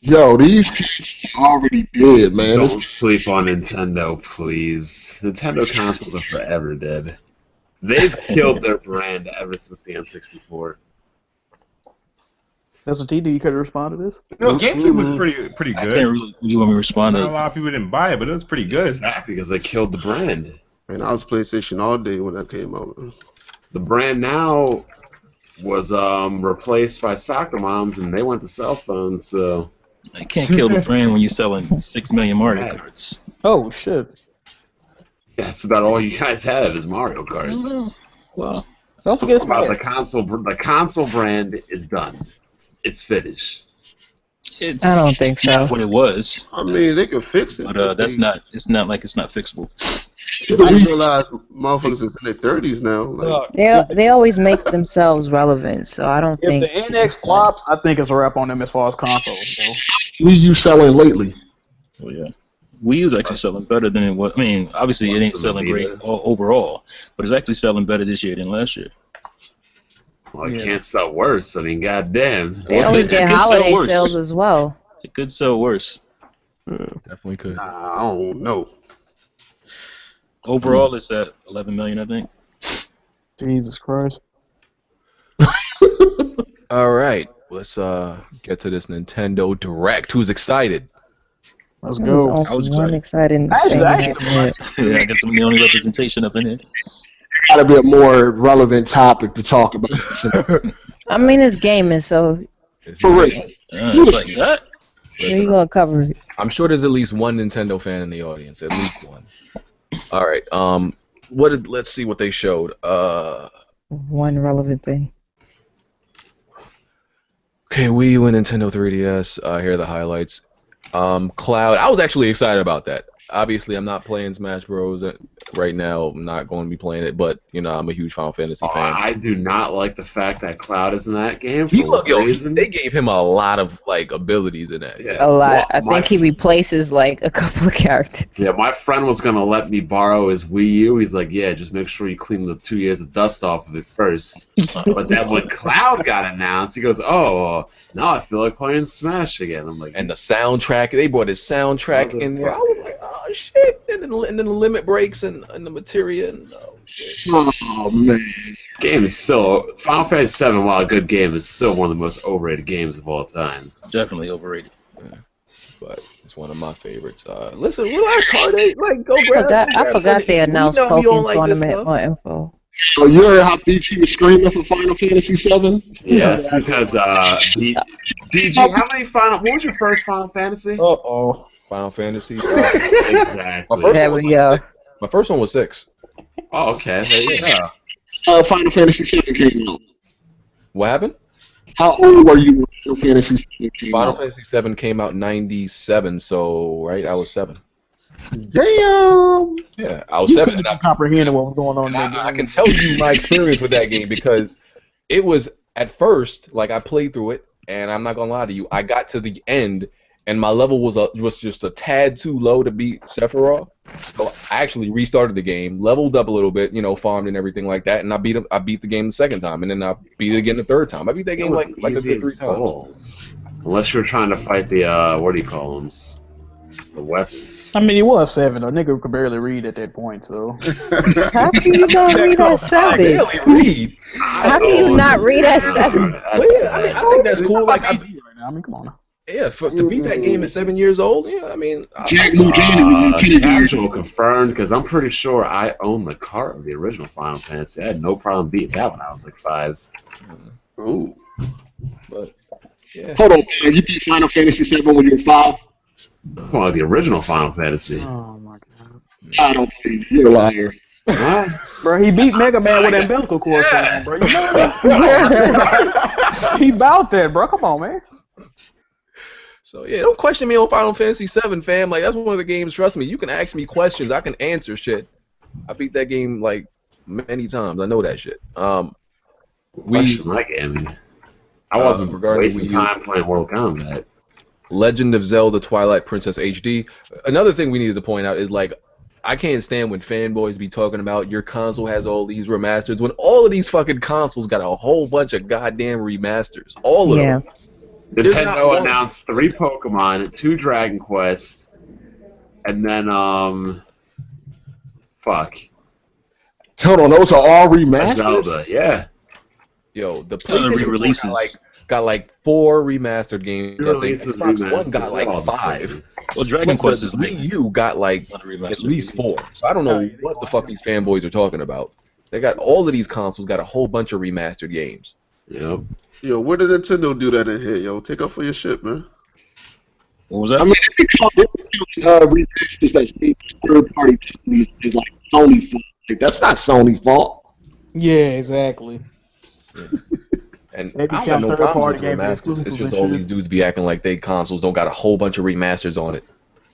Yo, these kids already did, man. Don't sleep on Nintendo, please. Nintendo consoles are forever dead. They've killed their brand ever since the N64. That's T. Do you care to respond to this? no? GameCube was pretty I good. can't really. You want me to respond Not a to? lot of people didn't buy it, but it was pretty good. Exactly, because they killed the brand. Man, I was PlayStation all day when that came out. The brand now was replaced by soccer moms, and they went to cell phones. So You can't kill the brand when you're selling 6 million Mario cards. Oh shit! that's about all you guys have is Mario Karts. Well, Don't forget About Smash. the console, the console brand is done. It's finished. it's. I don't think so. not what it was, I mean, they can fix it. but that's not. It's not like it's not fixable. I realize motherfuckers is in their 30s now. Like, They always make themselves relevant, so I don't If think. the NX flops, I think it's a wrap on them as far as consoles. So. Wii U selling lately. Oh yeah. Wii U's actually selling better than it was. I mean, obviously it ain't selling great overall, but it's actually selling better this year than last year. Well, it can't sell worse. I mean, goddamn. They always get could sell holiday worse. sales as well. It could sell worse. Definitely could. I don't know. Overall, it's at 11 million, I think. Jesus Christ. All right, let's get to this Nintendo Direct. Who's excited? Let's There's go. only I was one exciting Actually, thing actually, happening. Yeah, I guess I'm the only representation up in it. Gotta be a more relevant topic to talk about. I mean, it's gaming, so For real. It's like that. where you gonna cover it? I'm sure there's at least one Nintendo fan in the audience. At least one. All right. Let's see what they showed. One relevant thing. Okay, Wii U and Nintendo 3DS. Here are the highlights. Cloud. I was actually excited about that. Obviously, I'm not playing Smash Bros. Right now. I'm not going to be playing it, but you know, I'm a huge Final Fantasy fan. I do not like the fact that Cloud is in that game. They gave him a lot of like abilities in that. Yeah. A lot. I My- think he replaces like a couple of characters. Yeah, my friend was gonna let me borrow his Wii U. He's like, "Yeah, just make sure you clean the 2 years of dust off of it first." But then when Cloud got announced, he goes, "Oh, now I feel like playing Smash again." I'm like, And the soundtrack, they brought his soundtrack in there. I was like, oh shit! And then the limit breaks and the materia. And, oh, shit. Oh man. game is still Final Fantasy VII. While a good game, is still one of the most overrated games of all time. Definitely overrated. But it's one of my favorites. Listen, relax, Heartache. Like, go grab. I forgot they announced We know you don't Pokemon like this tournament stuff. on info. So you heard how BG was screaming for Final Fantasy VII? Yeah, it's because BG. How many Final? What was your first Final Fantasy? Uh-oh. Final Fantasy. Exactly. My first There one was we go. 6. My first one was 6. Oh, okay. There you go. Final Fantasy VII came out. What happened? How old were you when Final Fantasy VII came Final out? Fantasy 7 came out in '97, so right, I was 7. Damn. Yeah, I was 7, and I comprehended what was going on in that I game. can tell you my experience with that game because it was at first like I played through it, and I'm not gonna lie to you, I got to the end, and my level was just a tad too low to beat Sephiroth. So I actually restarted the game, leveled up a little bit, you know, farmed and everything like that, and I beat the game the second time, and then I beat it again the third time. I beat that game like a Easy good 3 as times. balls. Unless you're trying to fight the what do you call them? The weapons. I mean, he was 7. A nigga could barely read at that point, so. How can you not read at 7? Barely read. How can you not read at 7? Well, yeah, I think that's cool. Like, right now. I mean, come on. yeah, to beat that game at 7 years old, yeah, I mean, Jack Mujani was in kindergarten. Casual confirmed because I'm pretty sure I own the cart of the original Final Fantasy. I had no problem beating that when I was like 5. Ooh. but yeah. Hold on, man. You beat Final Fantasy VII when you were 5? Well, the original Final Fantasy. Oh, my God. I don't believe you. You're a liar. What? Bro, he beat Mega Man with umbilical cord on, bro. You know what I mean? He bout that, bro. Come on, man. So yeah, don't question me on Final Fantasy VII, fam. Like that's one of the games. Trust me, you can ask me questions. I can answer shit. I beat that game like many times. I know that shit. Question my game. I wasn't regarding wasting time playing Mortal Kombat. Legend of Zelda Twilight Princess HD. Another thing we needed to point out is like, I can't stand when fanboys be talking about your console has all these remasters when all of these fucking consoles got a whole bunch of goddamn remasters. All of them. Nintendo announced 3 Pokemon, 2 Dragon Quest, and then Hold on, those are all remasters? Zelda, yeah. Yo, the PlayStation re-releases got like 4 remastered games. I think Xbox One got like 5. Well, Dragon Quest is Wii U got like at least 4. So I don't know what the fuck these fanboys are talking about. They got all of these consoles got a whole bunch of remastered games. Yep. Yo, where did Nintendo do that in here? Yo, take up for your shit, man. What was that? I mean, remasters that's made third-party companies is like Sony fault. Like, that's not Sony fault. Yeah, exactly. And They I be don't got counting no third-party problem with games as remasters. exclusives It's just and all shit. these dudes be acting like they consoles don't got a whole bunch of remasters on it.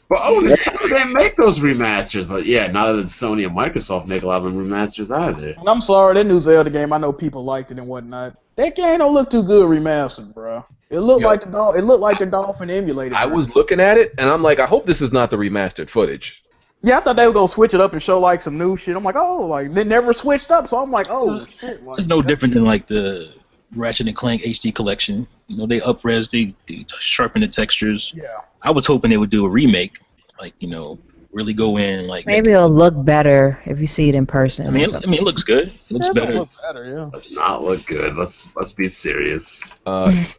But Nintendo didn't make those remasters. But yeah, neither did Sony and Microsoft make a lot of them remasters either. And I'm sorry, that new Zelda game, I know people liked it and whatnot. That game don't look too good remastered, bro. It looked like the Dolphin emulated. I was looking at it and I'm like, I hope this is not the remastered footage. Yeah, I thought they were gonna switch it up and show like some new shit. I'm like, oh, like they never switched up, so I'm like, oh shit. Like, It's no different than like the Ratchet and Clank HD collection. You know, they up-res, they sharpen the textures. Yeah. I was hoping they would do a remake, like, you know, really go in like. Maybe it'll look better if you see it in person. I mean, it looks good. It looks better. Look better, yeah. Does not look good. Let's be serious.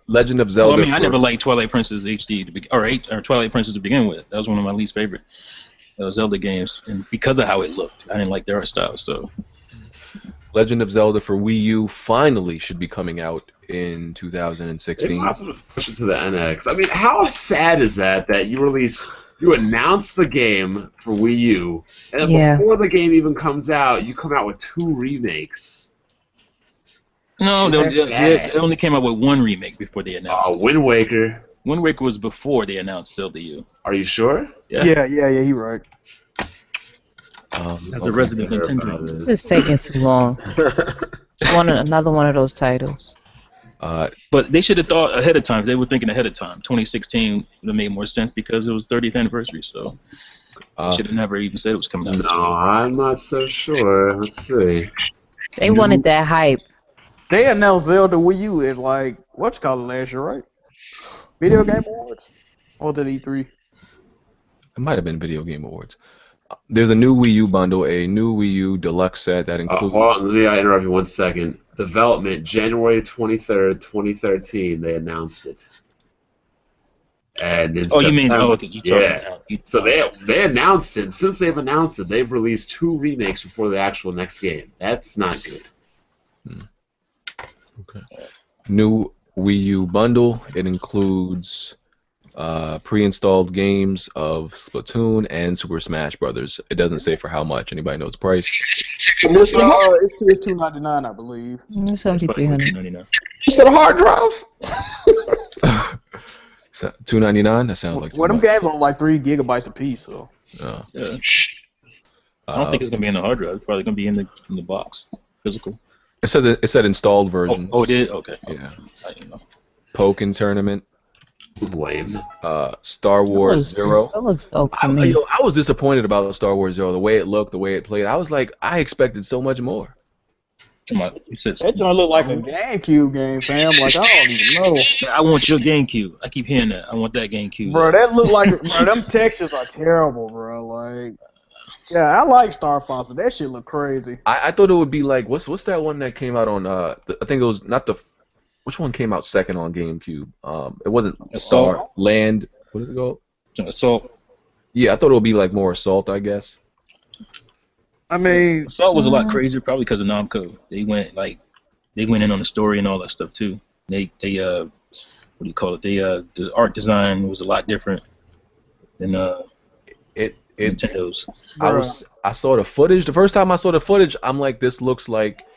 Legend of Zelda. Well, I mean, I never liked Twilight Princess HD or Twilight Princess to begin with. That was one of my least favorite Zelda games, and because of how it looked, I didn't like their art style. So, Legend of Zelda for Wii U finally should be coming out in They 2016. possibly push it to the NX. I mean, how sad is that you announce the game for Wii U, and then before the game even comes out, you come out with 2 remakes. no, they only came out with 1 remake before they announced. Wind Waker. Wind Waker was before they announced Zelda U. Are you sure? Yeah. Yeah, you're right. As a resident Nintendo. This is taking too long. Another one of those titles. But they should have thought ahead of time. If they were thinking ahead of time. 2016 would have made more sense because it was 30th anniversary. So they should have never even said it was coming out. No, I'm not so sure. Let's see. They wanted that hype. They announced Zelda Wii U at like last year, right? Video Game Awards or the E3? It might have been Video Game Awards. There's a new Wii U bundle, a new Wii U deluxe set that includes. Hold on, let me interrupt you 1 second. Development, January 23rd, 2013. They announced it. And in You mean? September- Okay, you talking about? So they announced it. Since they've announced it, they've released 2 remakes before the actual next game. That's not good. Okay. New Wii U bundle. It includes pre-installed games of Splatoon and Super Smash Brothers. It doesn't say for how much. Anybody knows the price? It's $2.99, I believe. It's $7,300. $2.99. Just a hard drive. So, $2.99. That sounds like too Well, them much. games are like 3 gigabytes apiece, so. Oh. Yeah. I don't think it's gonna be in the hard drive. It's probably gonna be in the box, physical. It said installed version. Oh, it did? Okay. Yeah. I didn't know. Pokken Tournament. Lame. Star Wars Zero. That looks dope to me. I was disappointed about Star Wars Zero. The way it looked, the way it played. I was like, I expected so much more. Come on, you said That joint look like a GameCube game, fam. Like, I don't even know. I want your GameCube. I keep hearing that. I want that GameCube. Bro, that look like, bro, them textures are terrible, bro. Like, yeah, I like Star Fox, but that shit look crazy. I thought it would be like what's that one that came out on I think it was not the which one came out second on GameCube? It wasn't Assault. Land. What is it called? Assault. Yeah, I thought it would be like more Assault, I guess. I mean, Assault was a lot crazier, probably because of Namco. They went in on the story and all that stuff too. They what do you call it? The art design was a lot different than Nintendo's. I saw the footage. The first time I saw the footage, I'm like, this looks like.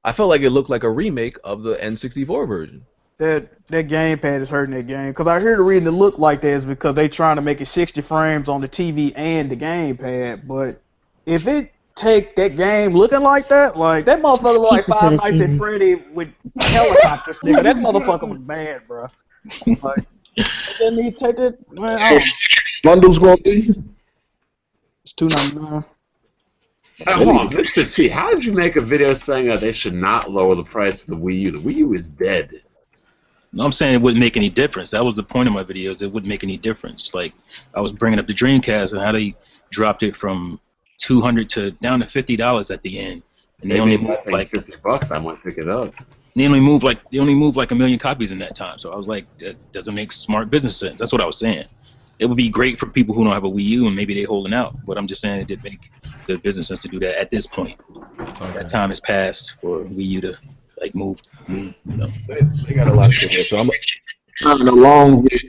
I felt like it looked like a remake of the N64 version. that gamepad is hurting that game. Because I hear the reason it look like that is because they trying to make it 60 frames on the TV and the gamepad. But if it take that game looking like that motherfucker look like Five Nights at Freddy with helicopters, nigga. That motherfucker was bad, bro. Like, they need to take that. Man, I don't know. Bundles gonna be? It's $2.99. Hold on, Mr. T, how did you make a video saying that they should not lower the price of the Wii U? The Wii U is dead. No, I'm saying it wouldn't make any difference. That was the point of my videos. It wouldn't make any difference. Like, I was bringing up the Dreamcast and how they dropped it from $200 to down to $50 at the end, and they only moved like $50. I might pick it up. They only moved like 1 million copies in that time. So I was like, that doesn't make smart business sense. That's what I was saying. It would be great for people who don't have a Wii U and maybe they're holding out, but I'm just saying it didn't make good business sense to do that at this point. That time has passed for Wii U to like move. You know. They got a lot of shit here, so I'm. Coming along with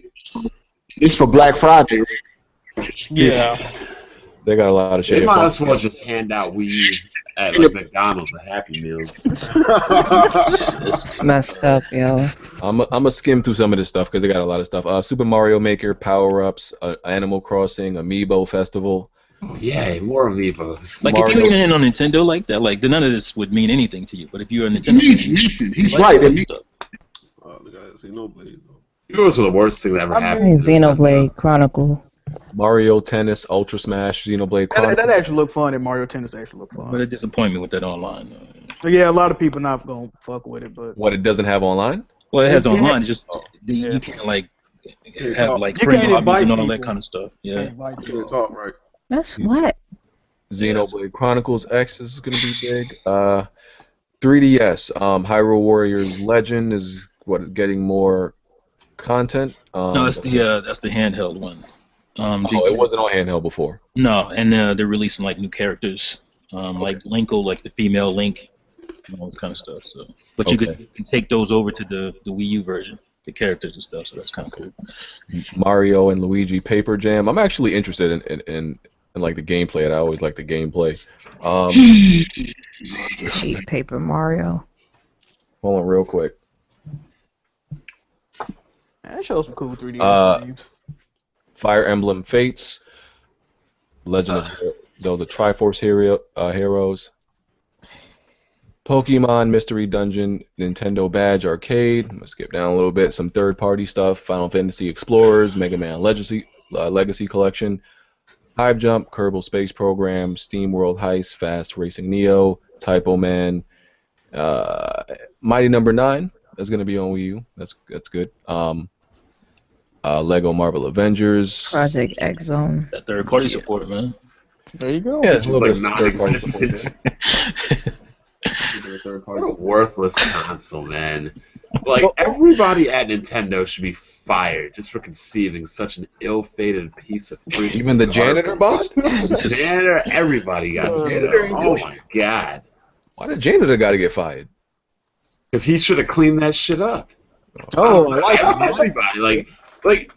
it's for Black Friday. Yeah. They got a lot of shit. They here, might so as well just hand out Wii U's at like McDonald's or Happy Meals. It's messed up, yo. I'm gonna skim through some of this stuff because they got a lot of stuff. Super Mario Maker, Power Ups, Animal Crossing, Amiibo Festival. Yay, more Amiibos. Like Mario. if you ain't on Nintendo like that, like then none of this would mean anything to you. But if you're a Nintendo, He needs nothing. He's like right. that It stuff. Oh, the guy Xenoblade. It was the worst thing that ever happened. Xenoblade Chronicle. Mario Tennis, Ultra Smash, Xenoblade That Chronicles. actually looked fun, and Mario Tennis actually looked fun. But it disappointed me with that online. So yeah, a lot of people not gonna fuck with it, but What, it doesn't have online? Well, it has Yeah. online. It's just Yeah. you can't like can't have talk. like You friend can't lobbies and invite all that people. kind of stuff. Yeah. You can't talk right. That's what? Xenoblade Chronicles X is gonna be big. 3DS, Hyrule Warriors Legend is getting more content. No, that's the handheld one. It wasn't on handheld before. No, and they're releasing like new characters, like Linkle, like the female Link, and all this kind of stuff. So, but you Okay. can take those over to the Wii U version, the characters and stuff. So that's kind of cool. Mario and Luigi Paper Jam. I'm actually interested in like the gameplay. I always like the gameplay. Paper Mario. Hold on, real quick. man, it shows some cool 3D games. Fire Emblem Fates, Legend of Zelda Triforce Heroes, Pokemon Mystery Dungeon, Nintendo Badge Arcade. Let's skip down a little bit. Some third-party stuff: Final Fantasy Explorers, Mega Man Legacy Collection, Hive Jump, Kerbal Space Program, Steam World Heist, Fast Racing Neo, Typo Man, Mighty Number 9. That's gonna be on Wii U. That's good. Lego Marvel Avengers. Project X Zone. That third party support, man. There you go. Yeah, it's a little bit like of third-party support there. What a worthless console, man. Like, everybody at Nintendo should be fired just for conceiving such an ill-fated piece of freaking Even the janitor bot? The janitor, everybody got fired. Oh my god. Why the janitor got to get fired? Because he should have cleaned that shit up. Oh, I like it. Everybody, like,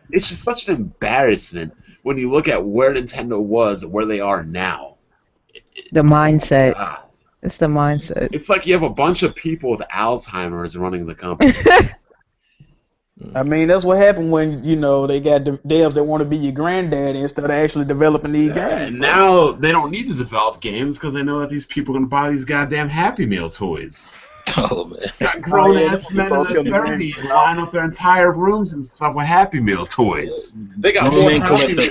it's just such an embarrassment when you look at where Nintendo was and where they are now. The mindset. Ah, It's the mindset. it's like you have a bunch of people with Alzheimer's running the company. I mean, that's what happened when, you know, they got devs that want to be your granddad instead of actually developing these games. And now they don't need to develop games because they know that these people are going to buy these goddamn Happy Meal toys. Oh man. Got grown yeah, ass men in those their come in. 30s line up their entire rooms and stuff with Happy Meal toys. They got more Happy Meal,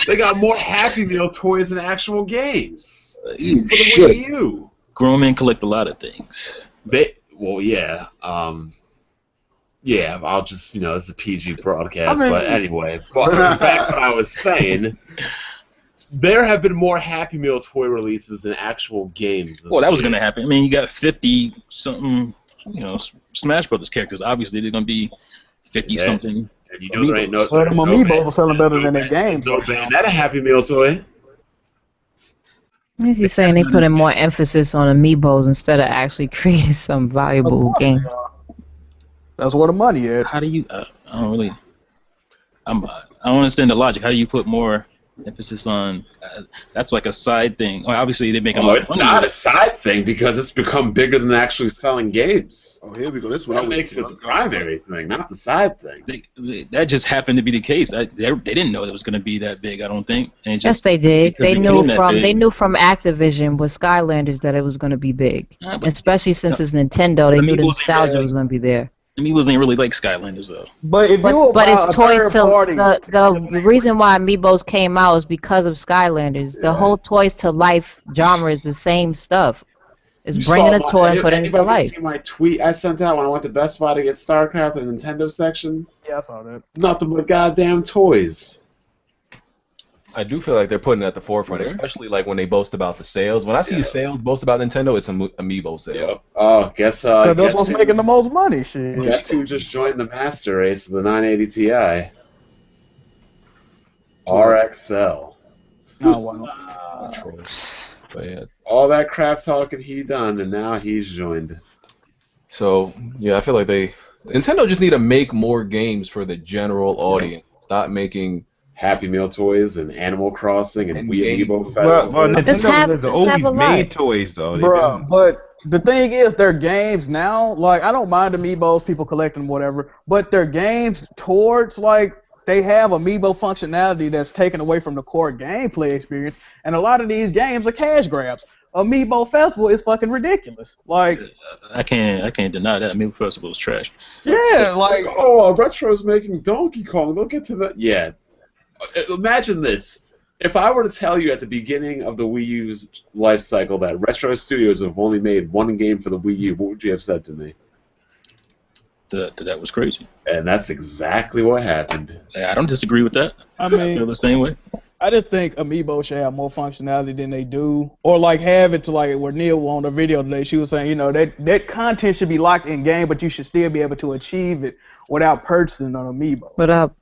they got more Happy Meal toys than actual games for You the shit. Wii U. Grown men collect a lot of things. Yeah. Yeah, I'll just, it's a PG broadcast, I mean- but anyway. But back to what I was saying, there have been more Happy Meal toy releases than actual games. Well, that was gonna happen. I mean, you got 50 something, Smash Brothers characters. Obviously, they're gonna be 50 something. And you know there ain't no. Well, them Amiibos are selling better than their games. No Bayonetta Happy Meal toy. What is he saying? They putting more emphasis on amiibos instead of actually creating some valuable game. That's where the money is. How do you? I don't really. I don't understand the logic. How do you put more Emphasis on that's like a side thing. Well, obviously, they make a Oh, lot of it's money. not a side thing because it's become bigger than actually selling games. Oh, here we go. This is what I That was makes it the primary thing, not the side thing. That just happened to be the case. They didn't know it was going to be that big. I don't think. And it Yes, just, they did. because They it knew became that from big. they knew from Activision with Skylanders that it was going to be big, Yeah, but especially since it's Nintendo. They knew the Amiibos ain't nostalgia bad. was going to be there. Amiibos ain't really like Skylanders though. But if you But buy it's a toys third to party, the reason why Amiibos came out is because of Skylanders. The whole toys to life genre is the same stuff. It's You bringing saw a toy and putting it to anybody life. see my tweet I sent out when I went to Best Buy to get StarCraft in the Nintendo section? yeah, I saw that. Nothing but goddamn toys. I do feel like they're putting it at the forefront, Yeah. especially like when they boast about the sales. When I see sales boast about Nintendo, it's Amiibo sales. Yep. Oh, guess So that's guess what's who- making the most money. Shit. Guess who just joined the master race of the 980 Ti? RXL. Oh, wow. Troll. But yeah. All that crap talking he done, and now he's joined. So yeah, I feel like Nintendo just need to make more games for the general audience. Stop making Happy Meal toys and Animal Crossing and And Wii game- Amiibo Well, Festival. Just Nintendo have- has just always have a lot. made toys though. They Bruh, do. but the thing is, their games now, like, I don't mind amiibos, people collect them, whatever, but their games towards, like, they have amiibo functionality that's taken away from the core gameplay experience, and a lot of these games are cash grabs. Amiibo Festival is fucking ridiculous. Like, I can't deny that. Amiibo Festival is trash. yeah, like, Oh, Retro's making Donkey Kong. They'll get to that. Yeah. Imagine this. If I were to tell you at the beginning of the Wii U's life cycle that Retro Studios have only made one game for the Wii U, what would you have said to me? That was crazy. And that's exactly what happened. I don't disagree with that. I I feel mean, the same way. I just think Amiibo should have more functionality than they do, or like have it to like where Neil on the video today, she was saying, you know, that content should be locked in game, but you should still be able to achieve it without purchasing an Amiibo. What up?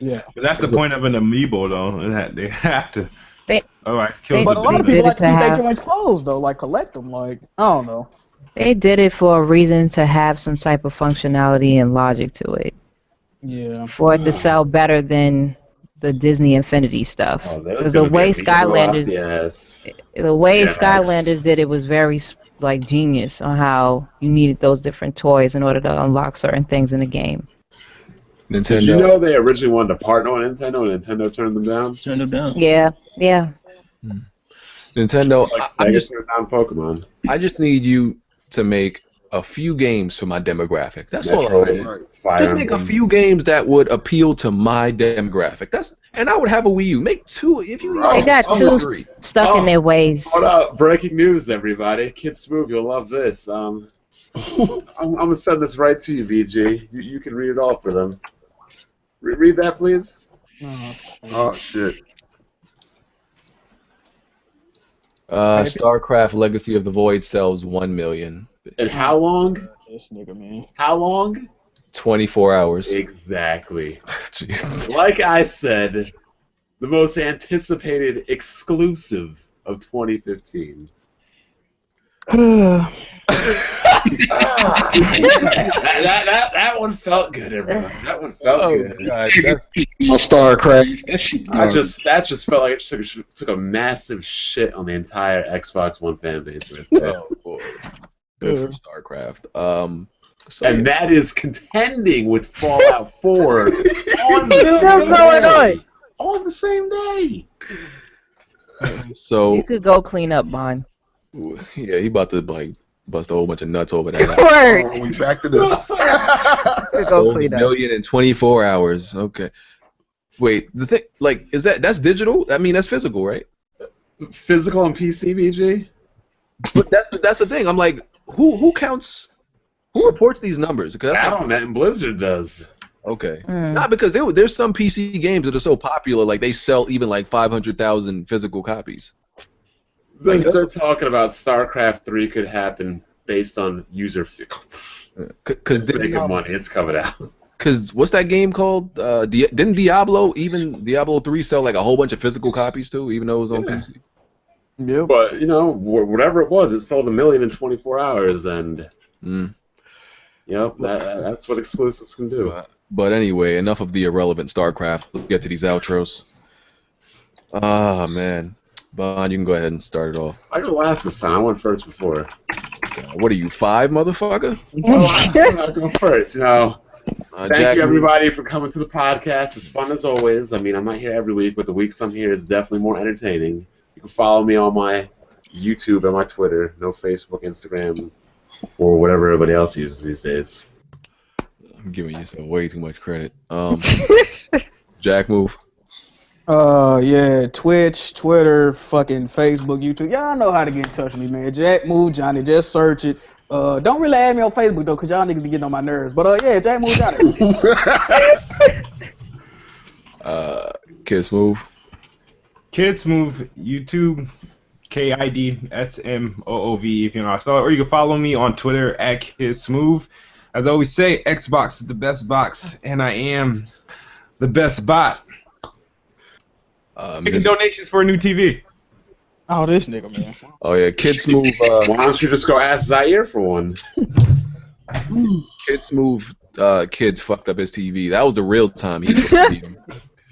Yeah. But that's the point of an amiibo, though. That they have to. They- All right, kill they- But a lot of did people it like to to keep their have- joints closed though, like collect them. Like, I don't know. They did it for a reason to have some type of functionality and logic to it, Yeah. for it to sell better than the Disney Infinity stuff. Oh, there's Because the gonna be way a Skylanders, Yes. the way Yes. Skylanders did it was very like genius on how you needed those different toys in order to unlock certain things in the game. Nintendo. Did you know they originally wanted to partner with Nintendo and Nintendo turned them down? Turn them down. Yeah, yeah. Nintendo. Like I Sega just turned down Pokemon. need you to make a few games for my demographic. That's all I Metroid, need. Right. Fire Just make a Emblem. few games that would appeal to my demographic. And I would have a Wii U. Make two if you. Right. They got Oh, two three. stuck in their ways. Hold up! Breaking news, everybody! Kid Smooth, you'll love this. I'm gonna send this right to you, BG. You can read it all for them. Read that, please. Oh shit. StarCraft Legacy of the Void sells 1 million. And how long? This nigga, man. How long? 24 hours. Exactly. Jeez. Like I said, the most anticipated exclusive of 2015. that one felt good, everyone. That one felt good. God, My StarCraft. That shit. That just felt like it took a massive shit on the entire Xbox One fan base right there. oh, boy. Good for StarCraft. So And that is contending with Fallout 4 on the Still same going day. On the same day. so You could go clean up, Bond. yeah, he about to like bust a whole bunch of nuts over that. Word. Oh, we back to this. You could go Sold clean a up. million in 24 hours. Okay. Wait, the thing, like, that's digital? I mean, that's physical, right? Physical and PC, BG? But that's the thing. I'm like, who counts? Who reports these numbers? Because that's not Battle.net and Blizzard does. okay. Mm. Not because there's some PC games that are so popular, like they sell even like 500,000 physical copies. Like, they're talking about StarCraft 3 could happen based on user Because It's making money. It's coming out. what's that game called? Didn't Diablo 3 sell like a whole bunch of physical copies too, even though it was on Yeah. PC? Yep. But, you know, whatever it was, it sold 1 million in 24 hours, and, yep, that's what exclusives can do. But anyway, enough of the irrelevant StarCraft. Let's get to these outros. Oh man, Bond, you can go ahead and start it off. I go last this time. I went first before. What are you, 5, motherfucker? I go first. Thank Jack, you, everybody, for coming to the podcast. It's fun as always. I mean, I'm not here every week, but the weeks I'm here is definitely more entertaining. You can follow me on my YouTube and my Twitter. No Facebook, Instagram, or whatever everybody else uses these days. I'm giving yourself way too much credit. Jack, move. Yeah, Twitch, Twitter, fucking Facebook, YouTube. Y'all know how to get in touch with me, man. Jack Move Johnny, just search it. Don't really add me on Facebook though, cause y'all niggas be getting on my nerves. But yeah, Jack Move Johnny. Kids move. Kids Move YouTube, KIDSMOOV if you know how to spell it, or you can follow me on Twitter at KidsMove. As I always say, Xbox is the best box, and I am the best bot. Making donations for a new TV. Oh, this nigga, man. Oh yeah, Kids Move. Why don't you just go ask Zaire for one? Kids Move. Kids fucked up his TV. That was the real time.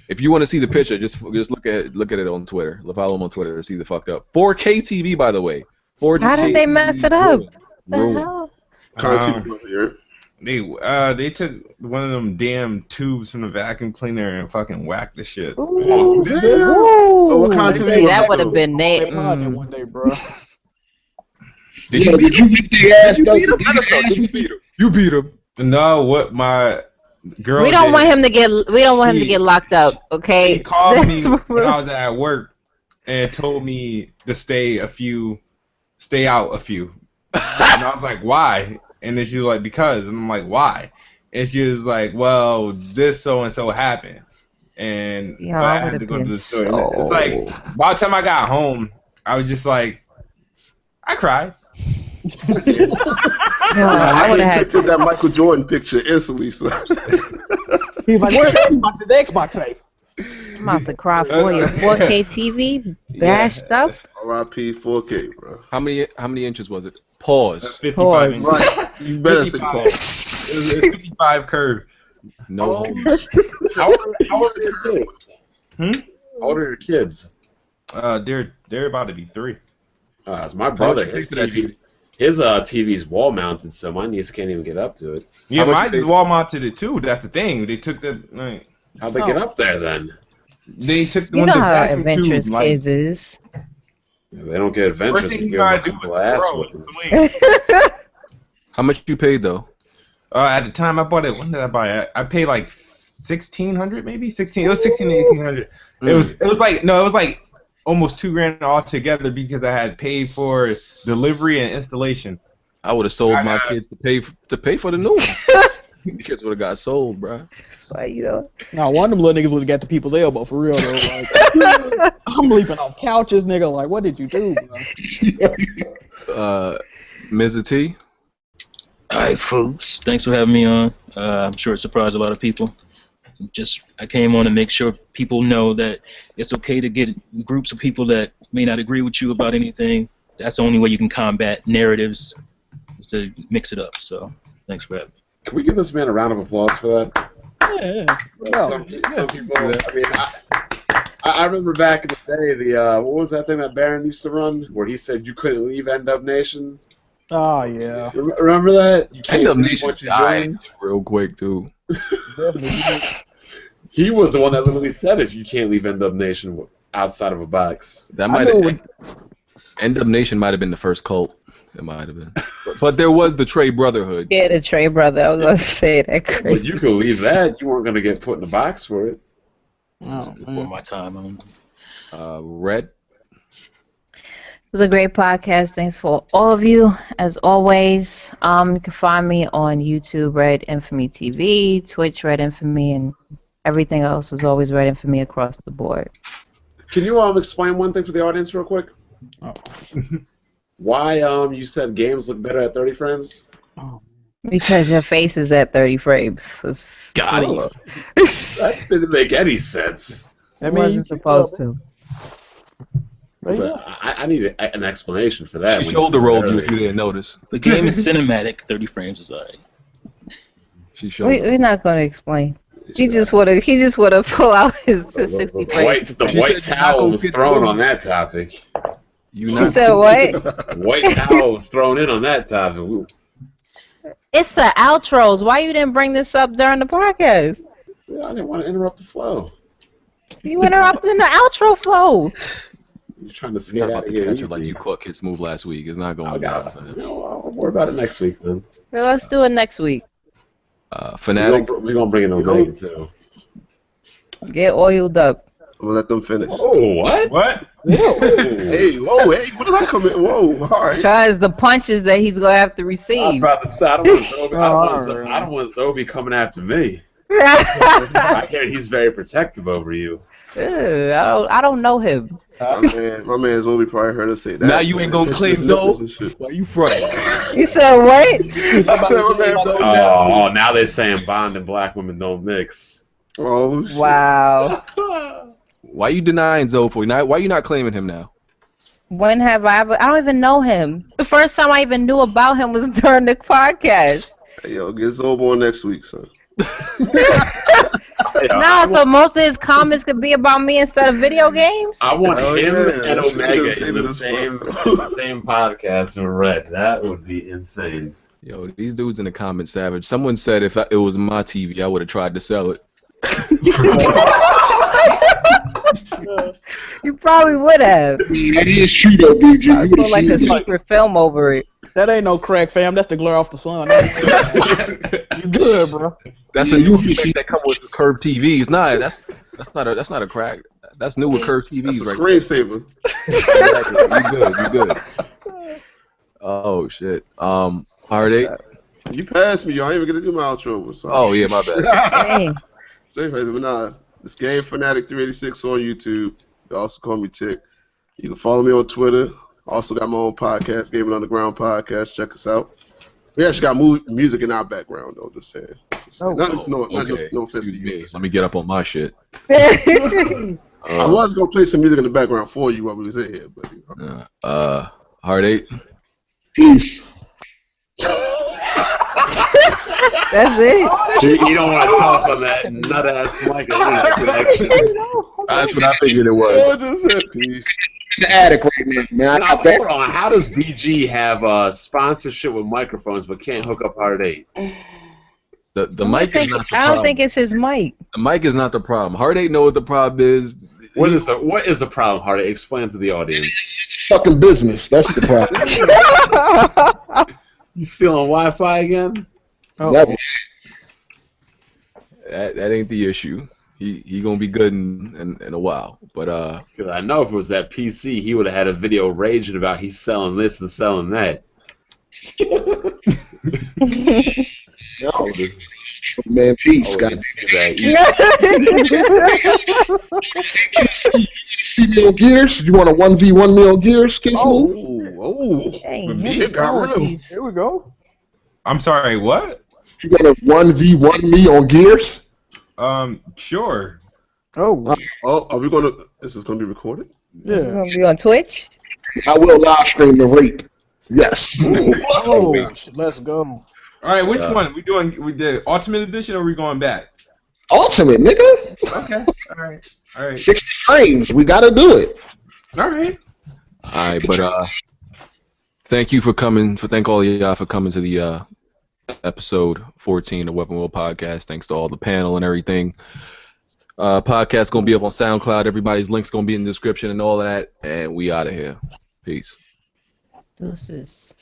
If you want to see the picture, just look at it on Twitter. Follow him on Twitter to see the fucked up 4K TV, by the way. How did they mess it up? The hell? They took one of them damn tubes from the vacuum cleaner and fucking whacked the shit. Ooh. What kind of See, that would have been Nate. One day, bro. Did you beat their ass? You beat him. No, what my girl. We don't did, want him to get. We don't want him to get locked up. Okay. He called me when I was at work and told me to stay out a few. And I was like, why? And then she was like, because. And I'm like, why? And she was like, well, this so and so happened. And Yeah, but I I had would've to go to been the store. so- It's like, by the time I got home, I was just like, I cried. No, I would have had. pictured that Michael Jordan picture instantly. So. He's like, where's the Xbox? Is the Xbox safe? I'm about to cry for you. 4K TV bashed up. R.I.P. 4K, bro. How many inches was it? Pause. 55 Pause. inches. Right. You better say 55. pause. It was a 55 curve. No. How old are your kids? How old are your kids? They're about to be 3. It's my brother. His TV's wall mounted, so my niece can't even get up to it. Yeah, How much mine's you is pay- wall mounted it too. That's the thing. They took the like, How'd they get up there then? they took You one know of the how vacuum adventurous tubes. Like, kids is. Yeah, they don't get adventures. first thing You you give them a gotta do couple is ass throw. whippings. How much you paid though? At the time I bought it, when did I buy it? I paid like $1,600 maybe. 16. It was 16 to 1800. It was like almost $2,000 altogether because I had paid for delivery and installation. I would have sold my kids to pay for the new one. The kids would have got sold, bro. That's why you know. Nah, one of them little niggas would have got the people's elbow for real though. Like, I'm sleeping on couches, nigga. Like, what did you do, bro? Ms. T. Alright, folks. Thanks for having me on. I'm sure it surprised a lot of people. I came on to make sure people know that it's okay to get groups of people that may not agree with you about anything. That's the only way you can combat narratives, is to mix it up. So, thanks for having me. Can we give this man a round of applause for that? Yeah. Some people. I mean, I remember back in the day, what was that thing that Barron used to run, where he said you couldn't leave End Up Nation? Oh yeah. Remember that? You End Up leave Nation once you died join? real quick too. He was the one that literally said if you can't leave End Up Nation outside of a box. That might have. End Up Nation might have been the first cult. It might have been. But there was the Trey Brotherhood. Yeah, the Trey brother. I was going to say that But crazy. you could leave that. You weren't going to get put in a box for it. Before my time. Red. It was a great podcast. Thanks for all of you, as always. You can find me on YouTube, Red Infamy TV, Twitch, Red Infamy, and everything else is always Red Infamy across the board. Can you explain one thing for the audience real quick? Oh. Why you said games look better at 30 frames? Because your face is at 30 frames. Got it. That didn't make any sense. It wasn't supposed to. But I need an explanation for that. She shoulder rolled you if you didn't notice. The game is cinematic. 30 frames is alright. She showed. We're not going to explain. He just wanna pull out his 60 frames. The white towel was thrown on that topic. You said what? White towel was thrown in on that topic. It's the outros. Why you didn't bring this up during the podcast? Yeah, I didn't want to interrupt the flow. You interrupting the outro flow. You're trying to You're skate not out about of to here. catch it like you caught Kid's move last week. It's not going down. I'll worry about it next week then. Well, let's do it next week. Fanatic. We're gonna bring in Omega too. Get oiled up. I'm gonna let them finish. Oh, what? What? Whoa. Hey, what did I come in? Whoa, all right. Because the punches that he's gonna have to I was receive. about to say, I don't want Zobi coming after me. I hear he's very protective over you. I don't know him. My man Zobi probably heard us say that. Now you ain't gonna claim Zoe? Why you fronting? You said what? Oh, now they're saying Bond and black women don't mix. Oh, shit. Wow. Why you denying Zoe? Why you not claiming him now? When have I ever? I don't even know him. The first time I even knew about him was during the podcast. Hey, yo, get Zobo on next week, son. No, so most of his comments could be about me instead of video games? I want him and Should've Omega taken in the this same podcast with Red. That would be insane. Yo, these dudes in the comments savage. Someone said if it was my TV, I would have tried to sell it. You probably would have. That is true though, BG. I put like a secret film over it. That ain't no crack, fam. That's the glare off the sun. You good, bro? That's a new thing that come with curved TVs. Nah, that's not a crack. That's new with curved TVs. That's a right screensaver. You good. Oh shit. Heartache. You passed me, yo. I ain't even gonna do my outro. So. Oh yeah, my bad. Dang. But nah, this Game Fanatic 386 on YouTube. You also call me Tick. You can follow me on Twitter. Also got my own podcast, Gaming Underground Podcast. Check us out. We actually got music in our background, though. Just saying. No offense to you. Let me get up on my shit. I was gonna play some music in the background for you while we was in here, but. Heartache. Peace. That's it. You don't want to talk on that nut ass mic. That's what I figured it was. I just said peace. In the attic right now, man. Now, hold on. How does BG have sponsorship with microphones but can't hook up Heart 8? The mic is not the problem. I don't think it's his mic. The mic is not the problem. Heartache know what the problem is. What is the problem, Heart 8? Explain to the audience. Fucking business. That's the problem. You still on Wi-Fi again? Never. That ain't the issue. He gonna be good in a while, but Because I know if it was that PC, he would have had a video raging about he's selling this and selling that. Man, peace, goddamn. See me on Gears? You want a 1v1 me on Gears? Case move? Dang, It got real. Here we go. I'm sorry, what? You want a 1v1 me on Gears? Sure. Oh, Are we gonna? Is this gonna be recorded? This is yeah. gonna be on Twitch? I will live stream the rape. Yes. Oh, let's go. All right, which one? We the Ultimate Edition, or are we going back? Ultimate, nigga. Okay. All right. 60 frames. We gotta do it. All right. alright, but thank you for coming. Thank all of y'all for coming to the episode 14 of Weapon Will Podcast. Thanks to all the panel and everything. Podcast gonna be up on SoundCloud. Everybody's links gonna be in the description and all of that. And we out of here. Peace. Deuces.